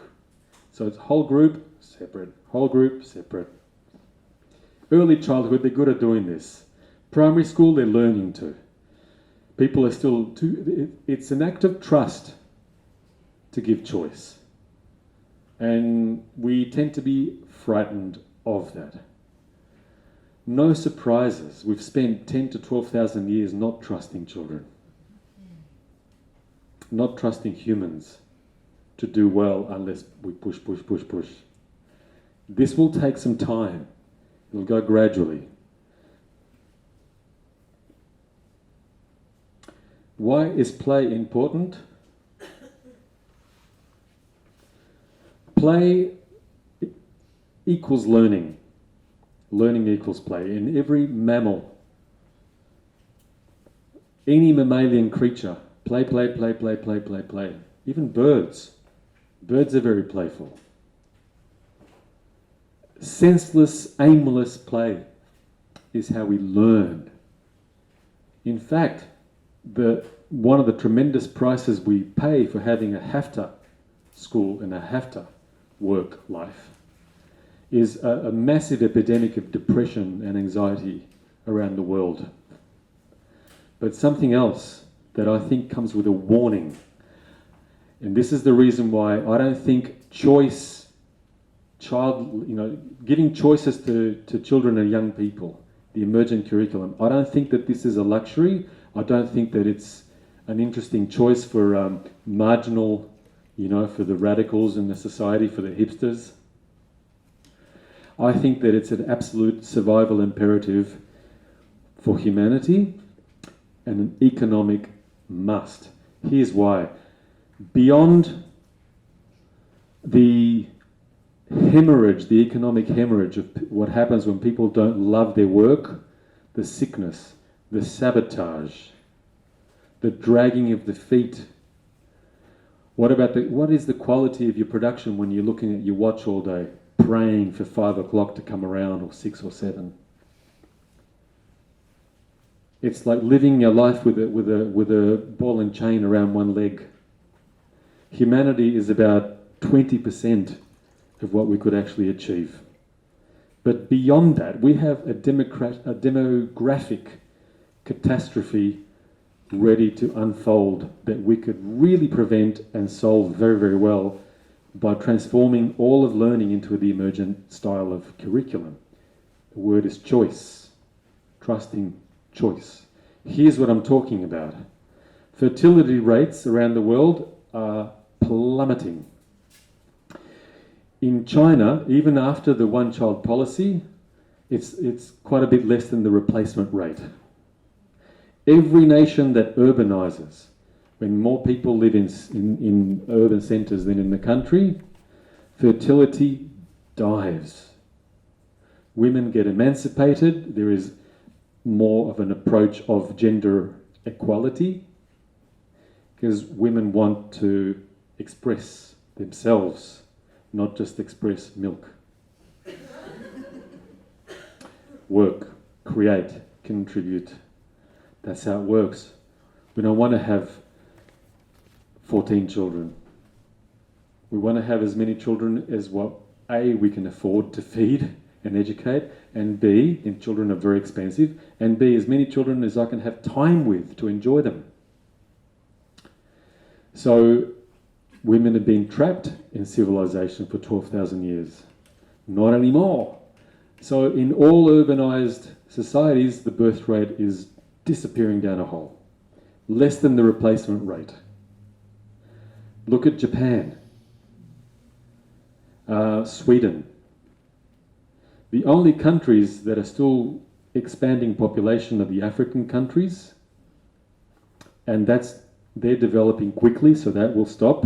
B: So it's whole group, separate. Whole group, separate. Early childhood, they're good at doing this. Primary school, they're learning to. People are still it's an act of trust to give choice. And we tend to be frightened of that. No surprises. We've spent 10 to 12,000 years not trusting children. Not trusting humans to do well unless we push. This will take some time. It'll go gradually. Why is play important? Play equals learning. Learning equals play. In every mammal, any mammalian creature, play. Even birds. Birds are very playful. Senseless, aimless play is how we learn. In fact, one of the tremendous prices we pay for having a HAFTA school and a HAFTA work life is a massive epidemic of depression and anxiety around the world. But something else that I think comes with a warning, and this is the reason why I don't think giving choices to children and young people, the emergent curriculum, I don't think that this is a luxury. I don't think that it's an interesting choice for marginal, for the radicals in the society, for the hipsters. I think that it's an absolute survival imperative for humanity and an economic must. Here's why. Beyond the hemorrhage, the economic hemorrhage of what happens when people don't love their work, the sickness, the sabotage, the dragging of the feet. What is the quality of your production when you're looking at your watch all day, praying for 5 o'clock to come around, or 6 or 7? It's like living your life with a ball and chain around one leg. Humanity is about 20% of what we could actually achieve. But beyond that, we have a demographic catastrophe ready to unfold that we could really prevent and solve very, very well by transforming all of learning into the emergent style of curriculum. The word is choice, trusting choice. Here's what I'm talking about. Fertility rates around the world are plummeting. In China, even after the one-child policy, it's quite a bit less than the replacement rate. Every nation that urbanizes, when more people live in urban centres than in the country, fertility dives. Women get emancipated, there is more of an approach of gender equality, because women want to express themselves, not just express milk. Work, create, contribute. That's how it works. We don't want to have 14 children. We want to have as many children as what A, we can afford to feed and educate, and B, and children are very expensive, and B, as many children as I can have time with to enjoy them. So women have been trapped in civilization for 12,000 years. Not anymore. So in all urbanized societies, the birth rate is disappearing down a hole. Less than the replacement rate. Look at Japan, Sweden. The only countries that are still expanding population are the African countries, and they're developing quickly, so that will stop.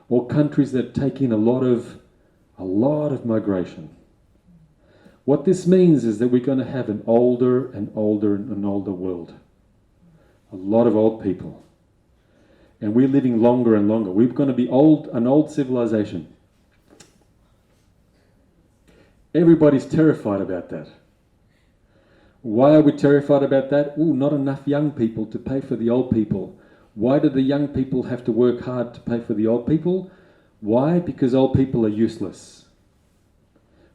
B: Or countries that take in a lot of migration. What this means is that we're going to have an older and older and older world. A lot of old people. And we're living longer and longer. We're going to be an old civilization. Everybody's terrified about that. Why are we terrified about that? Ooh, not enough young people to pay for the old people. Why do the young people have to work hard to pay for the old people? Why? Because old people are useless.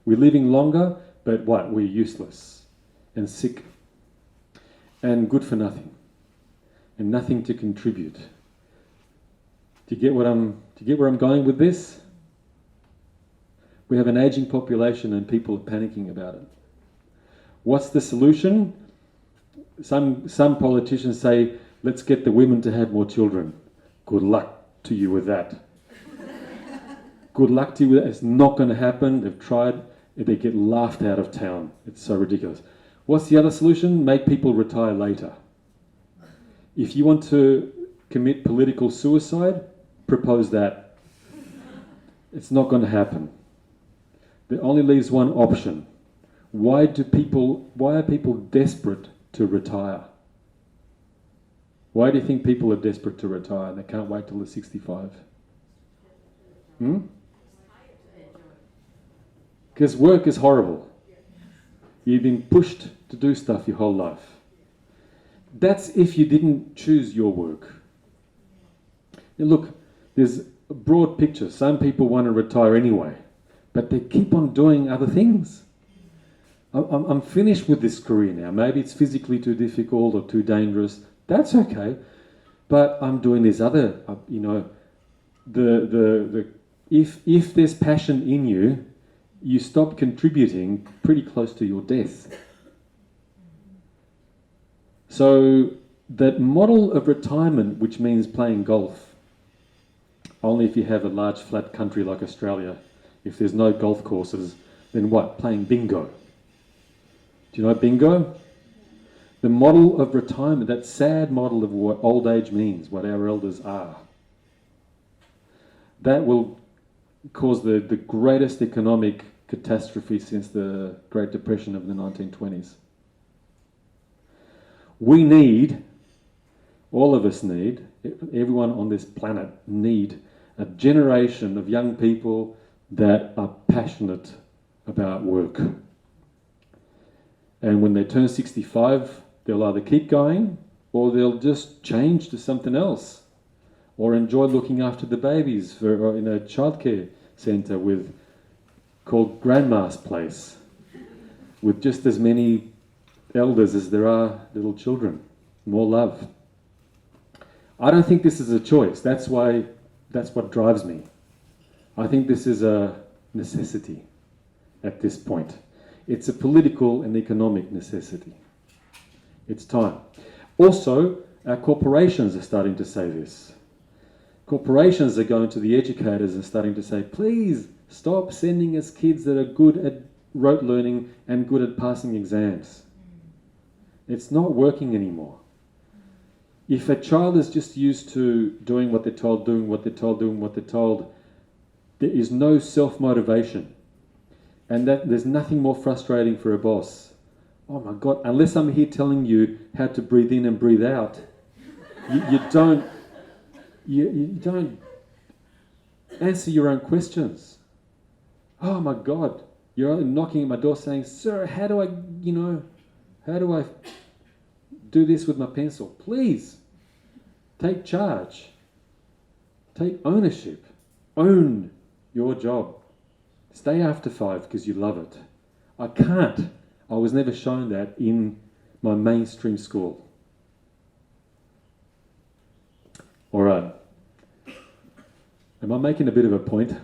B: We're living longer, but what? We're useless and sick and good for nothing and nothing to contribute. Do you get where I'm going with this? We have an aging population and people are panicking about it. What's the solution? Some politicians say, let's get the women to have more children. Good luck to you with that. Good luck to you with that. It's not going to happen. They've tried. They get laughed out of town. It's so ridiculous. What's the other solution? Make people retire later. If you want to commit political suicide, propose that. It's not going to happen. There only leaves one option. Why are people desperate to retire? Why do you think people are desperate to retire? They can't wait till they're 65. Because work is horrible. You've been pushed to do stuff your whole life. That's if you didn't choose your work. Now look, there's a broad picture. Some people want to retire anyway, but they keep on doing other things. I'm finished with this career now. Maybe it's physically too difficult or too dangerous. That's okay. But I'm doing this other, if there's passion in you, you stop contributing pretty close to your death. So that model of retirement, which means playing golf, only if you have a large flat country like Australia. If there's no golf courses, then what? Playing bingo. Do you know bingo? The model of retirement, that sad model of what old age means, what our elders are, that will cause the greatest economic catastrophe since the Great Depression of the 1920s. We need, all of us need, everyone on this planet need a generation of young people that are passionate about work. And when they turn 65, they'll either keep going or they'll just change to something else or enjoy looking after the babies in a childcare centre called Grandma's Place, with just as many elders as there are little children. More love. I don't think this is a choice. That's what drives me. I think this is a necessity at this point. It's a political and economic necessity. It's time. Also, our corporations are starting to say this. Corporations are going to the educators and starting to say, please stop sending us kids that are good at rote learning and good at passing exams. It's not working anymore. If a child is just used to doing what they're told, doing what they're told, doing what they're told, there is no self-motivation. And that there's nothing more frustrating for a boss. Oh my God, unless I'm here telling you how to breathe in and breathe out, you don't answer your own questions. Oh my God, you're knocking at my door saying, sir, how do I do this with my pencil? Please, take charge. Take ownership. Own your job. Stay after 5 because you love it. I can't. I was never shown that in my mainstream school. All right. Am I making a bit of a point?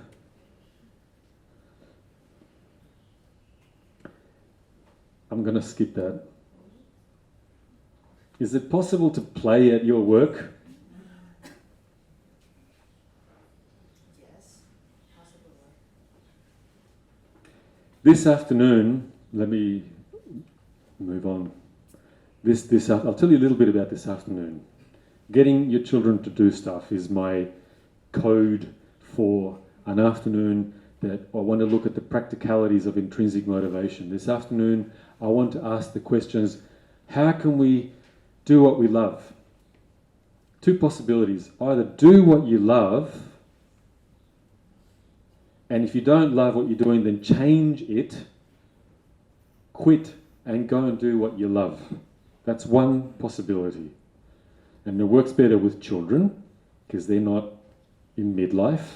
B: I'm going to skip that. Is it possible to play at your work?
E: Yes, possible.
B: This afternoon, let me move on. I'll tell you a little bit about this afternoon. Getting your children to do stuff is my code for an afternoon that I want to look at the practicalities of intrinsic motivation. This afternoon, I want to ask the questions, how can we do what we love? 2 possibilities. Either do what you love, and if you don't love what you're doing, then change it, quit, and go and do what you love. That's one possibility. And it works better with children, because they're not in midlife.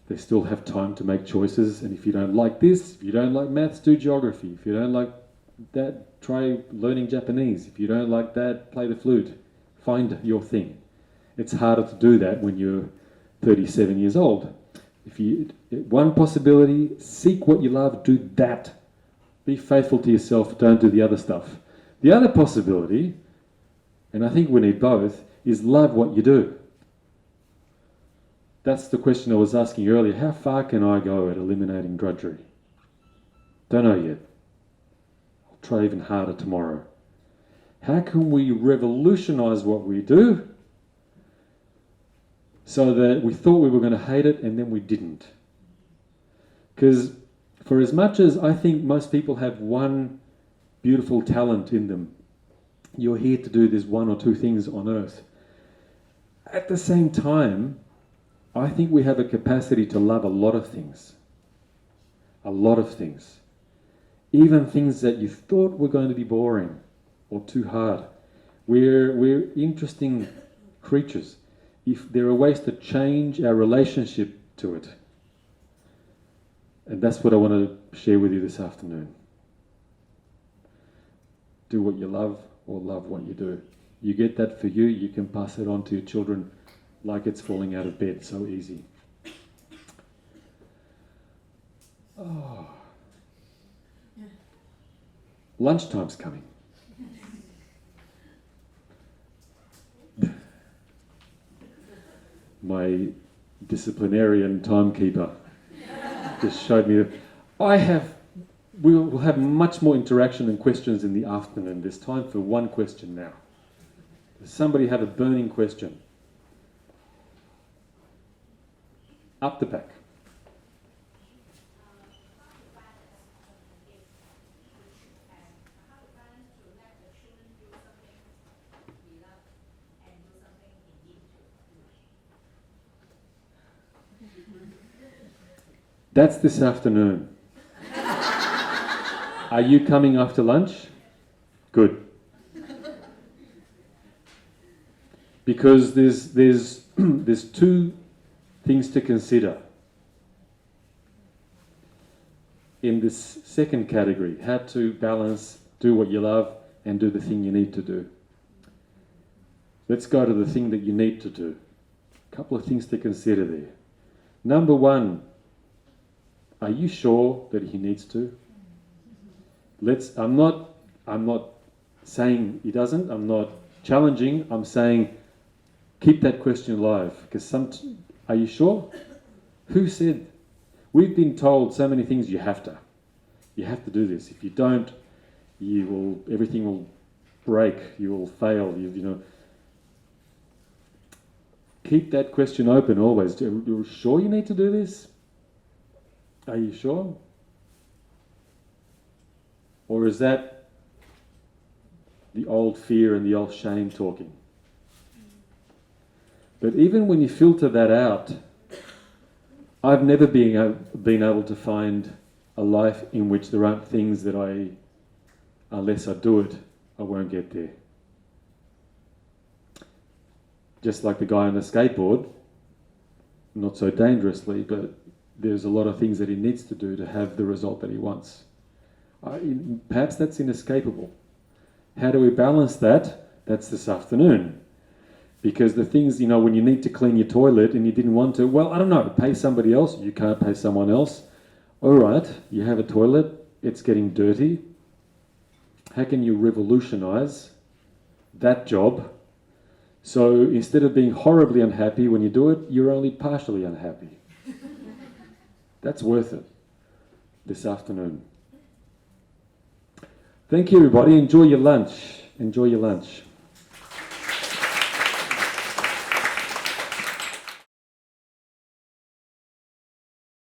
B: They still have time to make choices, and if you don't like this, if you don't like maths, do geography. If you don't like that, try learning Japanese. If you don't like that, play the flute. Find your thing. It's harder to do that when you're 37 years old. One possibility, seek what you love, do that. Be faithful to yourself, don't do the other stuff. The other possibility, and I think we need both, is love what you do. That's the question I was asking earlier. How far can I go at eliminating drudgery? Don't know yet. I'll try even harder tomorrow. How can we revolutionize what we do so that we thought we were going to hate it and then we didn't? Because for as much as I think most people have one beautiful talent in them, you're here to do this 1 or 2 things on earth. At the same time, I think we have a capacity to love a lot of things. A lot of things. Even things that you thought were going to be boring or too hard. We're interesting creatures. If there are ways to change our relationship to it. And that's what I want to share with you this afternoon. Do what you love or love what you do. You get that for you, you can pass it on to your children like it's falling out of bed, so easy. Oh. Lunchtime's coming. My disciplinarian timekeeper just showed me that we'll have much more interaction and questions in the afternoon. There's time for one question now. Does somebody have a burning question? Up the back. That's this afternoon. Are you coming after lunch? Good. Because there's 2 things to consider in this second category. How to balance, do what you love, and do the thing you need to do. Let's go to the thing that you need to do. A couple of things to consider there. Number one, are you sure that he needs to? I'm not saying he doesn't, I'm not challenging, I'm saying keep that question alive. Because are you sure? Who said? We've been told so many things, you have to. You have to do this. If you don't, everything will break, you will fail, Keep that question open always. Are you sure you need to do this? Are you sure? Or is that the old fear and the old shame talking? But even when you filter that out, I've never been able to find a life in which there aren't things that unless I do it, I won't get there. Just like the guy on the skateboard, not so dangerously, but there's a lot of things that he needs to do to have the result that he wants. Perhaps that's inescapable. How do we balance that? That's this afternoon. Because the things, when you need to clean your toilet and you didn't want to, well, I don't know, pay somebody else. You can't pay someone else. All right, you have a toilet, it's getting dirty. How can you revolutionize that job? So instead of being horribly unhappy when you do it, you're only partially unhappy. That's worth it this afternoon. Thank you, everybody. Enjoy your lunch. Enjoy your lunch.